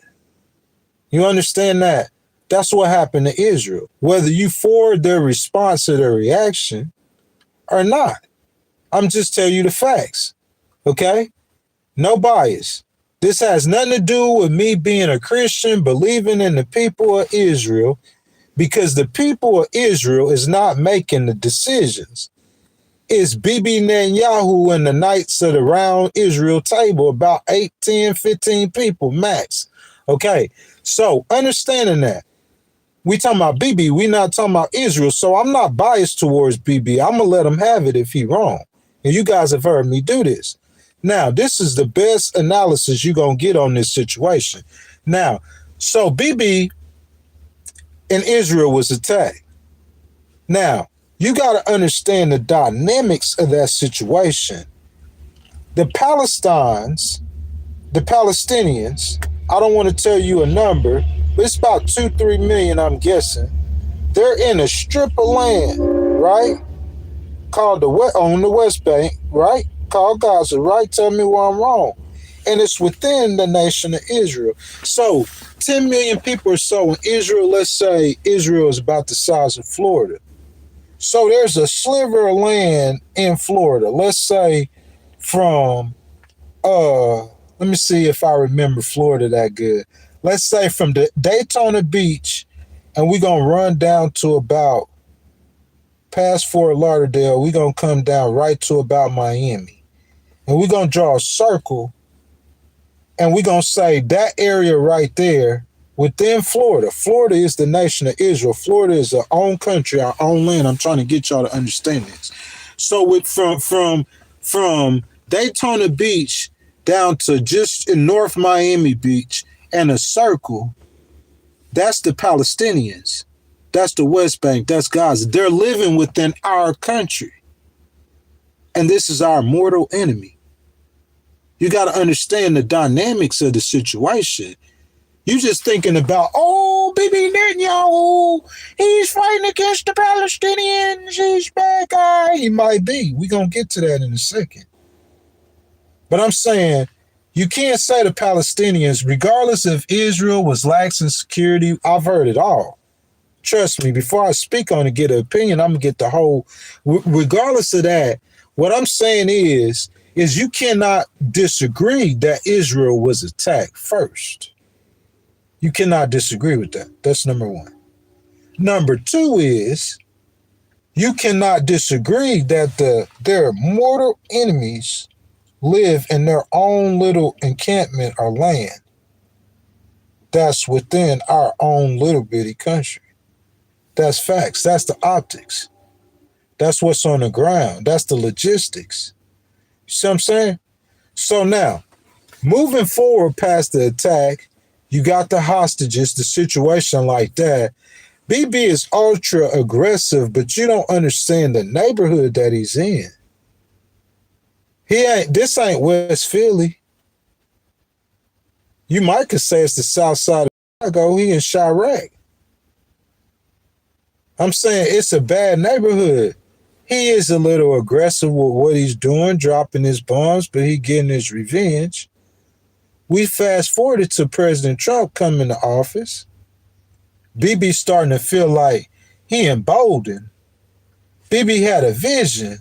[SPEAKER 1] You understand that? That's what happened to Israel. Whether you forward their response or their reaction or not. I'm just telling you the facts. Okay? No bias. This has nothing to do with me being a Christian, believing in the people of Israel, because the people of Israel is not making the decisions. It's Bibi Netanyahu and the Knights of the Round Israel table, about 8, 10, 15 people max. Okay, so understanding that, we talking about Bibi, we not talking about Israel, so I'm not biased towards Bibi. I'm going to let him have it if he wrong. And you guys have heard me do this. Now, this is the best analysis you're going to get on this situation. Now, so Bibi in Israel was attacked. Now, you got to understand the dynamics of that situation. The Palestinians, I don't want to tell you a number, but it's about 2-3 million, I'm guessing. They're in a strip of land, right? Called on the West Bank, right? Called Gaza, right? Tell me where I'm wrong. And it's within the nation of Israel. So 10 million people or so in Israel, let's say Israel is about the size of Florida. So there's a sliver of land in Florida, let's say from, let me see if I remember Florida that good. Let's say from the Daytona Beach, and we're going to run down to about past Fort Lauderdale. We're going to come down right to about Miami. And we're going to draw a circle, and we're going to say that area right there within Florida. Florida is the nation of Israel. Florida is our own country, our own land. I'm trying to get y'all to understand this. So with from Daytona Beach down to just in North Miami Beach and a circle, that's the Palestinians. That's the West Bank. That's Gaza. They're living within our country. And this is our mortal enemy. You got to understand the dynamics of the situation. You just thinking about, oh, Bibi Netanyahu, he's fighting against the Palestinians. He's bad guy. He might be. We're going to get to that in a second. But I'm saying, you can't say the Palestinians, regardless if Israel was lax in security, I've heard it all. Trust me, before I speak on it, get an opinion, I'm going to get the whole, regardless of that, what I'm saying is you cannot disagree that Israel was attacked first. You cannot disagree with that. That's number one. Number two is you cannot disagree that their mortal enemies live in their own little encampment or land that's within our own little bitty country. That's facts. That's the optics. That's what's on the ground. That's the logistics. You see what I'm saying? So now, moving forward past the attack, you got the hostages, the situation like that. Bibi is ultra aggressive, but you don't understand the neighborhood that he's in. This ain't West Philly. You might could say it's the south side of Chicago. He in Chirac. I'm saying it's a bad neighborhood. He is a little aggressive with what he's doing, dropping his bombs, but he getting his revenge. We fast forwarded to President Trump coming to office. Bibi starting to feel like he emboldened. Bibi had a vision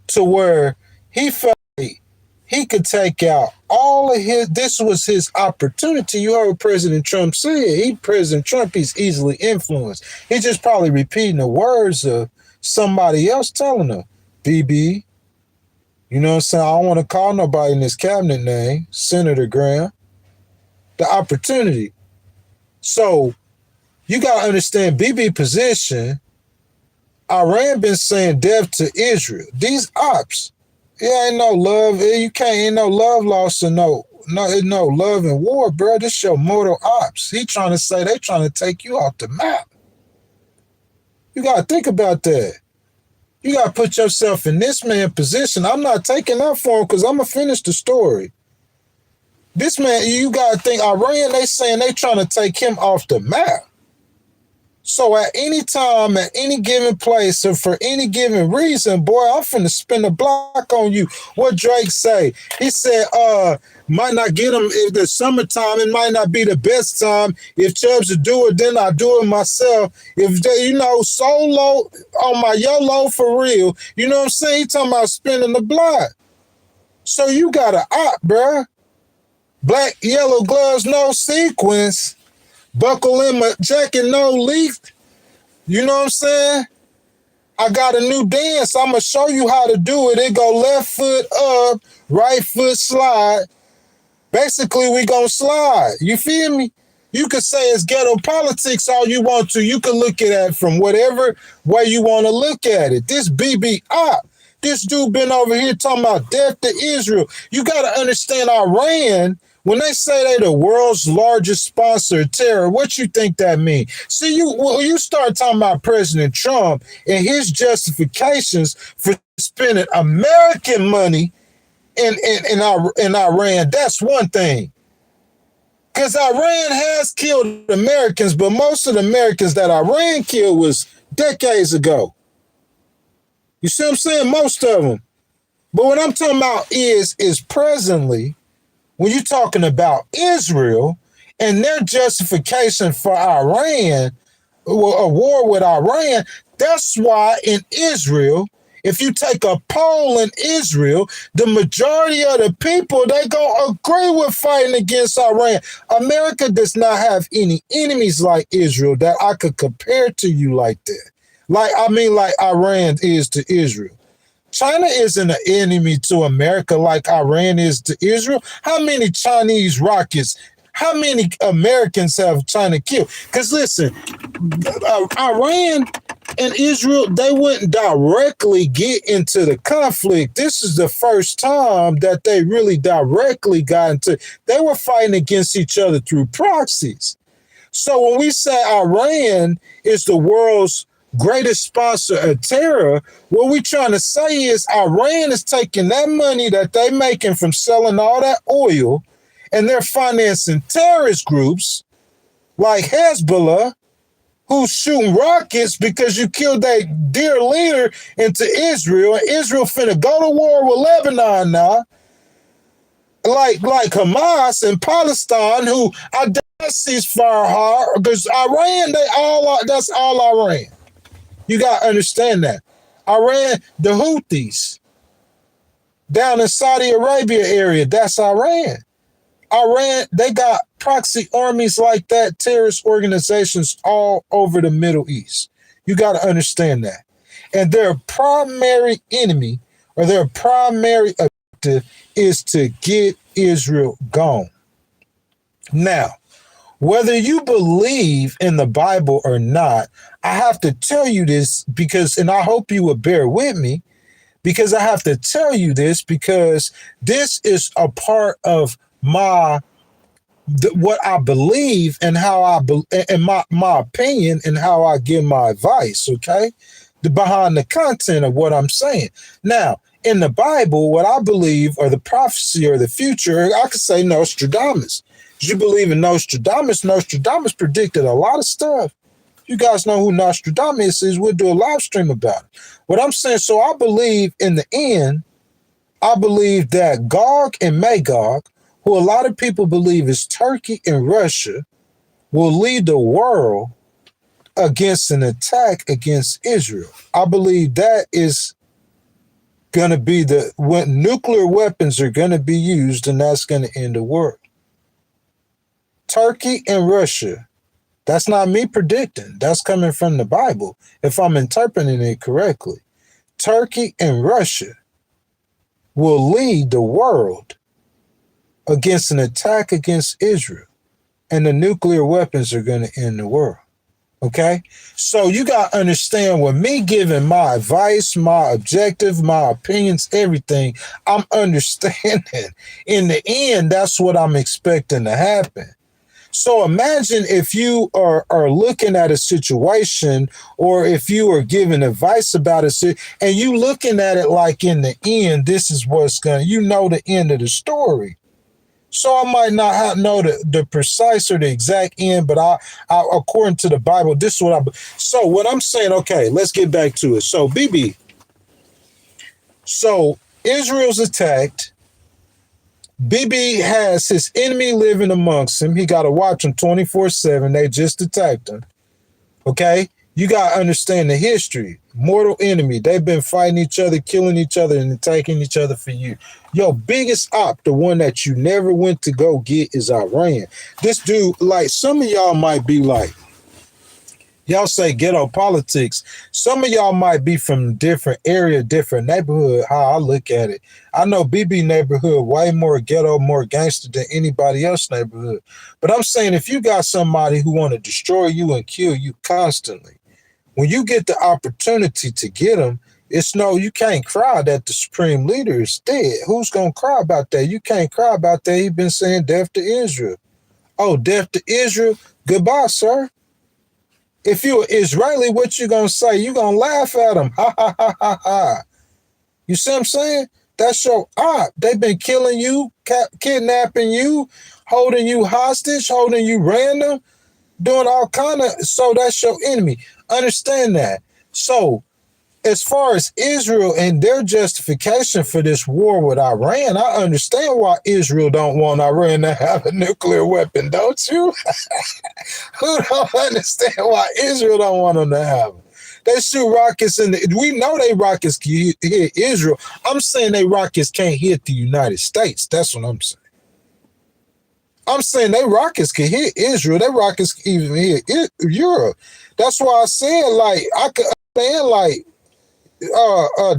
[SPEAKER 1] to where he felt like he could take out all of this was his opportunity. You heard what President Trump said. President Trump, he's easily influenced. He's just probably repeating the words of somebody else telling him, Bibi, you know what I'm saying? I don't want to call nobody in this cabinet name, Senator Graham. The opportunity. So you got to understand Bibi's position. Iran been saying death to Israel. These ops, ain't no love. Ain't no love lost or no love in war, bro. This your mortal ops. He trying to say they trying to take you off the map. You got to think about that. You got to put yourself in this man's position. I'm not taking that for him because I'm going to finish the story. This man, you got to think, Iran, they saying they trying to take him off the map. So at any time, at any given place, or for any given reason, boy, I'm finna spin the block on you. What Drake say? He said, might not get him if the summertime, it might not be the best time. If Chubbs to do it, then I do it myself. If they, solo on my YOLO for real, you know what I'm saying? He talking about spinning the block. So you got an op, bruh. Black, yellow gloves, no sequence. Buckle in my jacket, no leaf. You know what I'm saying? I got a new dance. I'm going to show you how to do it. It go left foot up, right foot slide. Basically, we going to slide. You feel me? You could say it's ghetto politics all you want to. You can look at it from whatever way you want to look at it. This Bibi this dude been over here talking about death to Israel. You got to understand Iran, when they say they the world's largest sponsor of terror, what you think that means? See, you start talking about President Trump and his justifications for spending American money in Iran, that's one thing. Because Iran has killed Americans, but most of the Americans that Iran killed was decades ago. You see what I'm saying? Most of them. But what I'm talking about is presently, when you're talking about Israel and their justification for Iran, a war with Iran, that's why in Israel, if you take a poll in Israel, the majority of the people, they gonna agree with fighting against Iran. America does not have any enemies like Israel that I could compare to you like that. Like Iran is to Israel. China isn't an enemy to America like Iran is to Israel. How many Chinese rockets, how many Americans have China killed? Because listen, Iran and Israel, they wouldn't directly get into the conflict. This is the first time that they really directly got into. They were fighting against each other through proxies. So when we say Iran is the world's greatest sponsor of terror, what we're trying to say is Iran is taking that money that they're making from selling all that oil, and they're financing terrorist groups like Hezbollah, who's shooting rockets because you killed that dear leader into Israel, and Israel finna go to war with Lebanon now, like Hamas and Palestine, who I don't ceasefire hard because Iran, that's all Iran. You gotta understand that. Iran, the Houthis down in Saudi Arabia area, that's Iran. Iran, they got proxy armies like that, terrorist organizations all over the Middle East. You got to understand that. And their primary enemy or their primary objective is to get Israel gone. Now, whether you believe in the Bible or not, I have to tell you this because, and I hope you will bear with me, because I have to tell you this because this is a part of what I believe and how and my opinion and how I give my advice, okay? Behind the content of what I'm saying. Now, in the Bible, what I believe or the prophecy or the future, I could say Nostradamus. You believe in Nostradamus? Nostradamus predicted a lot of stuff. You guys know who Nostradamus is. We'll do a live stream about it. What I'm saying, so I believe in the end, I believe that Gog and Magog, who a lot of people believe is Turkey and Russia, will lead the world against an attack against Israel. I believe that is going to be when nuclear weapons are going to be used, and that's going to end the world. Turkey and Russia, that's not me predicting. That's coming from the Bible, if I'm interpreting it correctly. Turkey and Russia will lead the world against an attack against Israel, and the nuclear weapons are going to end the world. Okay? So you got to understand, with me giving my advice, my objective, my opinions, everything, I'm understanding in the end, that's what I'm expecting to happen. So imagine if you are looking at a situation, or if you are giving advice about it, and you looking at it like in the end, this is what's going to, the end of the story. So I might not know the precise or the exact end, but I according to the Bible, this is so what I'm saying, okay, let's get back to it. So Bibi, so Israel's attacked. Bibi has his enemy living amongst him. He got to watch him 24/7. They just attacked him. Okay? You got to understand the history. Mortal enemy. They've been fighting each other, killing each other, and attacking each other for years. Your biggest op, the one that you never went to go get, is Iran. This dude, like, some of y'all might be like, Y'all say ghetto politics. Some of y'all might be from different area, different neighborhood, how I look at it. I know BB neighborhood way more ghetto, more gangster than anybody else neighborhood. But I'm saying if you got somebody who want to destroy you and kill you constantly, when you get the opportunity to get them, it's no, you can't cry that the supreme leader is dead. Who's going to cry about that? You can't cry about that. He's been saying death to Israel. Oh, death to Israel? Goodbye, sir. If you're Israeli, what you gonna say? You gonna laugh at them. Ha, ha, ha, ha, ha. You see what I'm saying? That's your op. They've been killing you, kidnapping you, holding you hostage, holding you random, doing all kind of, so that's your enemy. Understand that. So as far as Israel and their justification for this war with Iran, I understand why Israel don't want Iran to have a nuclear weapon, don't you? Who don't understand why Israel don't want them to have them? They shoot rockets we know they rockets can hit Israel. I'm saying they rockets can't hit the United States. That's what I'm saying. I'm saying they rockets can hit Israel. They rockets can even hit Europe. That's why I said, like, I could understand, like,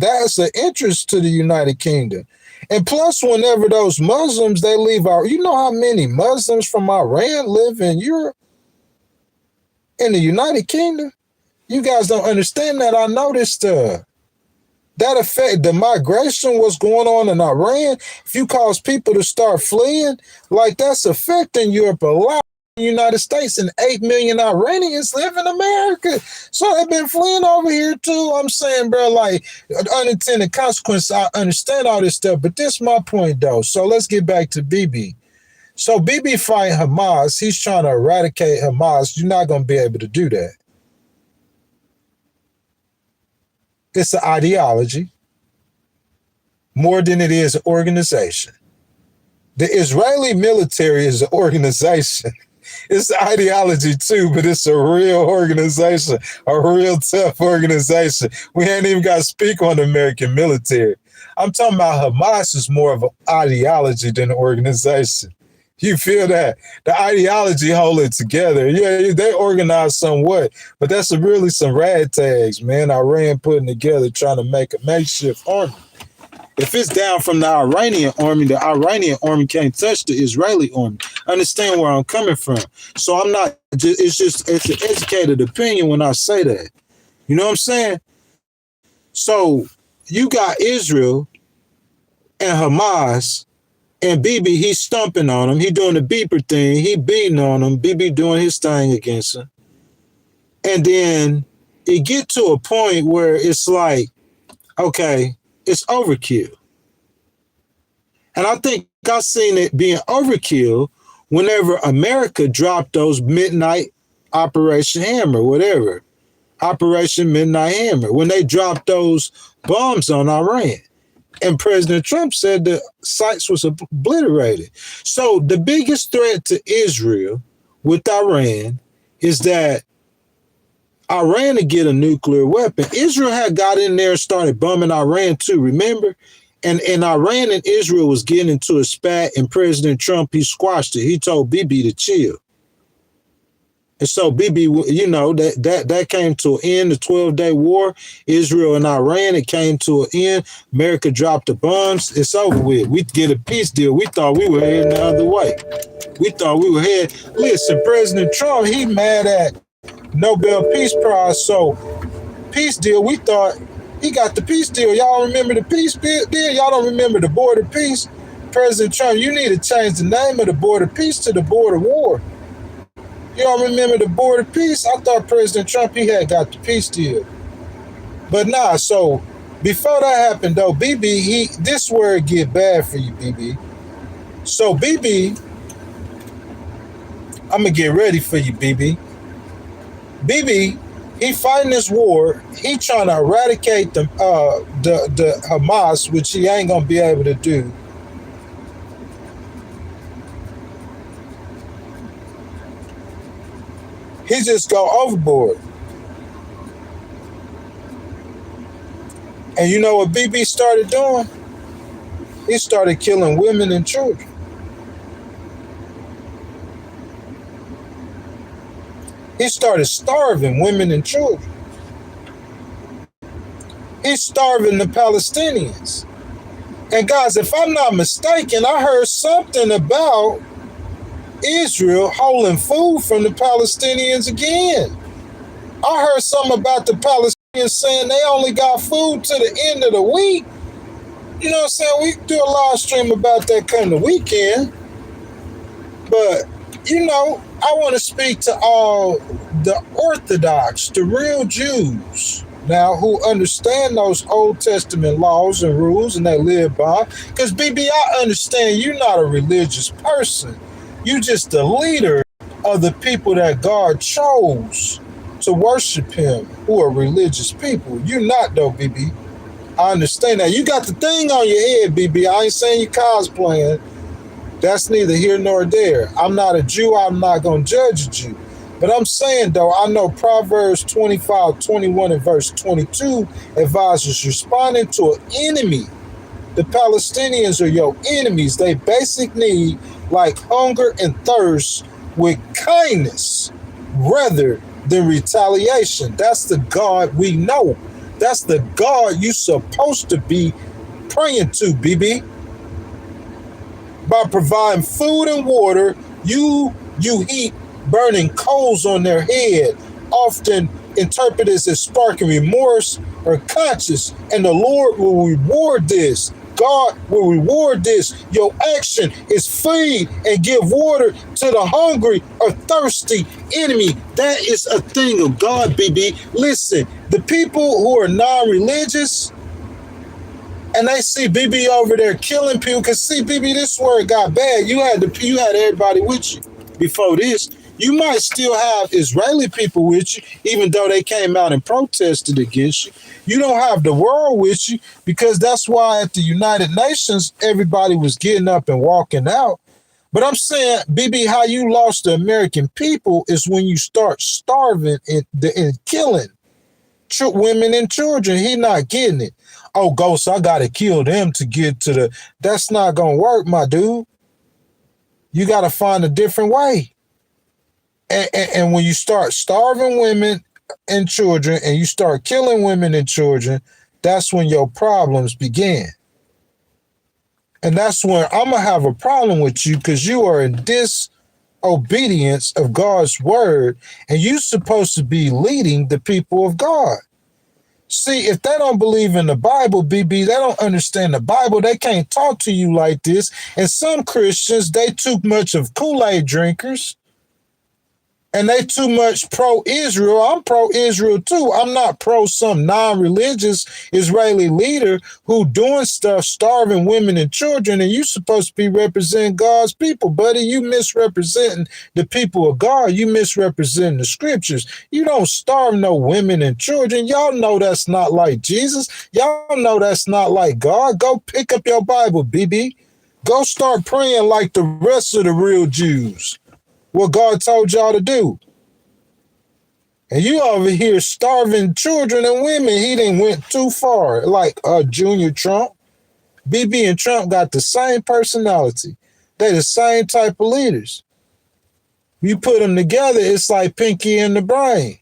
[SPEAKER 1] that's an interest to the United Kingdom. And plus, whenever those Muslims, they leave out, you know how many Muslims from Iran live in Europe, in the United Kingdom? You guys don't understand that. I noticed that affect the migration, what's going on in Iran. If you cause people to start fleeing, like that's affecting Europe a lot. The United States and 8 million Iranians live in America. So they've been fleeing over here too. I'm saying, bro, like unintended consequence. I understand all this stuff, but this is my point though. So let's get back to Bibi. So Bibi fighting Hamas. He's trying to eradicate Hamas. You're not going to be able to do that. It's an ideology more than it is an organization. The Israeli military is an organization. It's an ideology too, but it's a real organization, a real tough organization. We ain't even got to speak on the American military. I'm talking about Hamas is more of an ideology than an organization. You feel that? The ideology hold it together. Yeah, they organize somewhat, but that's really some ragtags, man. Iran putting together trying to make a makeshift army. If it's down from the Iranian army can't touch the Israeli army. Understand where I'm coming from. So I'm not, it's an educated opinion when I say that. You know what I'm saying? So you got Israel and Hamas, and Bibi, he's stumping on him. He doing the beeper thing. He beating on him. Bibi doing his thing against him. And then it get to a point where it's like, okay, it's overkill. And I think I seen it being overkill whenever America dropped those midnight Operation Hammer, whatever. Operation Midnight Hammer. When they dropped those bombs on Iran. And President Trump said the sites was obliterated. So the biggest threat to Israel with Iran is that Iran to get a nuclear weapon. Israel had got in there and started bombing Iran too, remember? And Iran and Israel was getting into a spat, and President Trump, he squashed it. He told Bibi to chill. And so Bibi, you know, that came to an end, the 12-day war, Israel and Iran, it came to an end. America dropped the bombs. It's over with. We get a peace deal. We thought we were heading the other way. We thought we were heading. Listen, President Trump, he mad at Nobel Peace Prize. So peace deal, we thought he got the peace deal. Y'all remember the peace deal? Y'all don't remember the border peace? President Trump, you need to change the name of the border peace to the border war. Y'all remember the border peace? I thought President Trump, he had got the peace deal. But nah, so before that happened though, Bibi, this where it get bad for you, Bibi. So Bibi, I'm gonna get ready for you, Bibi. Bibi, he fighting this war. He trying to eradicate the Hamas, which he ain't gonna be able to do. He just go overboard. And you know what Bibi started doing? He started killing women and children. He started starving women and children. He's starving the Palestinians. And guys, if I'm not mistaken, I heard something about Israel holding food from the Palestinians again. I heard something about the Palestinians saying they only got food to the end of the week. You know what I'm saying? We can do a live stream about that come the weekend. But, you know, I want to speak to all the Orthodox, the real Jews, now who understand those Old Testament laws and rules and they live by. Because, Bibi, I understand you're not a religious person. You're just the leader of the people that God chose to worship him, who are religious people. You're not, though, Bibi. I understand that. You got the thing on your head, Bibi. I ain't saying you cosplaying. That's neither here nor there. I'm not a Jew. I'm not going to judge a Jew. But I'm saying, though, I know Proverbs 25:21 and verse 22 advises responding to an enemy. The Palestinians are your enemies. They basic need, like hunger and thirst, with kindness rather than retaliation. That's the God we know. That's the God you're supposed to be praying to, Bibi. By providing food and water, you heap burning coals on their head, often interpreted as sparking remorse or conscience, and the Lord will reward this. God will reward this. Your action is feed and give water to the hungry or thirsty enemy. That is a thing of God, Bibi. Listen, the people who are non-religious, and they see Bibi over there killing people, because see, Bibi, this is where it got bad. You had everybody with you before this. You might still have Israeli people with you, even though they came out and protested against you. You don't have the world with you, because that's why at the United Nations, everybody was getting up and walking out. But I'm saying, Bibi, how you lost the American people is when you start starving and killing women and children. He not getting it. Oh, Ghost, I got to kill them to get to the... That's not going to work, my dude. You got to find a different way. And when you start starving women and children and you start killing women and children, that's when your problems begin. And that's when I'm going to have a problem with you, because you are in disobedience of God's word, and you're supposed to be leading the people of God. See, if they don't believe in the Bible, Bibi, they don't understand the Bible. They can't talk to you like this. And some Christians, they too much of Kool-Aid drinkers. And they too much pro-Israel. I'm pro-Israel too. I'm not pro some non-religious Israeli leader who doing stuff, starving women and children, and you supposed to be representing God's people, buddy. You misrepresenting the people of God. You misrepresenting the scriptures. You don't starve no women and children. Y'all know that's not like Jesus. Y'all know that's not like God. Go pick up your Bible, Bibi. Go start praying like the rest of the real Jews. What God told y'all to do. And you over here starving children and women. He done went too far. Like Junior Trump. Bibi and Trump got the same personality. They the same type of leaders. You put them together, it's like Pinky and the Brain.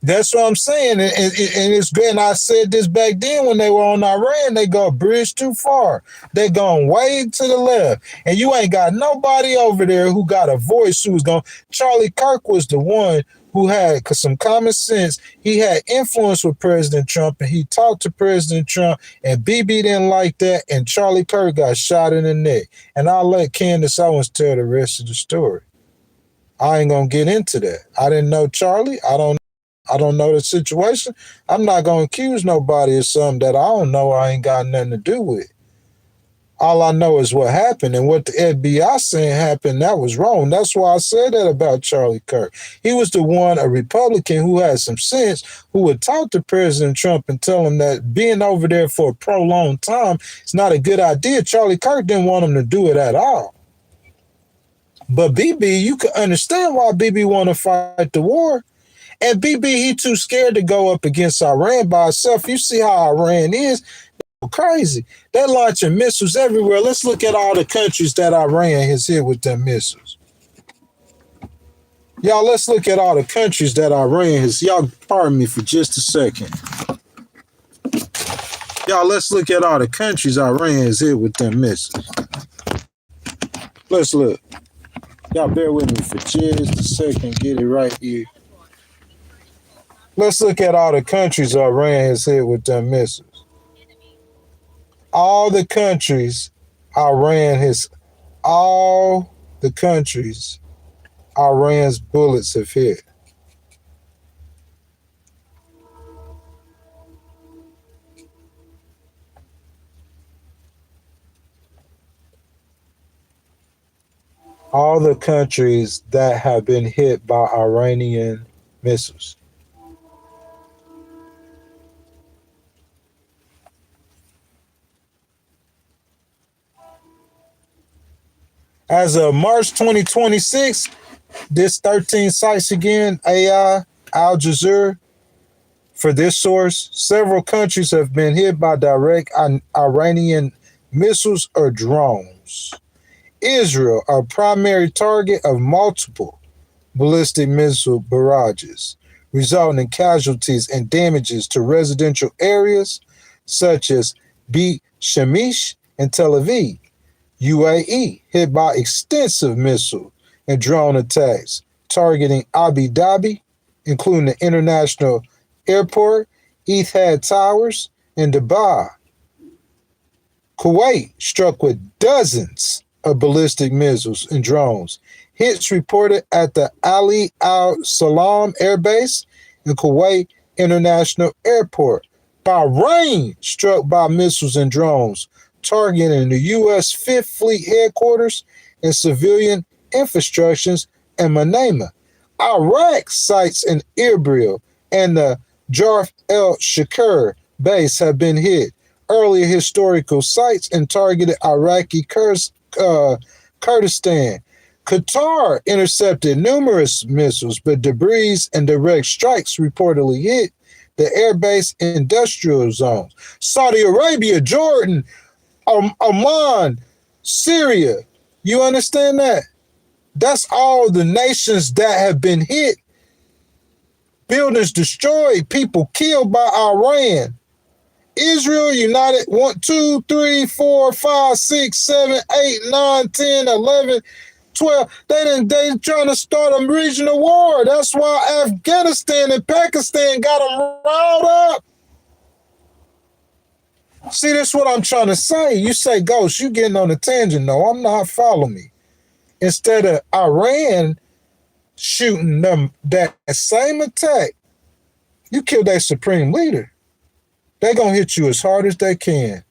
[SPEAKER 1] That's what I'm saying. And it's good. And I said this back then when they were on Iran, they go a bridge too far. They going way to the left. And you ain't got nobody over there who got a voice who's going. Charlie Kirk was the one who had some common sense. He had influence with President Trump, and he talked to President Trump, and Bibi didn't like that, and Charlie Kirk got shot in the neck. And I'll let Candace Owens tell the rest of the story. I ain't going to get into that. I didn't know Charlie. I don't know the situation. I'm not going to accuse nobody of something that I don't know. I ain't got nothing to do with. All I know is what happened, and what the FBI saying happened, that was wrong. That's why I said that about Charlie Kirk. He was the one, a Republican who had some sense, who would talk to President Trump and tell him that being over there for a prolonged time is not a good idea. Charlie Kirk didn't want him to do it at all. But Bibi, you can understand why Bibi want to fight the war. And Bibi, he too scared to go up against Iran by himself. You see how Iran is. Crazy. They're launching missiles everywhere. Let's look at all the countries that Iran has hit with their missiles. Y'all, let's look at all the countries that Iran has. Y'all, pardon me for just a second. Y'all, let's look at all the countries Iran has hit with them missiles. Let's look. Y'all bear with me for just a second. Get it right here. Let's look at all the countries Iran has hit with them missiles. All the countries Iran's bullets have hit. All the countries that have been hit by Iranian missiles. As of March 2026, this 13 sites again, AI, Al Jazeera, for this source, several countries have been hit by direct Iranian missiles or drones. Israel, a primary target of multiple ballistic missile barrages, resulting in casualties and damages to residential areas such as Beit Shemesh and Tel Aviv. UAE, hit by extensive missile and drone attacks targeting Abu Dhabi, including the international airport, Etihad Towers, and Dubai. Kuwait, struck with dozens of ballistic missiles and drones. Hits reported at the Ali Al Salam Air Base and Kuwait International Airport. Bahrain, struck by missiles and drones, targeting the U.S. Fifth Fleet headquarters and civilian infrastructures in Manama. Iraq sites in Erbil and the Jarf el-Shakir base have been hit. Earlier historical sites and targeted Iraqi Kurdistan. Qatar intercepted numerous missiles, but debris and direct strikes reportedly hit the airbase industrial zones. Saudi Arabia, Jordan, Oman, Syria. You understand that? That's all the nations that have been hit. Buildings destroyed, people killed by Iran. Israel, United, 1, 2, 3, 4, 5, 6, 7, 8, 9, 10, 11, 12. They trying to start a regional war. That's why Afghanistan and Pakistan got them riled up. See, that's what I'm trying to say. You say, Ghost, you getting on a tangent. No, I'm not. Follow me. Instead of Iran shooting them that same attack, you kill their supreme leader. They're going to hit you as hard as they can.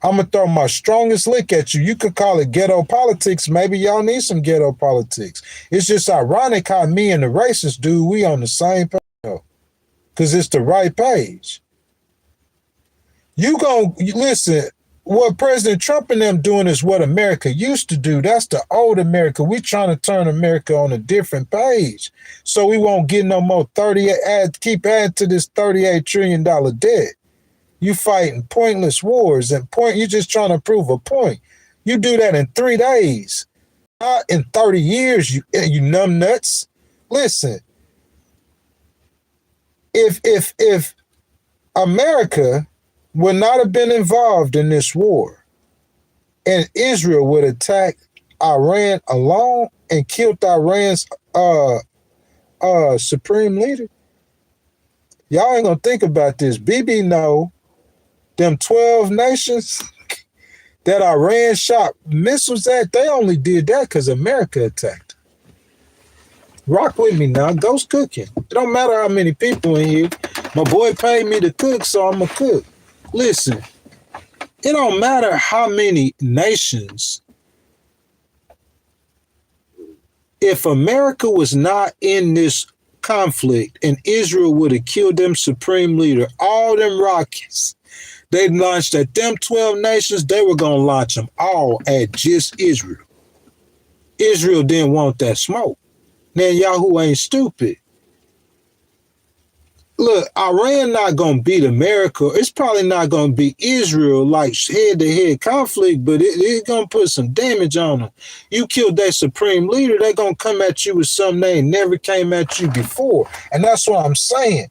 [SPEAKER 1] I'm going to throw my strongest lick at you. You could call it ghetto politics. Maybe y'all need some ghetto politics. It's just ironic how me and the racist dude, we on the same page. Because it's the right page. Listen, what President Trump and them doing is what America used to do. That's the old America. We trying to turn America on a different page. So we won't get no more keep adding to this $38 trillion debt. You fighting pointless wars and you're just trying to prove a point. You do that in 3 days, not in 30 years, you numb nuts. Listen, if America would not have been involved in this war and Israel would attack Iran alone and killed Iran's supreme leader, y'all ain't gonna think about this. Bibi know them 12 nations that Iran shot missiles at, they only did that because America attacked. Rock with me now. Ghost cooking. It don't matter how many people in here. My boy paid me to cook, so I'm going to cook. Listen, it don't matter how many nations. If America was not in this conflict and Israel would have killed them supreme leader, all them rockets they launched at them 12 nations, they were going to launch them all at just Israel. Israel didn't want that smoke. Netanyahu ain't stupid. look, Iran not gonna beat America. It's probably not gonna beat Israel like head-to-head conflict, but it's gonna put some damage on them. You killed their supreme leader, they're gonna come at you with something they never came at you before. And that's what I'm saying.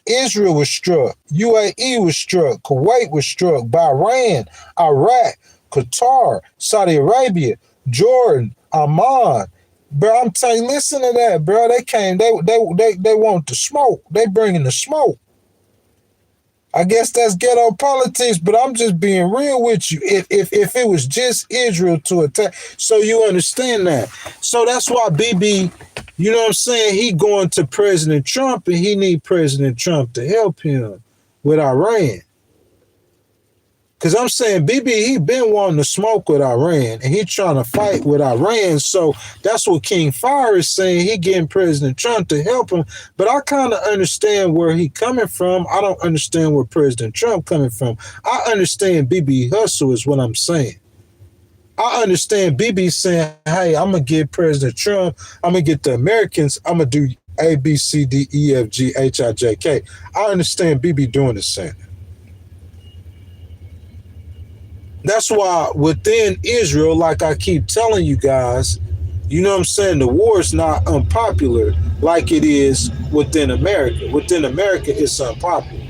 [SPEAKER 1] Israel was struck, UAE was struck, Kuwait was struck, Bahrain, Iraq, Qatar, Saudi Arabia, Jordan, Oman. Bro, I'm telling you, listen to that, bro. They came, they want the smoke. They bringing the smoke. I guess that's ghetto politics, but I'm just being real with you. If it was just Israel to attack, so you understand that. So that's why Bibi, you know what I'm saying, he going to President Trump and he need President Trump to help him with Iran. Because I'm saying Bibi, he been wanting to smoke with Iran and he trying to fight with Iran. So that's what King Fire is saying. He getting President Trump to help him. But I kind of understand where he coming from. I don't understand where President Trump coming from. I understand Bibi hustle is what I'm saying. I understand Bibi saying, hey, I'm going to get President Trump. I'm going to get the Americans. I'm going to do A, B, C, D, E, F, G, H, I, J, K. I understand Bibi doing the same. That's why within Israel, like I keep telling you guys, you know what I'm saying, the war is not unpopular like it is within America. Within America, it's unpopular.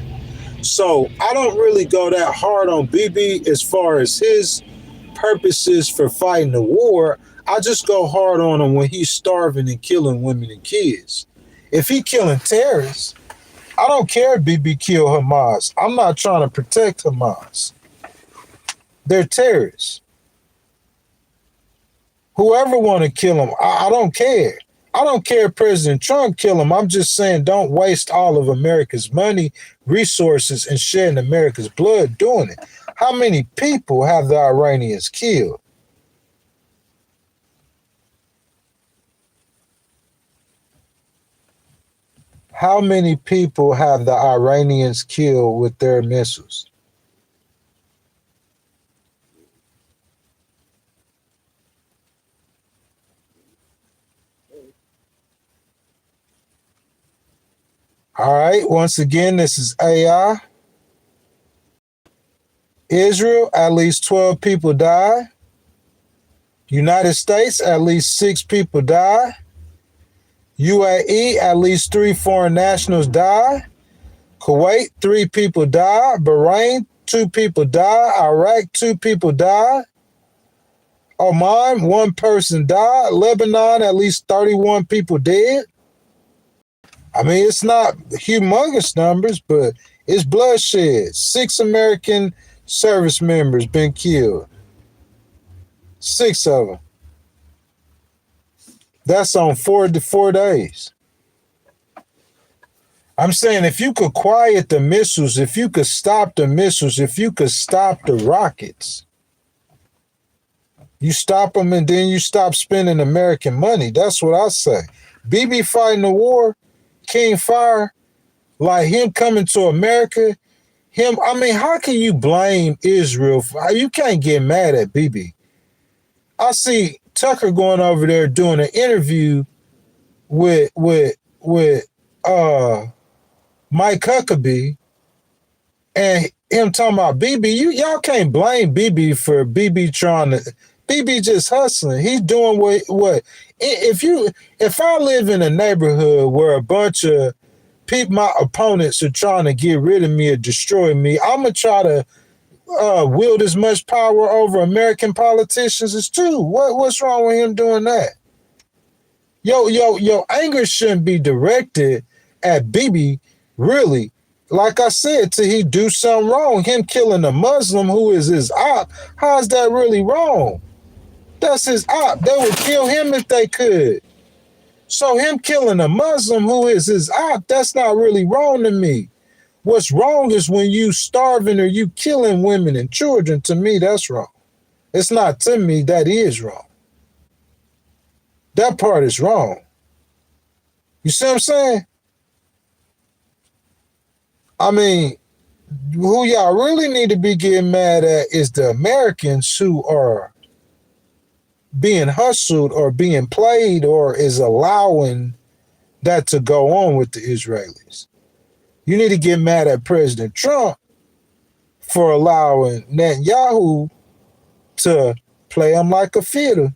[SPEAKER 1] So I don't really go that hard on Bibi as far as his purposes for fighting the war. I just go hard on him when he's starving and killing women and kids. If he killing terrorists, I don't care if Bibi kill Hamas. I'm not trying to protect Hamas. They're terrorists. Whoever want to kill them, I don't care. I don't care if President Trump kill them. I'm just saying don't waste all of America's money, resources, and shedding America's blood doing it. How many people have the Iranians killed? How many people have the Iranians killed with their missiles? All right, once again, this is AI. Israel, at least 12 people die. United States, at least 6 people die. UAE, at least 3 foreign nationals die. Kuwait, 3 people die. Bahrain, 2 people die. Iraq, 2 people die. Oman, 1 person died. Lebanon, at least 31 people dead. I mean, it's not humongous numbers, but it's bloodshed. 6 American service members been killed. 6 of them. That's on 4 days. I'm saying if you could quiet the missiles, if you could stop the missiles, if you could stop the rockets, you stop them and then you stop spending American money. That's what I say. Bibi fighting the war, King Fire, like him coming to America, I mean, how can you blame Israel? You can't get mad at Bibi. I see Tucker going over there doing an interview with Mike Huckabee and him talking about Bibi. Y'all can't blame Bibi for Bibi Bibi just hustling. He's doing what if I live in a neighborhood where a bunch of people, my opponents, are trying to get rid of me or destroy me, I'm gonna try to wield as much power over American politicians as too. What's wrong with him doing that? Your anger shouldn't be directed at Bibi, really. Like I said, till he do something wrong. Him killing a Muslim who is his op, how is that really wrong? That's his op. They would kill him if they could. So him killing a Muslim who is his op, that's not really wrong to me. What's wrong is when you starving or you killing women and children. To me, that's wrong. It's not to me, that is wrong. That part is wrong. You see what I'm saying? I mean, who y'all really need to be getting mad at is the Americans who are being hustled or being played or is allowing that to go on with the Israelis. You need to get mad at President Trump for allowing Netanyahu to play him like a fiddle.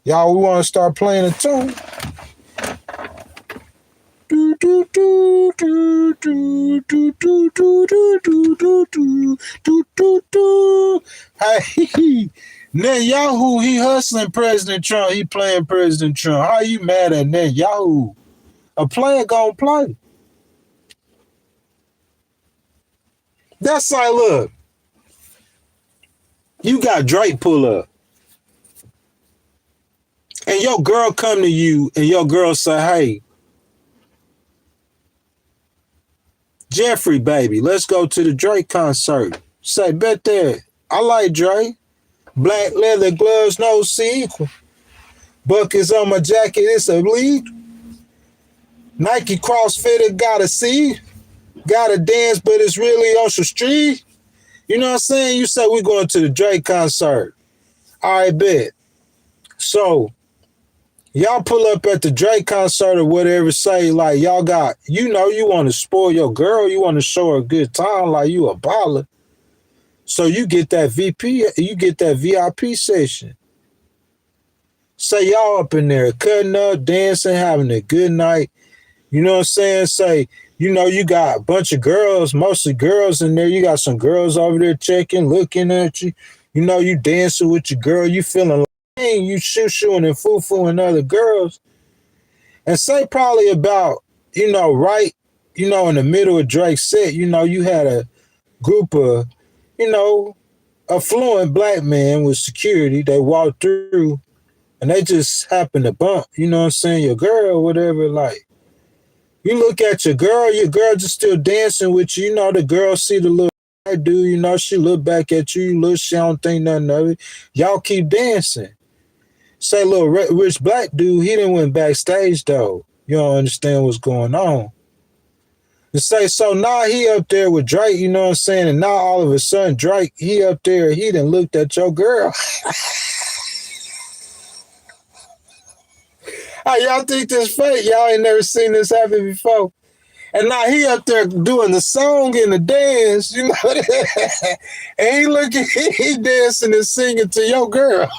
[SPEAKER 1] Y'all, we want to start playing a tune. Do do do do do do do do do do do do do do. Hey, Netanyahu, he hustling President Trump. He playing President Trump. How you mad at Netanyahu? A player gonna play. That's like, look, you got Drake pull up, and your girl come to you, and your girl say, "Hey, Jeffrey, baby, let's go to the Drake concert." Say, bet there. I like Drake. Black leather gloves, no sequel. Buckets on my jacket, it's a lead. Nike CrossFitter, gotta see. Gotta dance, but it's really Ocean Street. You know what I'm saying? You say we're going to the Drake concert. All right, bet. So, y'all pull up at the Drake concert or whatever, say, like, y'all got, you know, you want to spoil your girl. You want to show her a good time like you a baller. So you get that VIP session. Say y'all up in there cutting up, dancing, having a good night. You know what I'm saying? Say, you know, you got a bunch of girls, mostly girls in there. You got some girls over there checking, looking at you. You know, you dancing with your girl. You feeling like you shoo-shooing and foo-fooing other girls. And say probably about, you know, right, you know, in the middle of Drake's set, you know, you had a group of, you know, affluent black men with security. They walked through and they just happened to bump, you know what I'm saying, your girl, whatever, like. You look at your girl just still dancing with you. You know, the girl see the little dude, you know, she look back at you, little she don't think nothing of it. Y'all keep dancing. Say little rich black dude, he done went backstage though. You don't understand what's going on. And say, so now he up there with Drake, you know what I'm saying? And now all of a sudden Drake, he up there, he done looked at your girl. Hey, y'all think this fake? Y'all ain't never seen this happen before. And now he up there doing the song and the dance, you know. And he looking, he dancing and singing to your girl.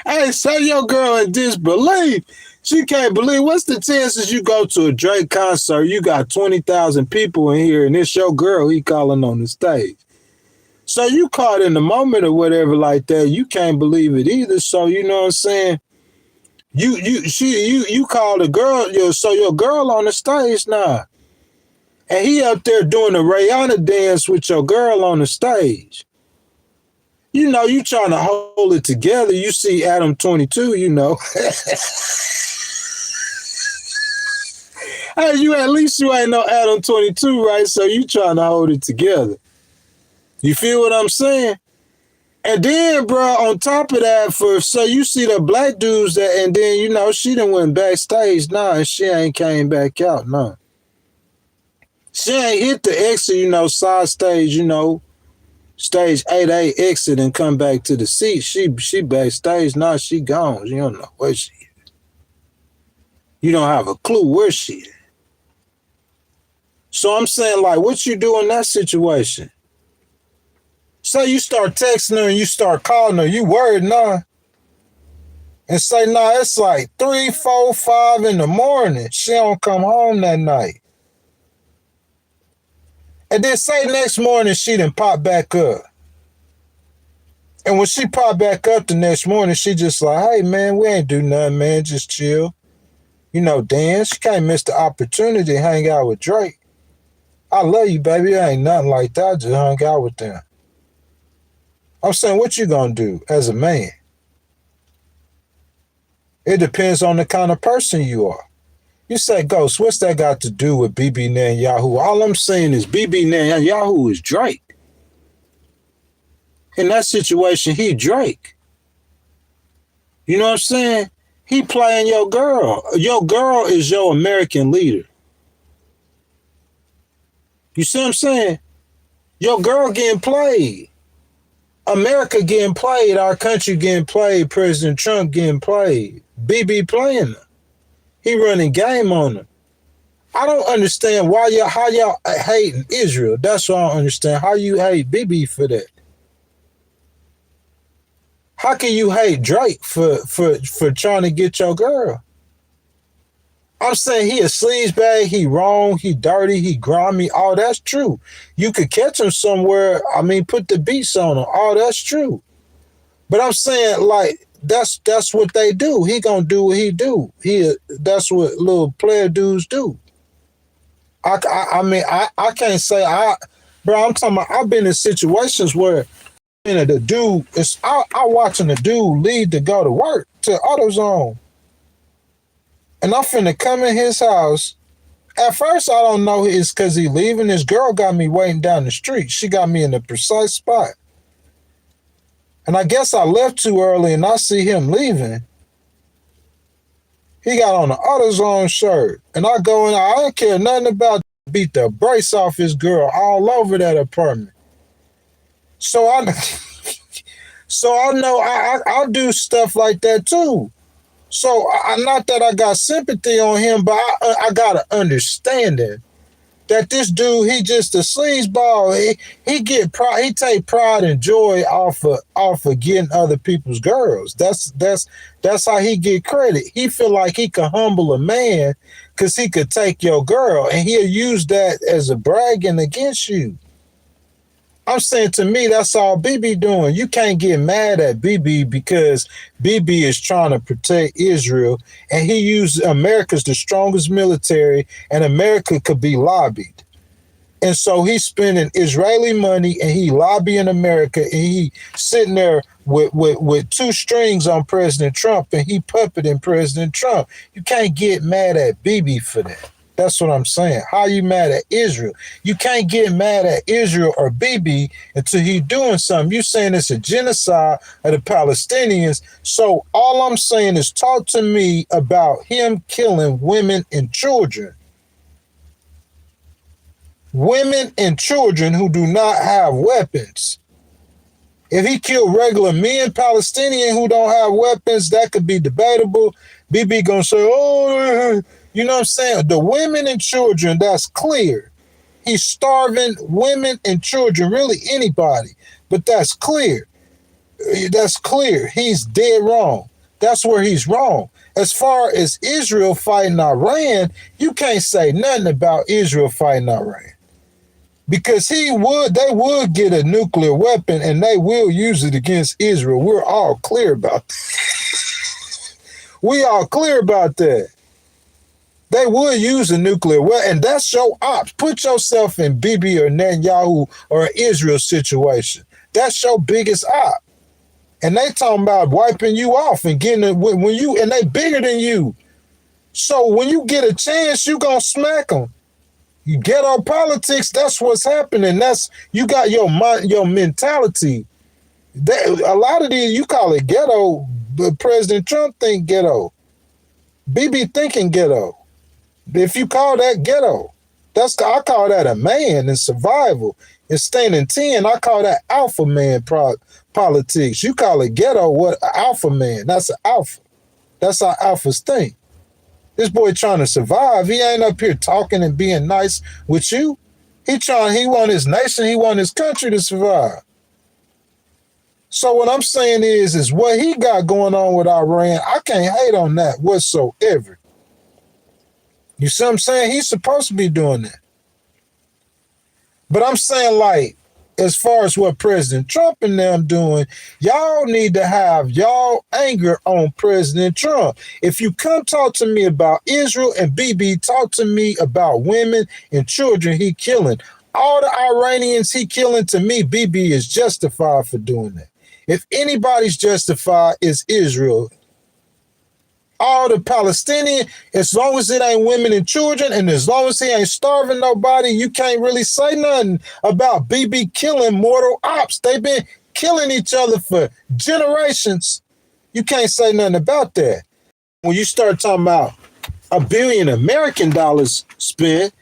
[SPEAKER 1] Hey, so your girl in disbelief. She can't believe. What's the chances you go to a Drake concert, you got 20,000 people in here, and it's your girl he calling on the stage. So you caught in the moment or whatever like that, you can't believe it either. So you know what I'm saying? You called a girl, your girl on the stage now. And he up there doing a Rihanna dance with your girl on the stage. You know, you trying to hold it together. You see Adam 22, you know. Hey, you at least you ain't no Adam 22, right? So you trying to hold it together. You feel what I'm saying? And then, bro, on top of that, so you see the black dudes that, and then, you know, she done went backstage now, and she ain't came back out, no. She ain't hit the exit, you know, side stage, you know, stage 8A exit and come back to the seat. She backstage now, she gone. You don't know where she is. You don't have a clue where she is. So I'm saying, like, what you do in that situation? Say you start texting her and you start calling her, you worried now. And say, nah, it's like 3, 4, 5 in the morning. She don't come home that night. And then say next morning she done pop back up. And when she pop back up the next morning, she just like, hey, man, we ain't do nothing, man. Just chill. You know, dance. She can't miss the opportunity to hang out with Drake. I love you, baby. It ain't nothing like that. I just hung out with them. I'm saying, what you gonna do as a man? It depends on the kind of person you are. You say, Ghost, what's that got to do with Bibi Netanyahu? All I'm saying is Bibi Netanyahu is Drake. In that situation, he Drake. You know what I'm saying? He playing your girl. Your girl is your American leader. You see what I'm saying? Your girl getting played. America getting played, our country getting played, President Trump getting played. Bibi playing them. He running game on them. I don't understand how y'all hating Israel. That's what I don't understand. How you hate Bibi for that? How can you hate Drake for trying to get your girl? I'm saying he a sleazebag, he wrong, he dirty, he grimy. All that's true. You could catch him somewhere. I mean, put the beats on him. All that's true. But I'm saying, like, that's what they do. He gonna do what he do. That's what little player dudes do. I mean, I can't say bro. I'm talking about. I've been in situations where, the dude is. I watching the dude leave to go to work to AutoZone. And I'm finna come in his house. At first, I don't know it's because he leaving. This girl got me waiting down the street. She got me in the precise spot. And I guess I left too early and I see him leaving. He got on an AutoZone shirt. And I go in, I don't care nothing about beat the brace off his girl all over that apartment. So I know I'll do stuff like that too. So not that I got sympathy on him, but I got an understanding that this dude, he just a sleazeball. He take pride and joy off of getting other people's girls. That's how he get credit. He feel like he could humble a man because he could take your girl, and he'll use that as a bragging against you. I'm saying, to me, that's all Bibi doing. You can't get mad at Bibi because Bibi is trying to protect Israel, and he used America's the strongest military, and America could be lobbied. And so he's spending Israeli money, and he lobbying America, and he sitting there with two strings on President Trump, and he puppeting President Trump. You can't get mad at Bibi for that. That's what I'm saying. How you mad at Israel? You can't get mad at Israel or Bibi until he's doing something. You saying it's a genocide of the Palestinians. So all I'm saying is talk to me about him killing women and children. Women and children who do not have weapons. If he killed regular men, Palestinian who don't have weapons, that could be debatable. Bibi gonna say, oh, you know what I'm saying? The women and children, that's clear. He's starving women and children, really anybody. But that's clear. That's clear. He's dead wrong. That's where he's wrong. As far as Israel fighting Iran, you can't say nothing about Israel fighting Iran. Because they would get a nuclear weapon and they will use it against Israel. We're all clear about that. We all clear about that. They would use a nuclear weapon, and that's your ops. Put yourself in Bibi or Netanyahu or Israel situation. That's your biggest op. And they talking about wiping you off and getting it and they bigger than you. So when you get a chance, you gonna smack them. You ghetto politics, that's what's happening. You got your mentality. A lot of these, you call it ghetto, but President Trump think ghetto. Bibi thinking ghetto. If you call that ghetto, I call that a man in survival. In standing 10, I call that alpha man politics. You call it ghetto, what alpha man? That's an alpha. That's how alphas think. This boy trying to survive. He ain't up here talking and being nice with you. He want his nation, he want his country to survive. So what I'm saying is what he got going on with Iran, I can't hate on that whatsoever. You see what I'm saying? He's supposed to be doing that. But I'm saying, like, as far as what President Trump and them doing, y'all need to have y'all anger on President Trump. If you come talk to me about Israel and Bibi, talk to me about women and children he killing. All the Iranians he killing, to me, Bibi is justified for doing that. If anybody's justified, it's Israel. All the Palestinian, as long as it ain't women and children, and as long as he ain't starving nobody, you can't really say nothing about Bibi killing mortal ops. They've been killing each other for generations. You can't say nothing about that. When you start talking about $1 billion American spent,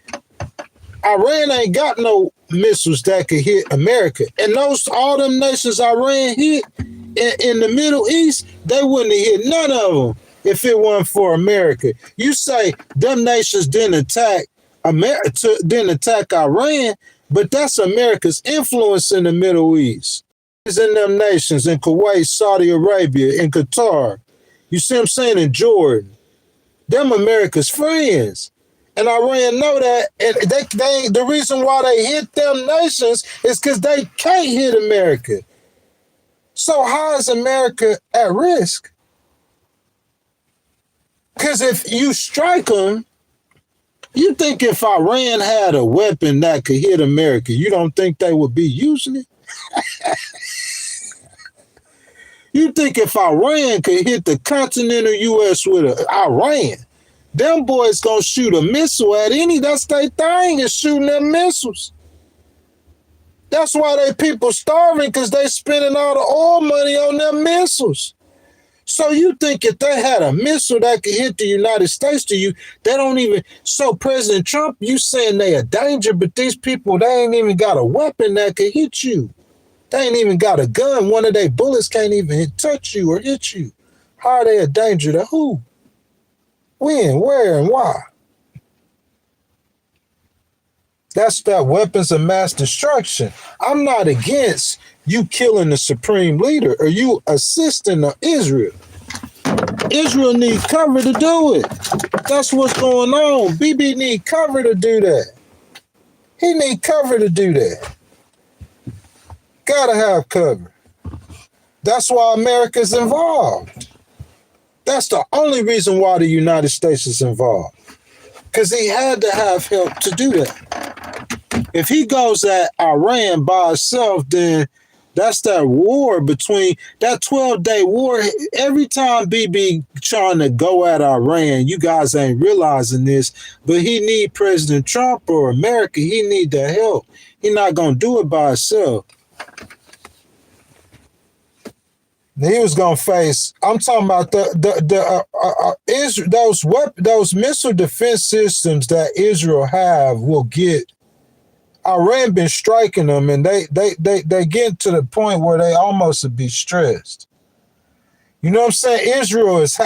[SPEAKER 1] Iran ain't got no missiles that could hit America. And all them nations Iran hit in the Middle East, they wouldn't have hit none of them if it wasn't for America. You say them nations didn't attack Iran, but that's America's influence in the Middle East. It's in them nations, in Kuwait, Saudi Arabia, in Qatar. You see what I'm saying? In Jordan. Them America's friends. And Iran know that. And the reason why they hit them nations is because they can't hit America. So how is America at risk? Because if you strike them, you think if Iran had a weapon that could hit America, you don't think they would be using it? You think if Iran could hit the continental U.S. with Iran, them boys gonna shoot a missile at that's their thing, is shooting them missiles. That's why they people starving, because they spending all the oil money on them missiles. So you think if they had a missile that could hit the United States to you, they don't even, so President Trump, you saying they a danger, but these people, they ain't even got a weapon that could hit you. They ain't even got a gun. One of their bullets can't even touch you or hit you. How are they a danger to who? When, where, and why? That's that weapons of mass destruction. I'm not against you killing the supreme leader or you assisting Israel. Israel need cover to do it. That's what's going on. Bibi need cover to do that. He need cover to do that. Gotta have cover. That's why America's involved. That's the only reason why the United States is involved. Because he had to have help to do that. If he goes at Iran by himself, then that's that war between, that 12-day war. Every time Bibi trying to go at Iran, you guys ain't realizing this, but he need President Trump or America. He need the help. He not going to do it by himself. He was gonna face. I'm talking about those missile defense systems that Israel have will get. Iran been striking them, and they get to the point where they almost would be stressed. You know what I'm saying? Israel is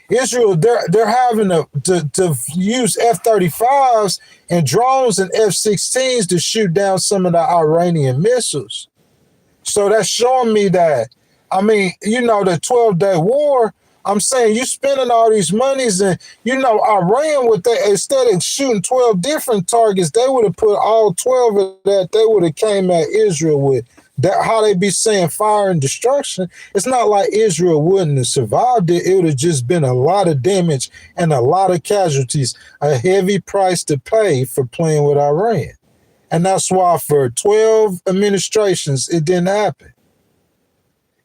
[SPEAKER 1] Israel. They're having to use F-35s and drones and F-16s to shoot down some of the Iranian missiles. So that's showing me that. I mean, you know, the 12-day war, I'm saying you spending all these monies and, you know, Iran, instead of shooting 12 different targets, they would have put all 12 of that, they would have came at Israel with that, how they be saying fire and destruction. It's not like Israel wouldn't have survived it. It would have just been a lot of damage and a lot of casualties, a heavy price to pay for playing with Iran. And that's why for 12 administrations, it didn't happen.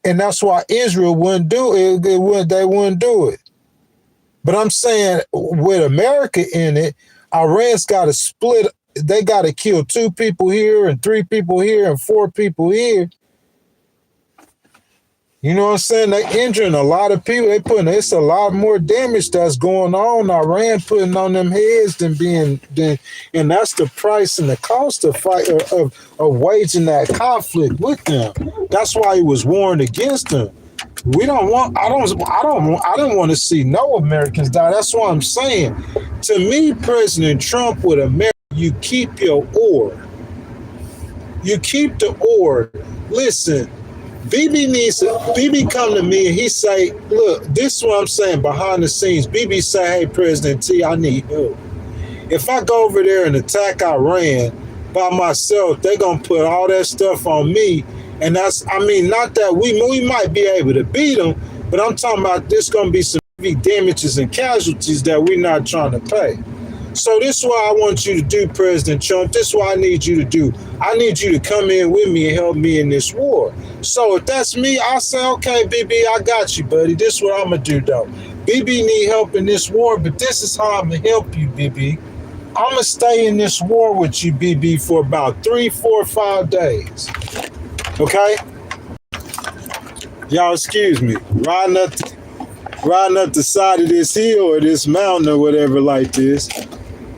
[SPEAKER 1] And that's why Israel wouldn't do it. They wouldn't do it. But I'm saying with America in it, Iran's got to split. They got to kill 2 people here and 3 people here and 4 people here. You know what I'm saying? They're injuring a lot of people. It's a lot more damage that's going on. Iran putting on them heads and that's the price and the cost of fight of waging that conflict with them. That's why he was warned against them. I don't want to see no Americans die. That's what I'm saying. To me, President Trump with America, you keep your order. You keep the order. Listen. Bibi come to me and he say, look, this is what I'm saying behind the scenes. Bibi say, hey, President T, I need help. If I go over there and attack Iran by myself, they're going to put all that stuff on me. And not that we might be able to beat them, but I'm talking about there's going to be some heavy damages and casualties that we're not trying to pay. So this is what I want you to do, President Trump. This is what I need you to do. I need you to come in with me and help me in this war. So if that's me, I say, okay, Bibi, I got you, buddy. This is what I'm going to do, though. Bibi need help in this war, but this is how I'm going to help you, Bibi. I'm going to stay in this war with you, Bibi, for about 3, 4, 5 days. Okay? Y'all excuse me. Riding up the side of this hill or this mountain or whatever like this.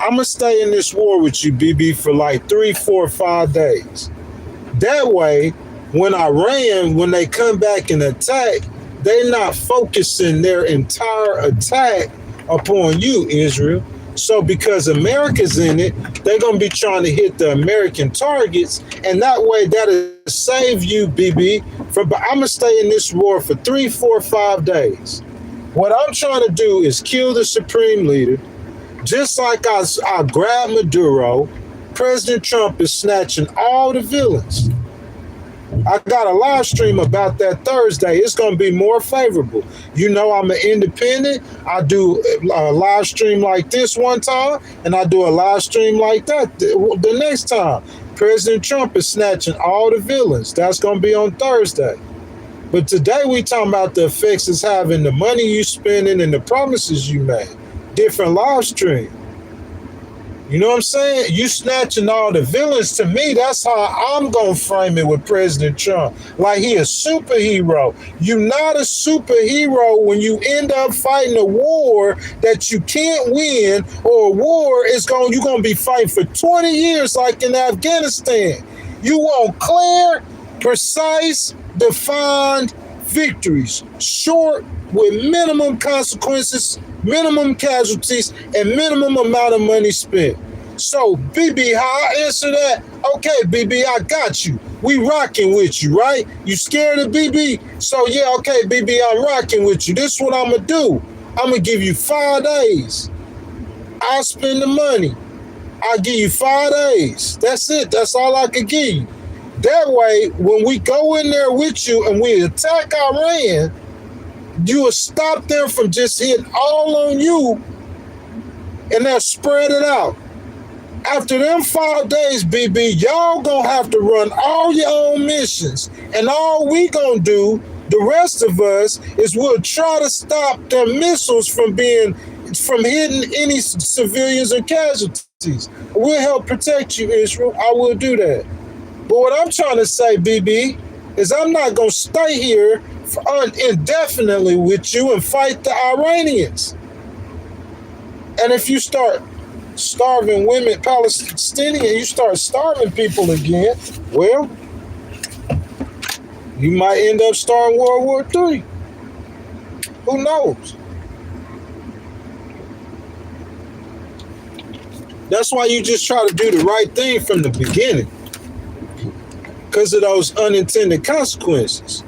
[SPEAKER 1] I'm going to stay in this war with you, BB, for like 3, 4, 5 days. That way, when Iran, when they come back and attack, they're not focusing their entire attack upon you, Israel. So because America's in it, they're going to be trying to hit the American targets. And that way, that'll save you, BB. I'm going to stay in this war for 3, 4, 5 days. What I'm trying to do is kill the supreme leader. Just like I grabbed Maduro, President Trump is snatching all the villains. I got a live stream about that Thursday. It's going to be more favorable. You know, I'm an independent. I do a live stream like this one time, and I do a live stream like that the next time. President Trump is snatching all the villains. That's going to be on Thursday. But today we talking about the effects it's having, the money you spending, and the promises you made. Different live stream. You know what I'm saying? You snatching all the villains. To me, that's how I'm going to frame it with President Trump. Like he a superhero. You're not a superhero when you end up fighting a war that you can't win, or a war you're going to be fighting for 20 years like in Afghanistan. You want clear, precise, defined victories, short with minimum consequences, minimum casualties, and minimum amount of money spent. So, BB, how I answer that? Okay, BB, I got you. We rocking with you, right? You scared of BB? So, yeah, okay, BB, I'm rocking with you. This is what I'm going to do. I'm going to give you 5 days. I'll spend the money. I'll give you 5 days. That's it. That's all I can give you. That way, when we go in there with you and we attack Iran, you will stop them from just hitting all on you, and they'll spread it out. After them 5 days, BB, y'all gonna have to run all your own missions. And all we gonna do, the rest of us, is we'll try to stop the missiles from hitting any civilians or casualties. We'll help protect you, Israel. I will do that. But what I'm trying to say, BB, is I'm not gonna stay here indefinitely with you and fight the Iranians. And if you start starving women, Palestinians, you start starving people again, well, you might end up starting World War III. Who knows? That's why you just try to do the right thing from the beginning, because of those unintended consequences.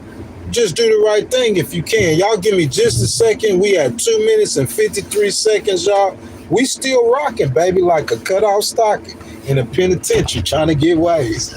[SPEAKER 1] Just do the right thing if you can. Y'all give me just a second. We at 2 minutes and 53 seconds, y'all. We still rocking, baby, like a cut-off stocking in a penitentiary trying to get ways.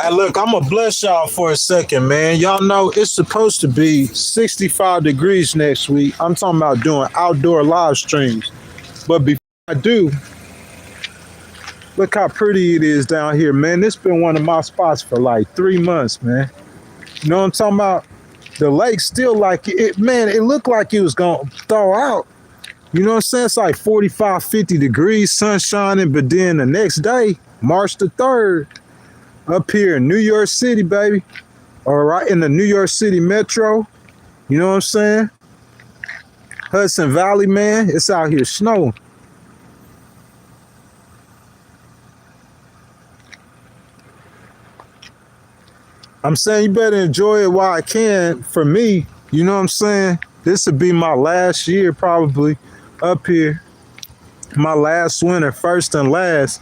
[SPEAKER 1] Hey, look, I'm going to bless y'all for a second, man. Y'all know it's supposed to be 65 degrees next week. I'm talking about doing outdoor live streams. But before I do, look how pretty it is down here, man. This been one of my spots for like 3 months, man. You know what I'm talking about? The lake still like it, man, it looked like it was going to thaw out. You know what I'm saying? It's like 45, 50 degrees, sun shining. But then the next day, March the 3rd, up here in New York City, baby, or right in the New York City metro, you know what I'm saying? Hudson Valley, man, it's out here snowing. I'm saying you better enjoy it while I can. For me, you know what I'm saying? This would be my last year probably up here. My last winter, first and last.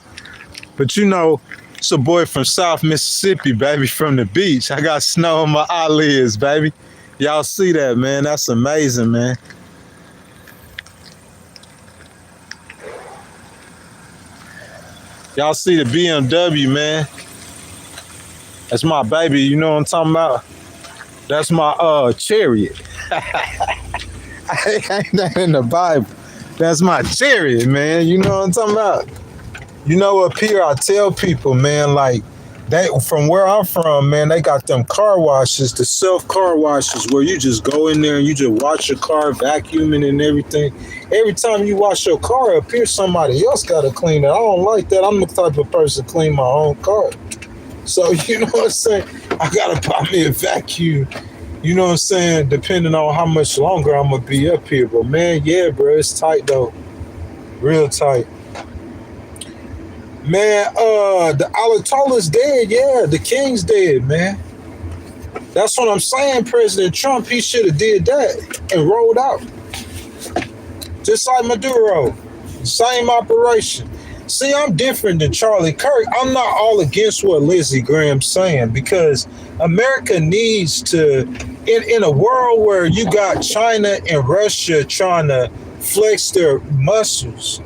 [SPEAKER 1] But you know, it's a boy from South Mississippi, baby, from the beach. I got snow on my eyelids, baby. Y'all see that, man? That's amazing, man. Y'all see the BMW, man? That's my baby, you know what I'm talking about? That's my chariot. Ain't that in the Bible? That's my chariot, man. You know what I'm talking about? You know, up here, I tell people, man, like, from where I'm from, man, they got them car washes, the self-car washes, where you just go in there and you just wash your car, vacuuming and everything. Every time you wash your car up here, somebody else got to clean it. I don't like that. I'm the type of person to clean my own car. So, you know what I'm saying? I got to buy me a vacuum. You know what I'm saying? Depending on how much longer I'm going to be up here. But, man, yeah, bro, it's tight, though. Real tight. Man, the Ayatollah's dead. Yeah, the king's dead, man. That's what I'm saying. President Trump, he should have did that and rolled out. Just like Maduro. Same operation. See, I'm different than Charlie Kirk. I'm not all against what Lindsey Graham's saying, because America needs to, in a world where you got China and Russia trying to flex their muscles,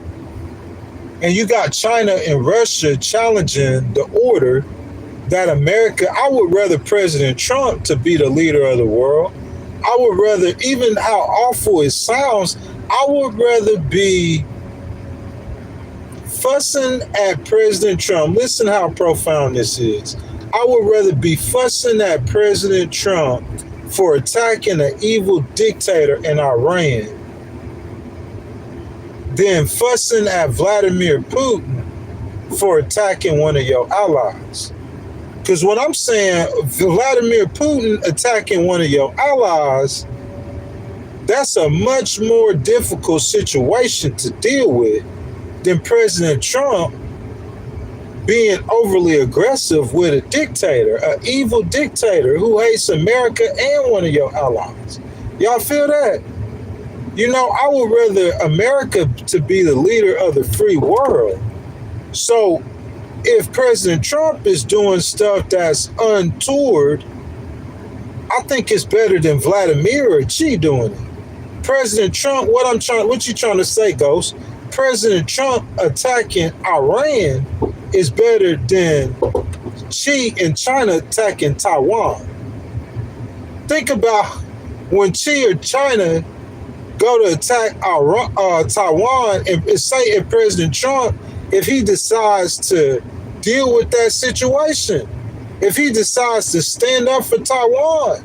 [SPEAKER 1] and you got China and Russia challenging the order that America, I would rather President Trump to be the leader of the world. I would rather, even how awful it sounds, I would rather be fussing at President Trump. Listen how profound this is. I would rather be fussing at President Trump for attacking an evil dictator in Iran than fussing at Vladimir Putin for attacking one of your allies. Because what I'm saying, Vladimir Putin attacking one of your allies, that's a much more difficult situation to deal with than President Trump being overly aggressive with a dictator, an evil dictator who hates America and one of your allies. Y'all feel that? You know, I would rather America to be the leader of the free world. So if President Trump is doing stuff that's untoward, I think it's better than Vladimir or Xi doing it. President Trump, what you trying to say, Ghost? President Trump attacking Iran is better than Xi and China attacking Taiwan. Think about when Xi or China go to attack Taiwan, and say if President Trump, if he decides to deal with that situation, if he decides to stand up for Taiwan,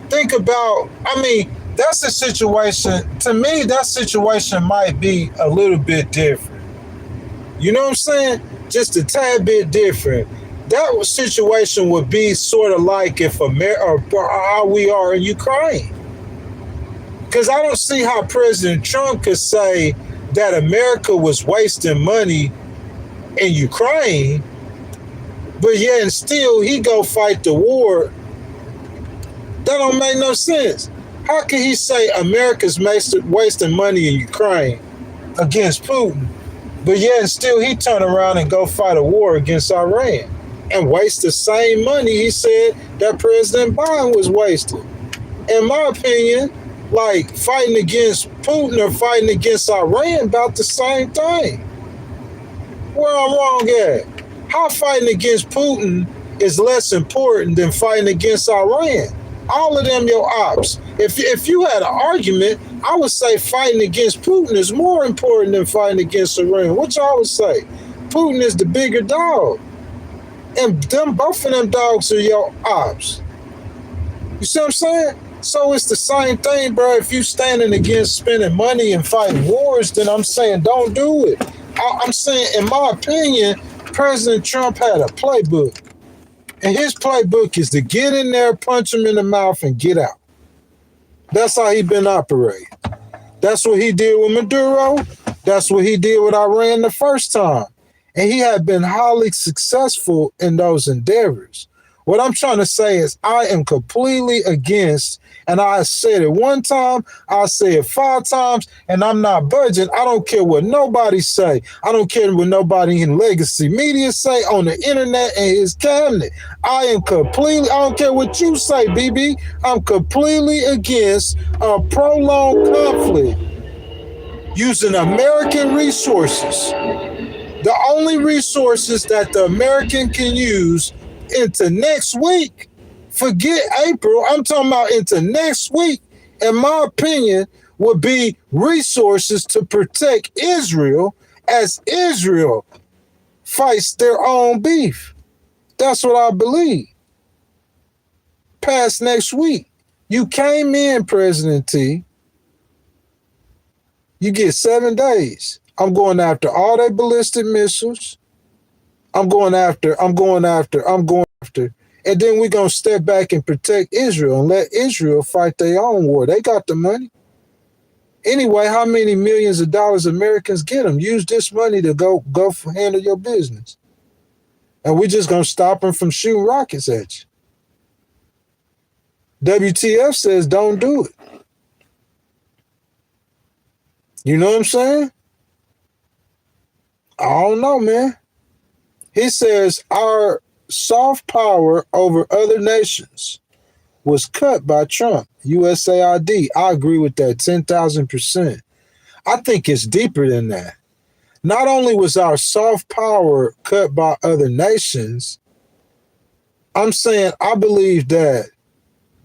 [SPEAKER 1] think about, I mean, that's a situation, to me, that situation might be a little bit different. You know what I'm saying? Just a tad bit different. That situation would be sort of like if America, or how we are in Ukraine. Because I don't see how President Trump could say that America was wasting money in Ukraine, but yet and still he go fight the war. That don't make no sense. How can he say America's wasting money in Ukraine against Putin, but yet and still he turn around and go fight a war against Iran and waste the same money he said that President Biden was wasting? In my opinion, like fighting against Putin or fighting against Iran about the same thing. Where I'm wrong at? How fighting against Putin is less important than fighting against Iran? All of them your ops. If you had an argument, I would say fighting against Putin is more important than fighting against Iran. What y'all would say? Putin is the bigger dog. And both of them dogs are your ops. You see what I'm saying? So it's the same thing, bro. If you standing against spending money and fighting wars, then I'm saying don't do it. I'm saying, in my opinion, President Trump had a playbook. And his playbook is to get in there, punch him in the mouth, and get out. That's how he been operating. That's what he did with Maduro. That's what he did with Iran the first time. And he had been highly successful in those endeavors. What I'm trying to say is I am completely against, and I said it one time, I say it 5 times, and I'm not budging. I don't care what nobody say. I don't care what nobody in legacy media say on the internet and his cabinet. I don't care what you say, Bibi. I'm completely against a prolonged conflict using American resources. The only resources that the American can use into next week Forget April. I'm talking about into next week, in my opinion, would be resources to protect Israel as Israel fights their own beef. That's what I believe. Past next week. You came in, President T. You get 7 days. I'm going after all their ballistic missiles. I'm going after. And then we're going to step back and protect Israel and let Israel fight their own war. They got the money. Anyway, how many millions of dollars Americans get them? Use this money to go handle your business. And we're just going to stop them from shooting rockets at you. WTF says don't do it. You know what I'm saying? I don't know, man. He says our soft power over other nations was cut by Trump. USAID. I agree with that 10,000%. I think it's deeper than that. Not only was our soft power cut by other nations, I'm saying I believe that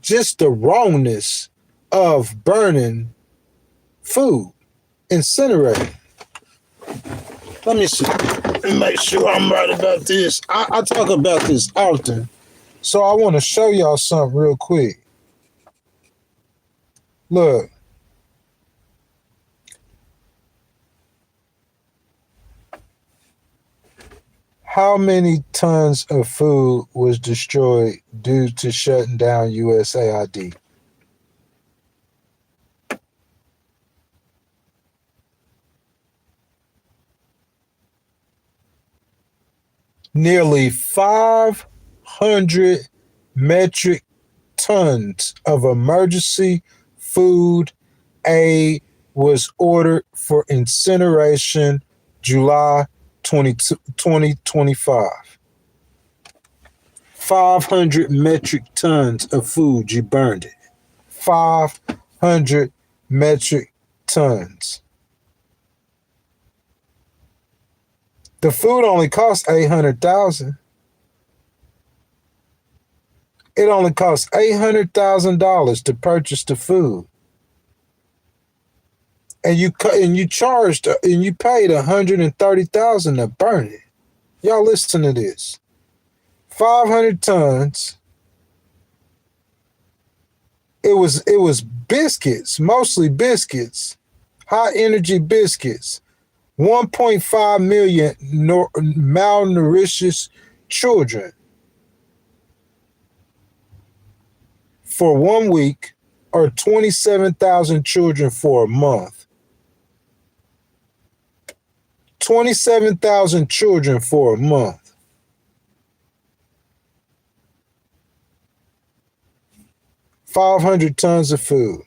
[SPEAKER 1] just the wrongness of burning food, incinerating. Let me see. Let me make sure I'm right about this. I talk about this often. So I want to show y'all something real quick. Look. How many tons of food was destroyed due to shutting down USAID? Nearly 500 metric tons of emergency food aid was ordered for incineration July 2025. 500 metric tons of food, you burned it. 500 metric tons. The food only costs $800,000. It only costs $800,000 to purchase the food, and you charged and you paid $130,000 to burn it. Y'all listen to this: 500 tons. It was biscuits, mostly biscuits, high energy biscuits. 1.5 million malnourished children for 1 week, or 27,000 children for a month. 27,000 children for a month. 500 tons of food.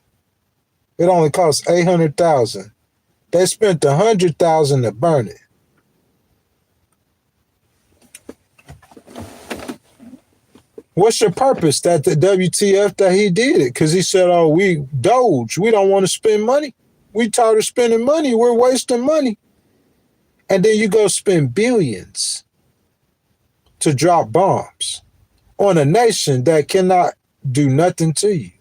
[SPEAKER 1] It only costs $800,000. They spent $100,000 to burn it. What's your purpose? That the WTF that he did it? Because he said, oh, we Doge. We don't want to spend money. We tired of spending money. We're wasting money. And then you go spend billions to drop bombs on a nation that cannot do nothing to you.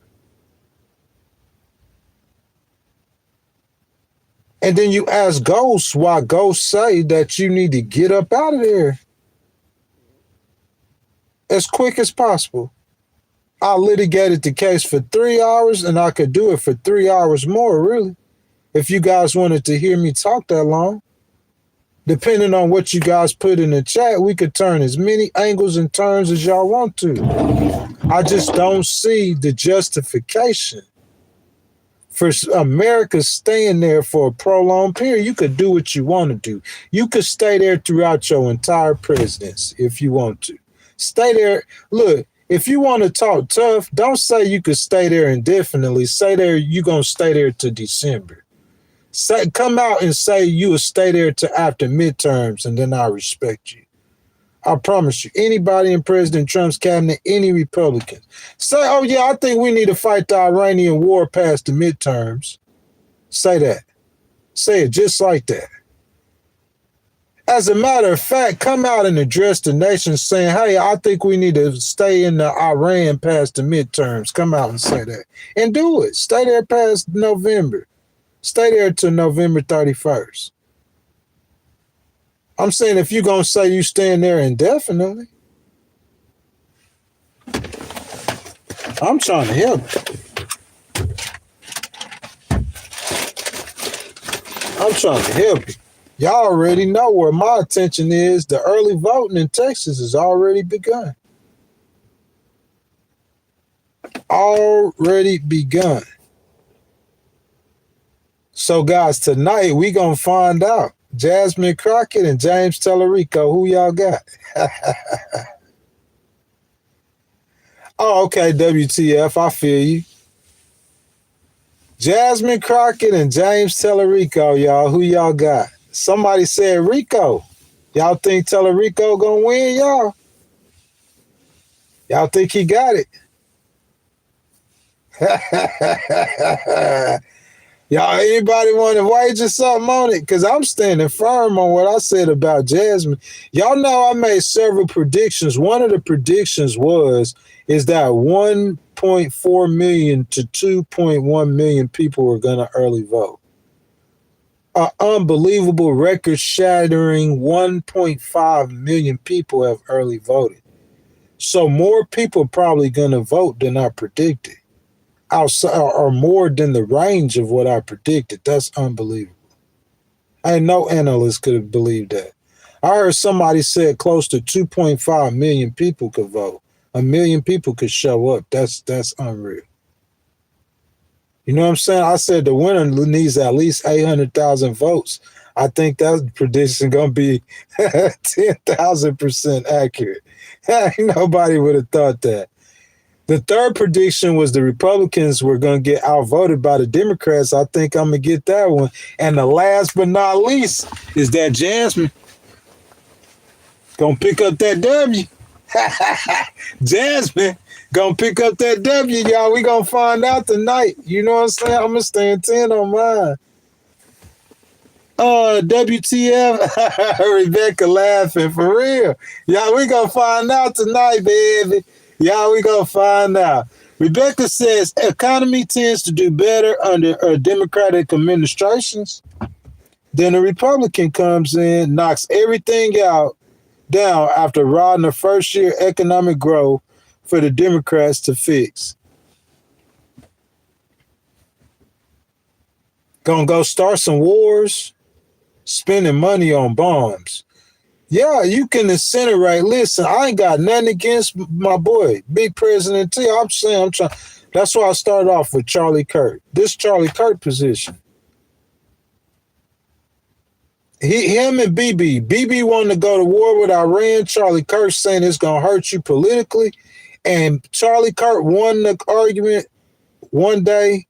[SPEAKER 1] And then you ask ghosts why ghosts say that you need to get up out of there as quick as possible. I litigated the case for 3 hours, and I could do it for 3 hours more, really, if you guys wanted to hear me talk that long. Depending on what you guys put in the chat, we could turn as many angles and turns as y'all want to. I just don't see the justification for America staying there for a prolonged period. You could do what you want to do. You could stay there throughout your entire presidency if you want to. Stay there. Look, if you want to talk tough, don't say you could stay there indefinitely. Say there you're going to stay there to December. Come out and say you will stay there to after midterms, and then I respect you. I promise you, anybody in President Trump's cabinet, any Republicans, say, oh yeah, I think we need to fight the Iranian war past the midterms. Say that. Say it just like that. As a matter of fact, come out and address the nation saying, hey, I think we need to stay in the Iran past the midterms. Come out and say that. And do it. Stay there past November. Stay there till November 31st. I'm saying if you're going to say you stand there indefinitely, I'm trying to help you. I'm trying to help you. Y'all already know where my attention is. The early voting in Texas has already begun. Already begun. So, guys, tonight we going to find out. Jasmine Crockett and James Tellerico, who y'all got? Oh, okay, WTF, I feel you. Jasmine Crockett and James Tellerico, y'all, who y'all got? Somebody said Rico. Y'all think Tellerico gonna win, y'all? Y'all think he got it? Y'all, anybody want to wager something on it? Because I'm standing firm on what I said about Jasmine. Y'all know I made several predictions. One of the predictions is that 1.4 million to 2.1 million people were going to early vote. An unbelievable record-shattering 1.5 million people have early voted. So more people probably going to vote than I predicted. Outside or more than the range of what I predicted. That's unbelievable. Ain't no analyst could have believed that. I heard somebody said close to 2.5 million people could vote. 1 million people could show up. That's unreal. You know what I'm saying? I said the winner needs at least 800,000 votes. I think that prediction going to be 10,000% accurate. Nobody would have thought that. The third prediction was the Republicans were going to get outvoted by the Democrats. I think I'm going to get that one. And the last but not least is that Jasmine going to pick up that W. Jasmine going to pick up that W, y'all. We going to find out tonight. You know what I'm saying? I'm going to stand 10 on mine. WTF? Rebecca laughing for real. Y'all, we going to find out tonight, baby. Y'all, we gonna find out. Rebecca says economy tends to do better under Democratic administrations. Then a Republican comes in, knocks everything down after robbing the first year economic growth for the Democrats to fix. Gonna go start some wars, spending money on bombs. Yeah, you can incinerate. Listen, I ain't got nothing against my boy, Big President T. I'm saying I'm trying. That's why I started off with Charlie Kirk. This Charlie Kirk position. Him and Bibi. Bibi wanted to go to war with Iran. Charlie Kirk saying it's going to hurt you politically. And Charlie Kirk won the argument one day.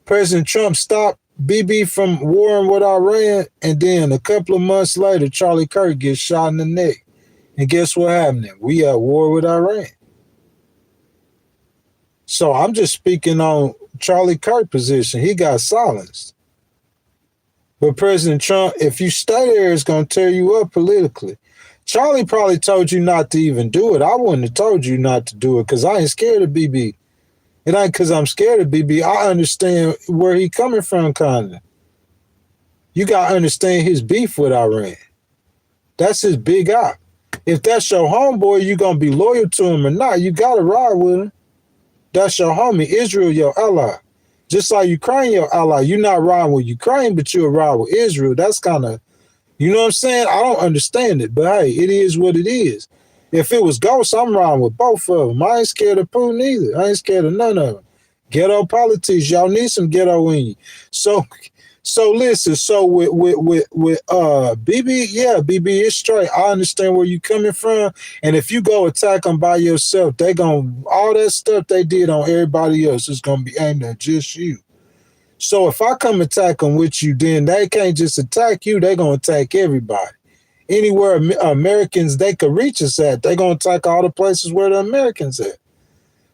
[SPEAKER 1] President Trump stopped Bibi from warring with Iran, and then a couple of months later, Charlie Kirk gets shot in the neck. And guess what happened? We at war with Iran. So I'm just speaking on Charlie Kirk's position. He got silenced. But President Trump, if you stay there, it's going to tear you up politically. Charlie probably told you not to even do it. I wouldn't have told you not to do it because I ain't scared of Bibi. It ain't because I'm scared of Bibi. I understand where he coming from, kind of. You got to understand his beef with Iran. That's his big eye. If that's your homeboy, you going to be loyal to him or not. You got to ride with him. That's your homie. Israel, your ally. Just like Ukraine, your ally. You're not riding with Ukraine, but you'll ride with Israel. That's kind of, you know what I'm saying? I don't understand it, but hey, it is what it is. If it was ghosts, I'm riding with both of them. I ain't scared of Putin either. I ain't scared of none of them. Ghetto politics, y'all need some ghetto in you. So listen. So with Bibi, yeah, Bibi is straight. I understand where you coming from, and if you go attack them by yourself, they gonna all that stuff they did on everybody else is gonna be aimed at just you. So if I come attack them with you, then they can't just attack you. They gonna attack everybody. Anywhere Americans they could reach us at, they're going to attack all the places where the Americans at.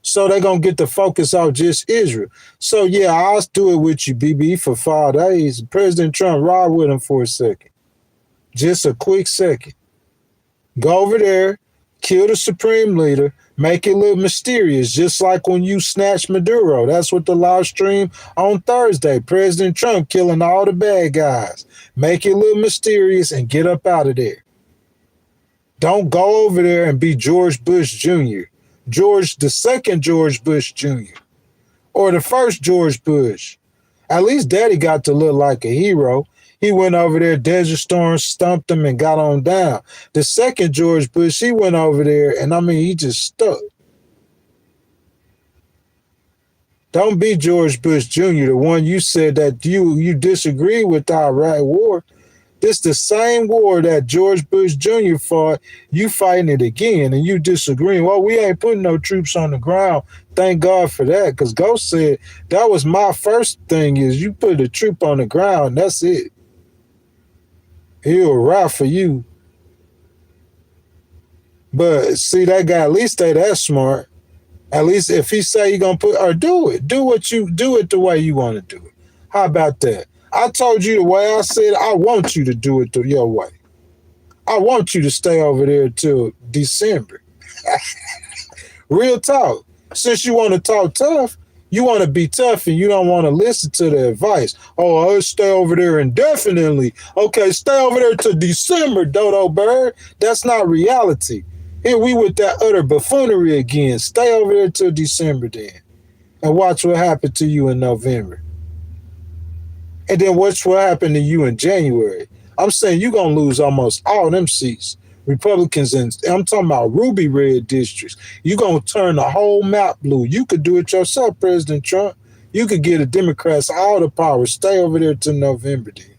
[SPEAKER 1] So they're going to get the focus off just Israel. So, yeah, I'll do it with you, BB, for 5 days. President Trump, ride with him for a second. Just a quick second. Go over there, kill the supreme leader, make it look mysterious, just like when you snatched Maduro. That's what the live stream on Thursday. President Trump killing all the bad guys. Make it look mysterious and get up out of there. Don't go over there and be George Bush Jr., the second George Bush Jr., or the first George Bush. At least Daddy got to look like a hero. He went over there, Desert Storm, stumped him, and got on down. The second George Bush, he went over there, and he just stuck. Don't be George Bush Jr., the one you said that you disagree with the Iraq war. This the same war that George Bush Jr. fought. You fighting it again, and you disagreeing. Well, we ain't putting no troops on the ground. Thank God for that, because Ghost said that was my first thing is you put a troop on the ground, that's it. He'll ride for you. But see, that guy at least stay that smart. At least if he say he gonna put or do it the way you want to do it. How about that? I told you the way I said I want you to do it your way. I want you to stay over there till December. Real talk. Since you want to talk tough, you want to be tough and you don't want to listen to the advice. Oh, I'll stay over there indefinitely. Okay, stay over there till December, Dodo Bird. That's not reality. Here we with that utter buffoonery again. Stay over there till December then. And watch what happened to you in November. And then watch what happened to you in January. I'm saying you're going to lose almost all them seats. Republicans, and I'm talking about ruby red districts. You're going to turn the whole map blue. You could do it yourself, President Trump. You could give the Democrats all the power. Stay over there till November then.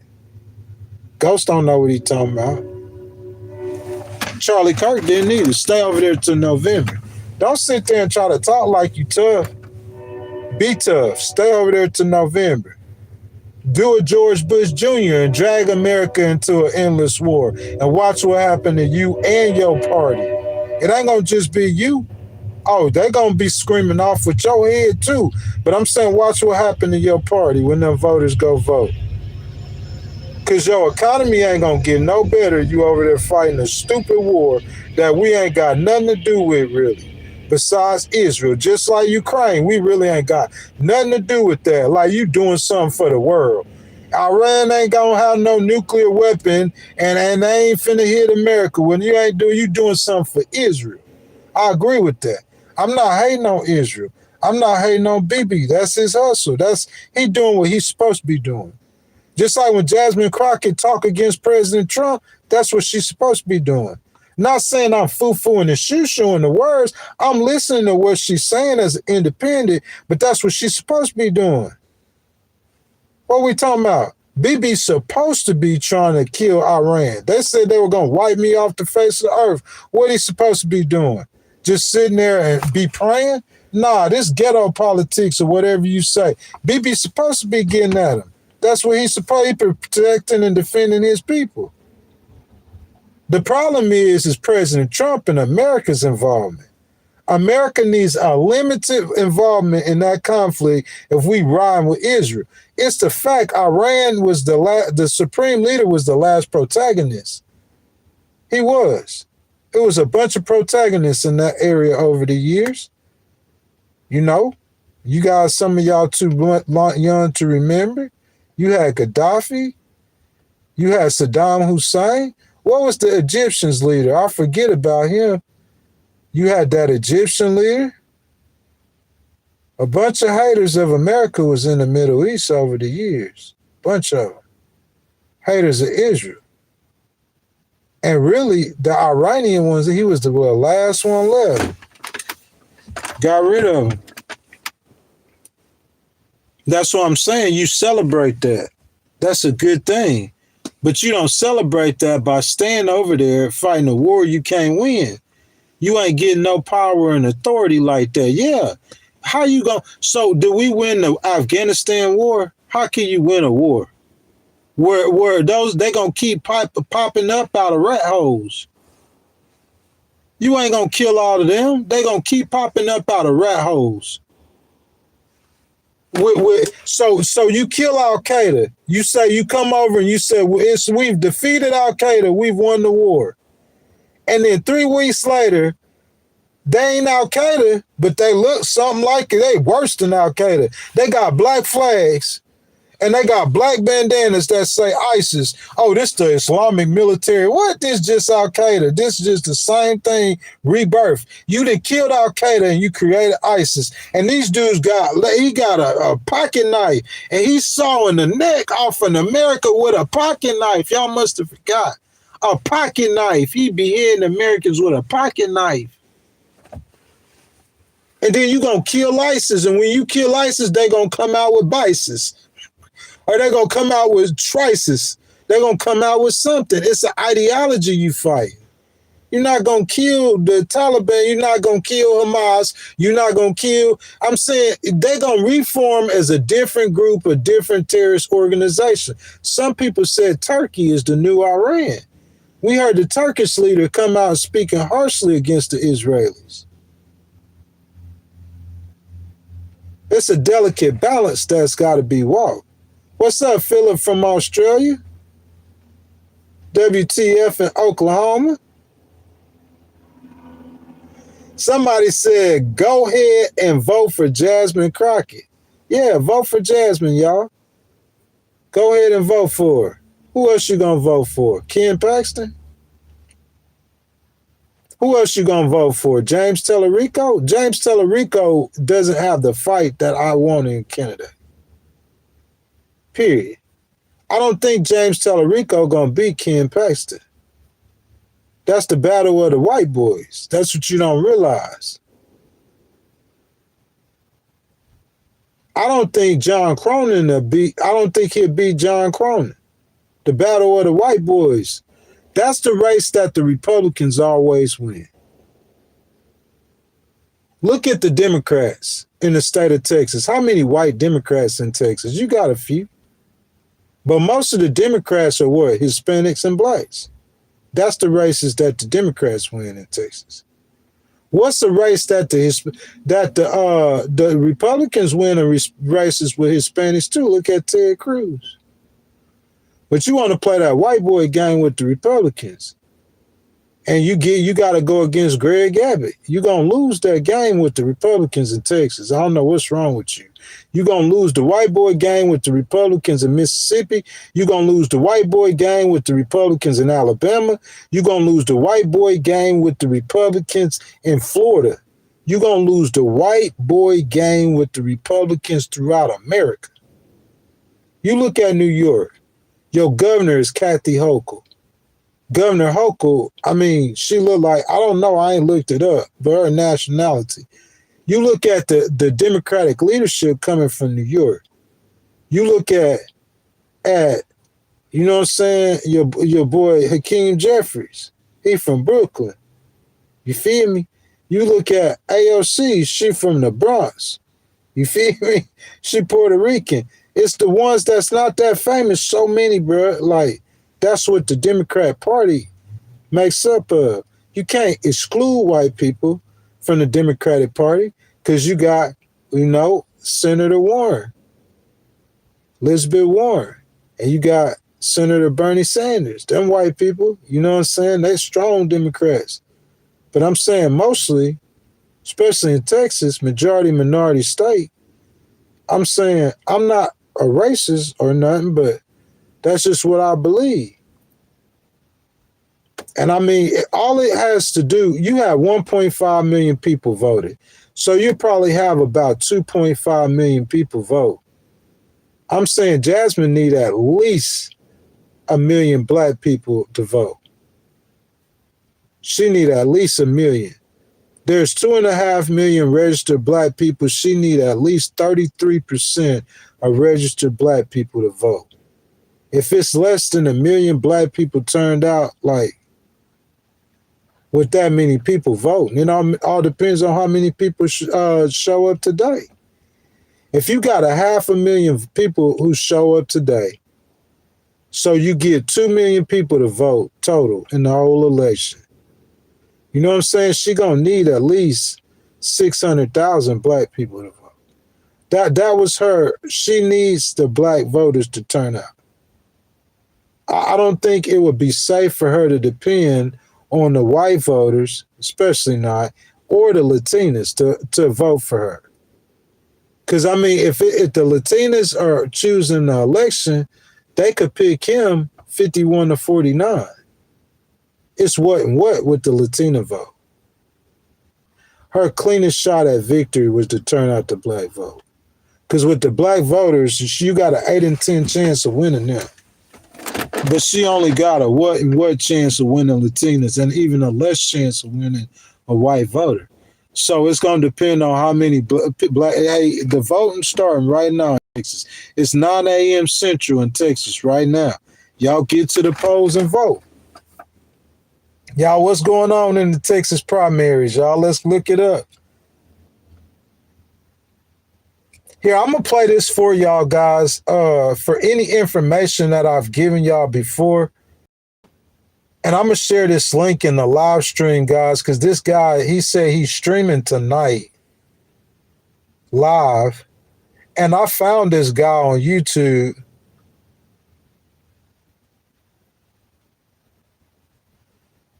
[SPEAKER 1] Ghost don't know what he's talking about. Charlie Kirk didn't either. Stay over there till November. Don't sit there and try to talk like you tough. Be tough. Stay over there till November. Do a George Bush Jr. and drag America into an endless war and watch what happened to you and your party. It ain't going to just be you. Oh, they're going to be screaming off with your head too. But I'm saying watch what happened to your party when them voters go vote. Because your economy ain't going to get no better. You over there fighting a stupid war that we ain't got nothing to do with really. Besides Israel, just like Ukraine, we really ain't got nothing to do with that. Like you doing something for the world. Iran ain't gonna have no nuclear weapon, and they ain't finna hit America. When you doing something for Israel. I agree with that. I'm not hating on Israel. I'm not hating on Bibi. That's his hustle. He doing what he's supposed to be doing. Just like when Jasmine Crockett talk against President Trump, that's what she's supposed to be doing. Not saying I'm foo-fooing and shoo-shooing the words. I'm listening to what she's saying as an independent, but that's what she's supposed to be doing. What are we talking about? Bibi's supposed to be trying to kill Iran. They said they were going to wipe me off the face of the earth. What he supposed to be doing? Just sitting there and be praying? Nah, this ghetto politics or whatever you say. Bibi's supposed to be getting at him. That's what he's supposed to be protecting and defending his people. The problem is President Trump and America's involvement. America needs a limited involvement in that conflict if we ride with Israel. It's the fact Iran was the supreme leader was the last protagonist. He was. It was a bunch of protagonists in that area over the years. You know, you guys, some of y'all too young to remember. You had Gaddafi. You had Saddam Hussein. What was the Egyptians leader? I forget about him. You had that Egyptian leader. A bunch of haters of America was in the Middle East over the years. Bunch of them. Haters of Israel. And really, the Iranian ones, he was the last one left. Got rid of him. That's what I'm saying. You celebrate that. That's a good thing. But you don't celebrate that by staying over there fighting a war you can't win. You ain't getting no power and authority like that. Yeah. How you going? So did we win the Afghanistan war? How can you win a war? Where those, they going to keep popping up out of rat holes. You ain't going to kill all of them. They going to keep popping up out of rat holes. So you kill Al Qaeda. You say you come over and you say we've defeated Al Qaeda. We've won the war. And then 3 weeks later, they ain't Al Qaeda, but they look something like it. They worse than Al Qaeda. They got black flags and they got black bandanas that say ISIS. Oh, this the Islamic military. What? This just Al Qaeda. This is just the same thing, rebirth. You done killed Al Qaeda and you created ISIS. And these dudes got a pocket knife and he's sawing the neck off an America with a pocket knife. Y'all must have forgot. A pocket knife. He beheading Americans with a pocket knife. And then you going to kill ISIS. And when you kill ISIS, they going to come out with bices. Or they going to come out with trices. They're going to come out with something. It's an ideology you fight. You're not going to kill the Taliban. You're not going to kill Hamas. You're not going to kill. I'm saying they're going to reform as a different group, a different terrorist organization. Some people said Turkey is the new Iran. We heard the Turkish leader come out speaking harshly against the Israelis. It's a delicate balance that's got to be walked. What's up, Philip from Australia? WTF in Oklahoma? Somebody said, go ahead and vote for Jasmine Crockett. Yeah, vote for Jasmine, y'all. Go ahead and vote for her. Who else you gonna vote for? Ken Paxton? Who else you gonna vote for? James Tellerico? James Tellerico doesn't have the fight that I want in Canada. Period. I don't think James Tellerico gonna beat Ken Paxton. That's the battle of the white boys. That's what you don't realize. I don't think John Cronin I don't think he'll beat John Cronin. The battle of the white boys. That's the race that the Republicans always win. Look at the Democrats in the state of Texas. How many white Democrats in Texas? You got a few. But most of the Democrats are what? Hispanics and blacks. That's the races that the Democrats win in Texas. What's the race that the Republicans win in races with Hispanics too? Look at Ted Cruz. But you want to play that white boy game with the Republicans. And you got to go against Greg Abbott. You're going to lose that game with the Republicans in Texas. I don't know what's wrong with you. You're going to lose the white boy game with the Republicans in Mississippi. You're going to lose the white boy game with the Republicans in Alabama. You're going to lose the white boy game with the Republicans in Florida. You're going to lose the white boy game with the Republicans throughout America. You look at New York. Your governor is Kathy Hochul. Governor Hochul, I mean, she looked like, I don't know, I ain't looked it up, but her nationality. You look at the Democratic leadership coming from New York. You look at you know what I'm saying, your boy Hakeem Jeffries. He from Brooklyn. You feel me? You look at AOC, she from the Bronx. You feel me? She Puerto Rican. It's the ones that's not that famous, so many, bro. Like, that's what the Democrat Party makes up of. You can't exclude white people from the Democratic Party because you got, Senator Warren, Elizabeth Warren, and you got Senator Bernie Sanders. Them white people, you know what I'm saying? They strong Democrats. But I'm saying mostly, especially in Texas, majority minority state, I'm saying I'm not a racist or nothing, but that's just what I believe. And I mean, all it has to do, you have 1.5 million people voted. So you probably have about 2.5 million people vote. I'm saying Jasmine need at least 1 million black people to vote. She need at least 1 million. There's 2.5 million registered black people. She need at least 33% of registered black people to vote. If it's less than 1 million black people turned out, like, with that many people voting, it all depends on how many people show up today. If you got 500,000 people who show up today, so you get 2 million people to vote total in the whole election. You know what I'm saying? She gonna need at least 600,000 black people to vote. That was her. She needs the black voters to turn out. I don't think it would be safe for her to depend on the white voters, especially not, or the Latinas to vote for her. Because, I mean, if the Latinas are choosing the election, they could pick him 51 to 49. It's what and what with the Latina vote. Her cleanest shot at victory was to turn out the black vote. Because with the black voters, you got an 8 in 10 chance of winning them. But she only got a what chance of winning Latinas and even a less chance of winning a white voter. So it's going to depend on how many black. Hey, the voting starting right now in Texas. It's 9 a.m. Central in Texas right now. Y'all get to the polls and vote. Y'all, what's going on in the Texas primaries? Y'all, let's look it up. Here, I'm going to play this for y'all guys. For any information that I've given y'all before. And I'm going to share this link in the live stream, guys, because this guy, he said he's streaming tonight live. And I found this guy on YouTube.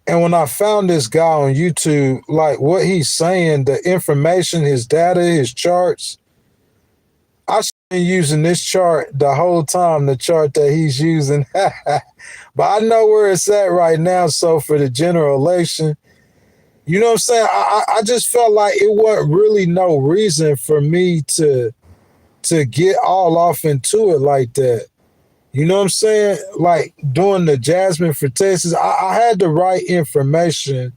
[SPEAKER 1] And when I found this guy on YouTube, like what he's saying, the information, his data, his charts, I've been using this chart the whole time, the chart that he's using. But I know where it's at right now. So for the general election, you know what I'm saying? I just felt like it wasn't really no reason for me to get all off into it like that. You know what I'm saying? Like doing the Jasmine for Texas, I had the right information.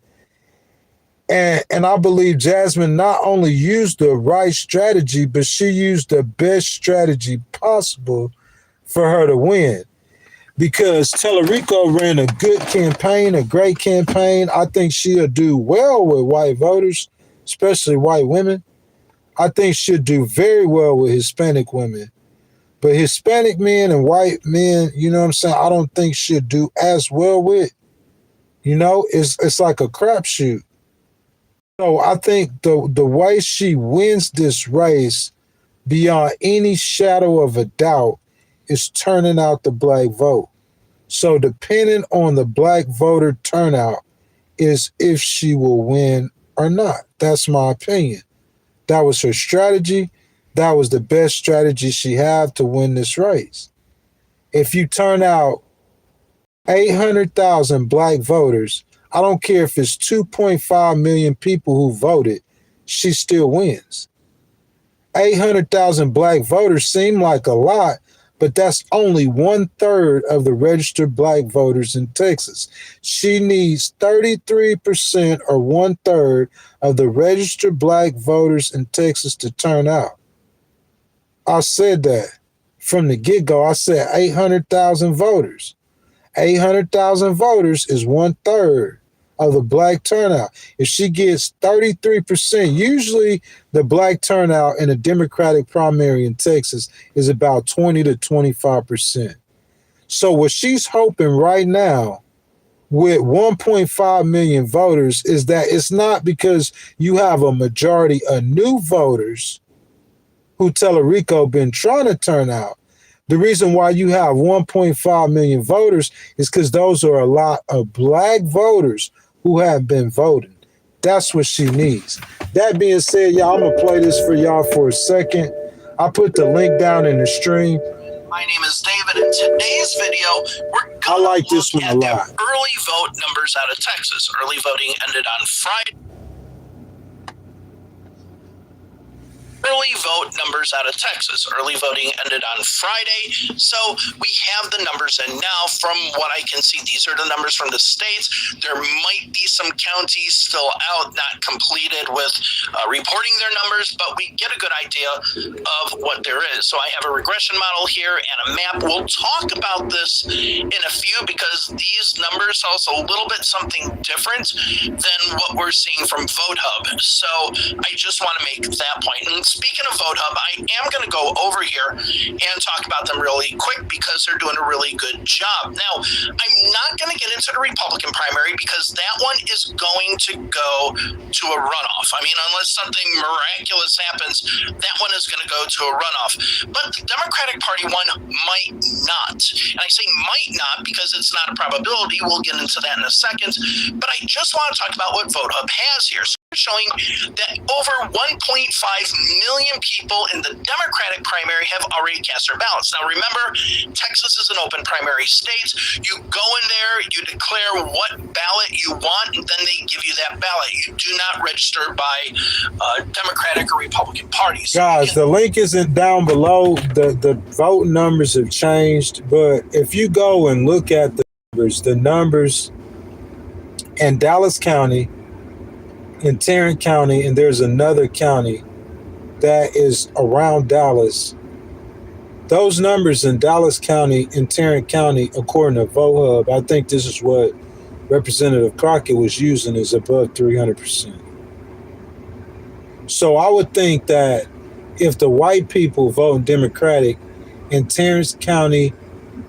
[SPEAKER 1] And I believe Jasmine not only used the right strategy, but she used the best strategy possible for her to win. Because Tellerico ran a good campaign, a great campaign. I think she'll do well with white voters, especially white women. I think she'll do very well with Hispanic women. But Hispanic men and white men, you know what I'm saying, I don't think she'll do as well with. You know, it's like a crapshoot. So I think the way she wins this race, beyond any shadow of a doubt, is turning out the black vote. So depending on the black voter turnout is if she will win or not. That's my opinion. That was her strategy. That was the best strategy she had to win this race. If you turn out 800,000 black voters, I don't care if it's 2.5 million people who voted, she still wins. 800,000 black voters seem like a lot, but that's only 1/3 of the registered black voters in Texas. She needs 33% or 1/3 of the registered black voters in Texas to turn out. I said that from the get-go. I said 800,000 voters. 800,000 voters is 1/3 of the black turnout. If she gets 33%, usually the black turnout in a Democratic primary in Texas is about 20 to 25%. So what she's hoping right now with 1.5 million voters is that it's not because you have a majority of new voters who Tellerico been trying to turn out. The reason why you have 1.5 million voters is because those are a lot of black voters who have been voting. That's what she needs. That being said, y'all, I'm going to play this for y'all for a second. I put the link down in the stream.
[SPEAKER 2] My name is David. In today's video, we're going to look at the early vote numbers out of Texas. Early voting ended on Friday. Early vote numbers out of Texas. Early voting ended on Friday, so we have the numbers. And now, from what I can see, these are the numbers from the states. There might be some counties still out, not completed with reporting their numbers, but we get a good idea of what there is. So I have a regression model here and a map. We'll talk about this in a few because these numbers tell us a little bit something different than what we're seeing from VoteHub. So I just want to make that point. And speaking of Vote Hub, I am going to go over here and talk about them really quick because they're doing a really good job. Now, I'm not going to get into the Republican primary because that one is going to go to a runoff. I mean, unless something miraculous happens, that one is going to go to a runoff. But the Democratic Party one might not. And I say might not because it's not a probability. We'll get into that in a second. But I just want to talk about what Vote Hub has here. So we're showing that over 1.5 million people in the Democratic primary have already cast their ballots. Now, remember, Texas is an open primary state. You go in there, you declare what ballot you want, and then they give you that ballot. You do not register by Democratic or Republican parties.
[SPEAKER 1] Guys, the link isn't down below. The vote numbers have changed, but if you go and look at the numbers in Dallas County, in Tarrant County, and there's another county that is around Dallas. Those numbers in Dallas County and Tarrant County, according to Vote Hub, I think this is what Representative Crockett was using, is above 300%. So I would think that if the white people vote Democratic in Tarrant County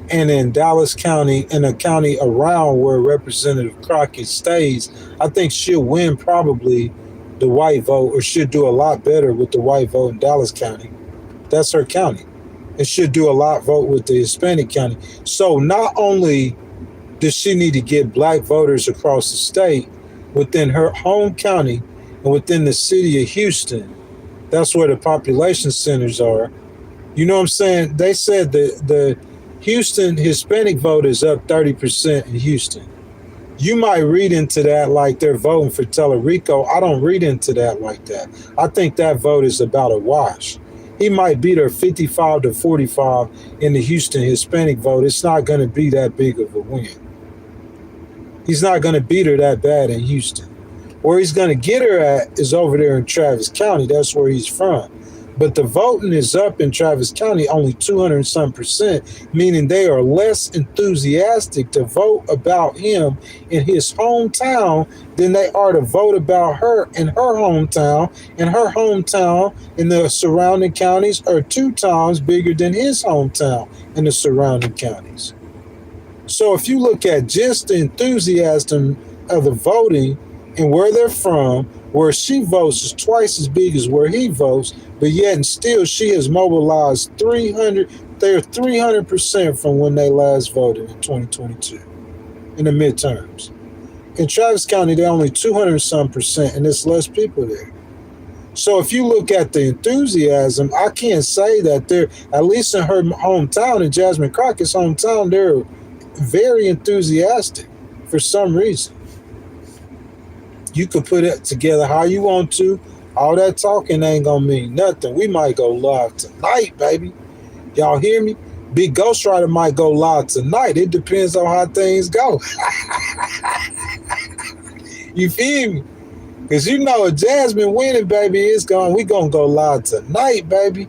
[SPEAKER 1] and in Dallas County and a county around where Representative Crockett stays, I think she'll win probably the white vote, or should do a lot better with the white vote in Dallas County. That's her county. It should do a lot vote with the Hispanic county. So not only does she need to get black voters across the state within her home county and within the city of Houston, that's where the population centers are. You know what I'm saying? They said the Houston Hispanic vote is up 30% in Houston. You might read into that like they're voting for Tellerico. I don't read into that like that. I think that vote is about a wash. He might beat her 55 to 45 in the Houston Hispanic vote. It's not going to be that big of a win. He's not going to beat her that bad in Houston. Where he's going to get her at is over there in Travis County. That's where he's from. But the voting is up in Travis County only 200 and some %, meaning they are less enthusiastic to vote about him in his hometown than they are to vote about her in her hometown. And her hometown in the surrounding counties are 2 times bigger than his hometown in the surrounding counties. So if you look at just the enthusiasm of the voting and where they're from, where she votes is twice as big as where he votes, but yet and still she has mobilized 300% from when they last voted in 2022 in the midterms. In Travis County, they're only 200 some %, and there's less people there. So if you look at the enthusiasm, I can't say that they're, at least in her hometown, in Jasmine Crockett's hometown, they're very enthusiastic for some reason. You could put it together how you want to. All that talking ain't gonna mean nothing. We might go live tonight, baby. Y'all hear me? Big Ghostwriter might go live tonight. It depends on how things go. You feel me? Because you know if Jasmine winning, baby, we gonna go live tonight, baby.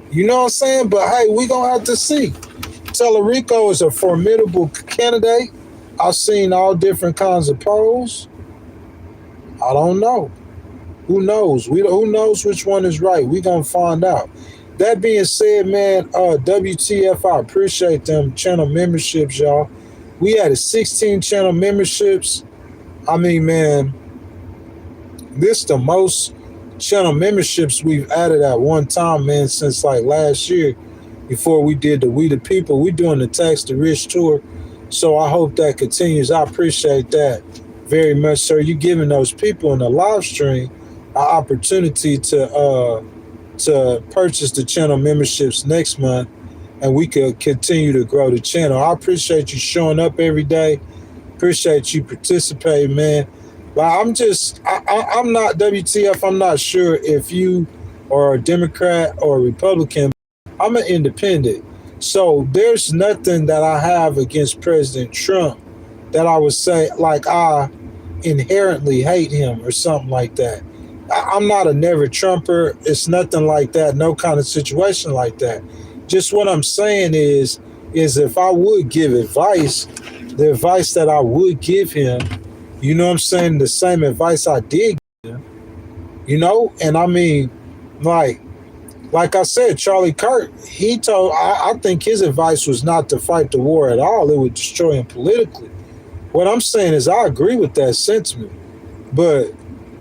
[SPEAKER 1] You know what I'm saying? But hey, we gonna have to see. Tellerico is a formidable candidate. I've seen all different kinds of polls. I don't know. Who knows? Who knows which one is right? We're going to find out. That being said, man, WTF, I appreciate them channel memberships, y'all. We had 16 channel memberships. I mean, man, this is the most channel memberships we've added at one time, man, since like last year before we did the We the People. We're doing the Tax the Rich tour. So I hope that continues. I appreciate that very much, sir. You giving those people in the live stream an opportunity to purchase the channel memberships next month, and we could continue to grow the channel. I appreciate you showing up every day. Appreciate you participating, man. But I'm not WTF. I'm not sure if you are a Democrat or a Republican. I'm an independent. So there's nothing that I have against President Trump that I would say like I inherently hate him or something like that. I'm not a never Trumper. It's nothing like that. No kind of situation like that. Just what I'm saying is if I would give advice, the advice that I would give him, you know what I'm saying, the same advice I did give him, you know? And I mean, Like I said, Charlie Kirk, I think his advice was not to fight the war at all. It would destroy him politically. What I'm saying is I agree with that sentiment. But,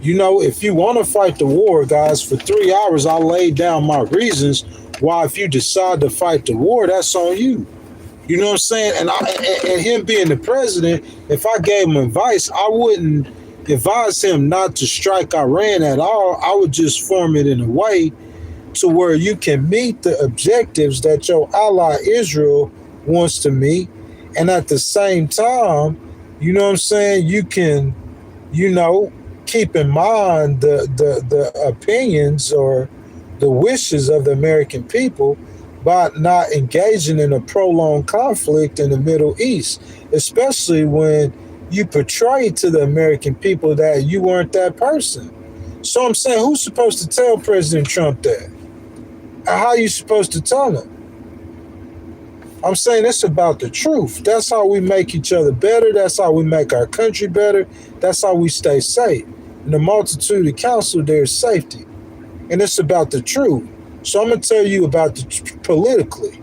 [SPEAKER 1] if you want to fight the war, guys, for 3 hours, I laid down my reasons why if you decide to fight the war, that's on you. You know what I'm saying? And him being the president, if I gave him advice, I wouldn't advise him not to strike Iran at all. I would just form it in a way to where you can meet the objectives that your ally Israel wants to meet. And at the same time, you know what I'm saying, you can, keep in mind the opinions or the wishes of the American people by not engaging in a prolonged conflict in the Middle East, especially when you portray to the American people that you weren't that person. So I'm saying, who's supposed to tell President Trump that? How are you supposed to tell him? I'm saying it's about the truth. That's how we make each other better. That's how we make our country better. That's how we stay safe. In the multitude of counsel, there's safety. And it's about the truth. So I'm going to tell you about the politically.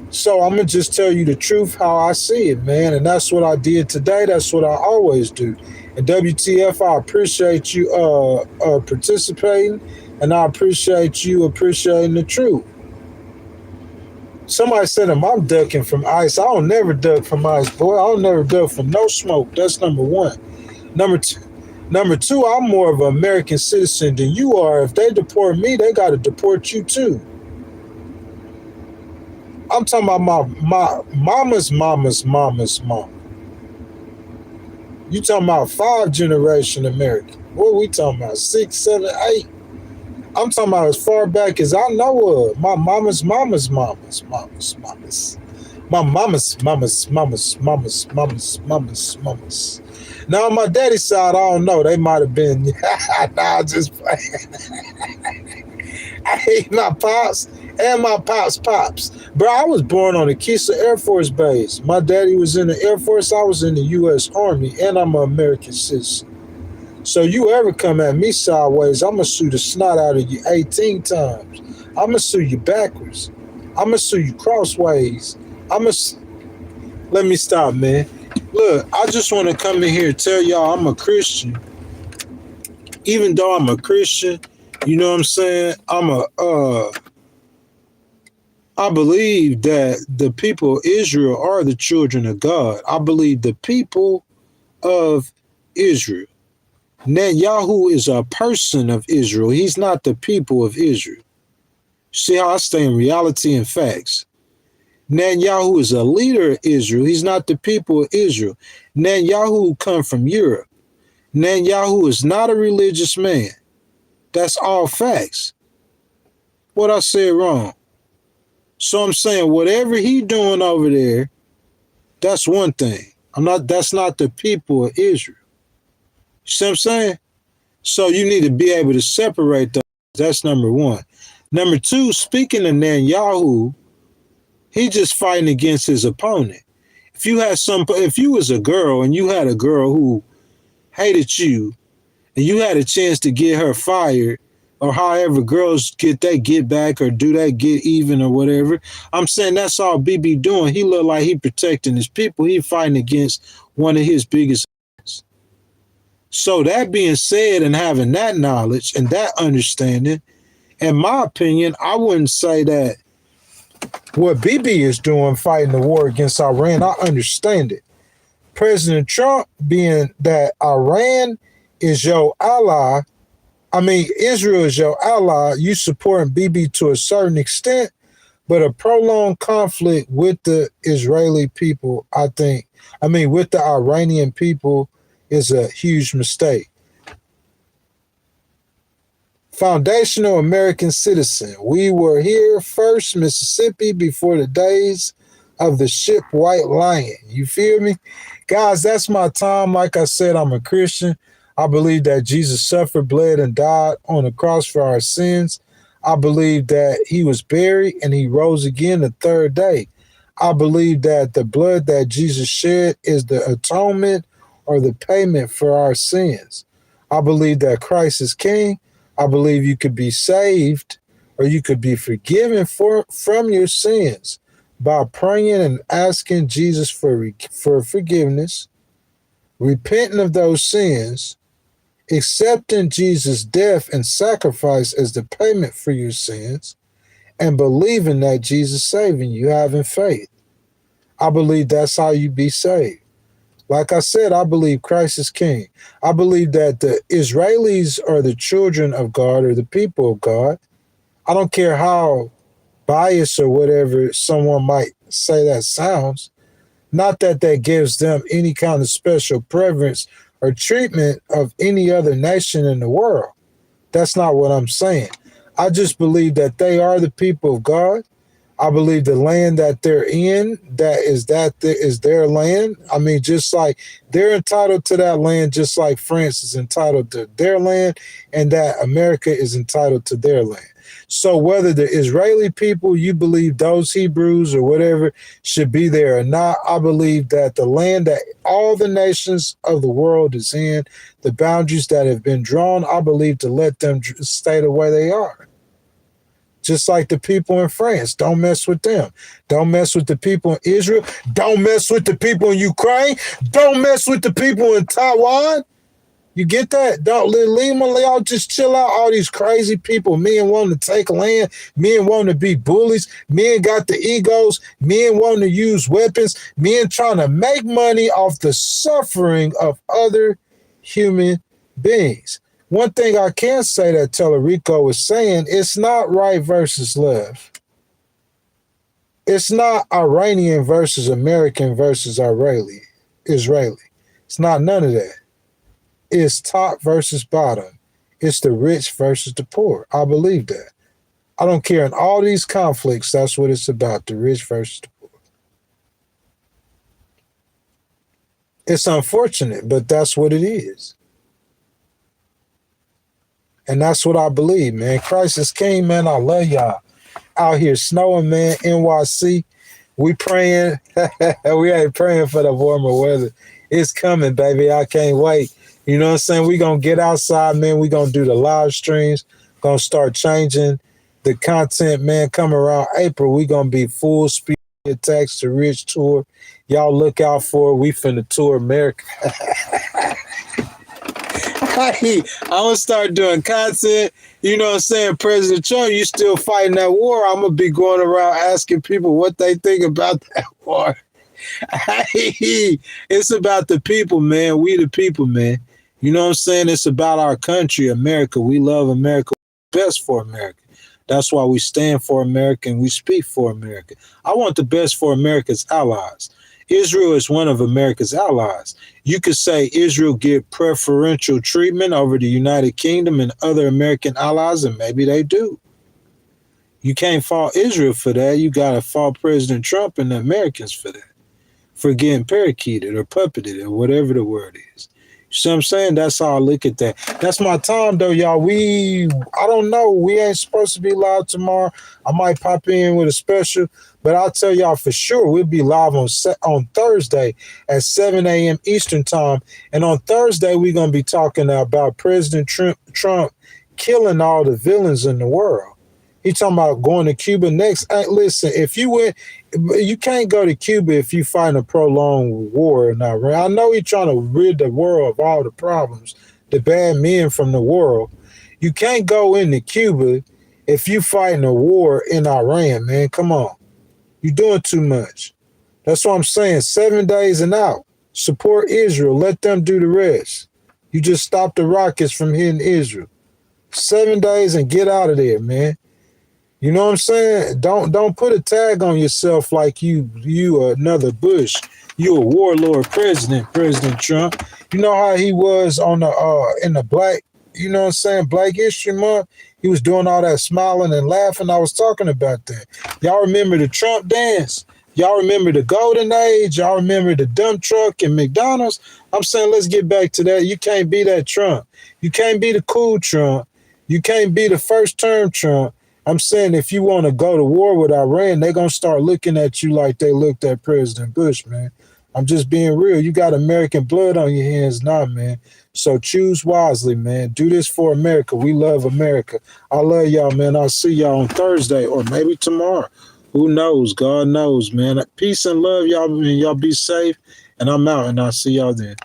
[SPEAKER 1] So I'm going to just tell you the truth how I see it, man. And that's what I did today. That's what I always do. And WTF, I appreciate you participating. And I appreciate you appreciating the truth. Somebody said, I'm ducking from ice. I don't never duck from ice, boy. I don't never duck from no smoke. That's number one. Number two, I'm more of an American citizen than you are. If they deport me, they got to deport you too. I'm talking about my mama's mama. You talking about 5-generation American. What are we talking about? 6, 7, 8? I'm talking about as far back as I know of. My mama's. My mama's. Now, on my daddy's side, I don't know. They might have been. Nah, just playing. I hate my pops and my pops. Bro, I was born on the Kisa Air Force Base. My daddy was in the Air Force. I was in the U.S. Army, and I'm an American citizen. So you ever come at me sideways, I'm going to sue the snot out of you 18 times. I'm going to sue you backwards. I'm going to sue you crossways. Let me stop, man. Look, I just want to come in here and tell y'all I'm a Christian. Even though I'm a Christian, you know what I'm saying? I believe that the people of Israel are the children of God. I believe the people of Israel. Netanyahu is a person of Israel. He's not the people of Israel. See how I stay in reality and facts. Netanyahu is a leader of Israel. He's not the people of Israel. Netanyahu come from Europe. Netanyahu is not a religious man. That's all facts. What I said wrong. So I'm saying whatever he doing over there, that's one thing. That's not the people of Israel. You see what I'm saying? So you need to be able to separate those. That's number one. Number two, speaking of Netanyahu, he just fighting against his opponent. If you was a girl and you had a girl who hated you and you had a chance to get her fired, or however girls get back or do they get even or whatever, I'm saying that's all Bibi doing. He look like he protecting his people. He fighting against one of his biggest. So that being said, and having that knowledge and that understanding, in my opinion, I wouldn't say that what Bibi is doing, fighting the war against Iran, I understand it. President Trump, being that Iran is your ally, Israel is your ally, you supporting Bibi to a certain extent, but a prolonged conflict with the Israeli people, with the Iranian people, is a huge mistake. Foundational American citizen. We were here first, Mississippi, before the days of the ship White Lion. You feel me? Guys, that's my time. Like I said, I'm a Christian. I believe that Jesus suffered, bled, and died on the cross for our sins. I believe that he was buried and he rose again the third day. I believe that the blood that Jesus shed is the atonement or the payment for our sins. I believe that Christ is king. I believe you could be saved or you could be forgiven from your sins by praying and asking Jesus for forgiveness, repenting of those sins, accepting Jesus' death and sacrifice as the payment for your sins, and believing that Jesus saving you, having faith. I believe that's how you be saved. Like I said, I believe Christ is king. I believe that the Israelis are the children of God or the people of God. I don't care how biased or whatever someone might say that sounds. Not that that gives them any kind of special preference or treatment of any other nation in the world. That's not what I'm saying. I just believe that they are the people of God. I believe the land that they're in, that is their land. I mean, just like they're entitled to that land, just like France is entitled to their land, and that America is entitled to their land. So whether the Israeli people, you believe those Hebrews or whatever should be there or not, I believe that the land that all the nations of the world is in, the boundaries that have been drawn, I believe to let them stay the way they are. Just like the people in France, don't mess with them. Don't mess with the people in Israel. Don't mess with the people in Ukraine. Don't mess with the people in Taiwan. You get that? Don't leave them, y'all just chill out. All these crazy people, men wanting to take land, men wanting to be bullies, men got the egos, men wanting to use weapons, men trying to make money off the suffering of other human beings. One thing I can say that Tellerico was saying, it's not right versus left. It's not Iranian versus American versus Israeli. It's not none of that. It's top versus bottom. It's the rich versus the poor. I believe that. I don't care. In all these conflicts, that's what it's about, the rich versus the poor. It's unfortunate, but that's what it is. And that's what I believe, man. Christ is king, man. I love y'all. Out here snowing, man. NYC. We praying. We ain't praying for the warmer weather. It's coming, baby. I can't wait. You know what I'm saying? We going to get outside, man. We going to do the live streams. Going to start changing the content, man. Come around April, we going to be full speed attacks to Rich Tour. Y'all look out for it. We finna tour America. Hey, I'm going to start doing content. You know what I'm saying? President Trump, you still fighting that war. I'm going to be going around asking people what they think about that war. Hey, it's about the people, man. We the people, man. You know what I'm saying? It's about our country, America. We love America. We're best for America. That's why we stand for America and we speak for America. I want the best for America's allies. Israel is one of America's allies. You could say Israel get preferential treatment over the United Kingdom and other American allies, and maybe they do. You can't fault Israel for that. You got to fault President Trump and the Americans for that, for getting parakeeted or puppeted or whatever the word is. You see what I'm saying? That's how I look at that. That's my time, though, y'all. I don't know. We ain't supposed to be live tomorrow. I might pop in with a special, but I'll tell y'all for sure we'll be live on Thursday at 7 a.m. Eastern time. And on Thursday, we're going to be talking about President Trump killing all the villains in the world. He talking about going to Cuba next. Hey, listen, if you went, you can't go to Cuba if you fight a prolonged war in Iran. I know he's trying to rid the world of all the problems, the bad men from the world. You can't go into Cuba if you fighting a war in Iran, man. Come on. You're doing too much. That's what I'm saying. 7 days and out. Support Israel. Let them do the rest. You just stop the rockets from hitting Israel. 7 days and get out of there, man. You know what I'm saying? Don't put a tag on yourself like you another Bush. You a warlord president, President Trump. You know how he was on the in the black, you know what I'm saying, Black History Month? He was doing all that smiling and laughing. I was talking about that. Y'all remember the Trump dance? Y'all remember the golden age? Y'all remember the dump truck and McDonald's? I'm saying let's get back to that. You can't be that Trump. You can't be the cool Trump. You can't be the first term Trump. I'm saying if you want to go to war with Iran, they're going to start looking at you like they looked at President Bush, man. I'm just being real. You got American blood on your hands now, man. So choose wisely, man. Do this for America. We love America. I love y'all, man. I'll see y'all on Thursday or maybe tomorrow. Who knows? God knows, man. Peace and love, y'all. Y'all be safe. And I'm out, and I'll see y'all then.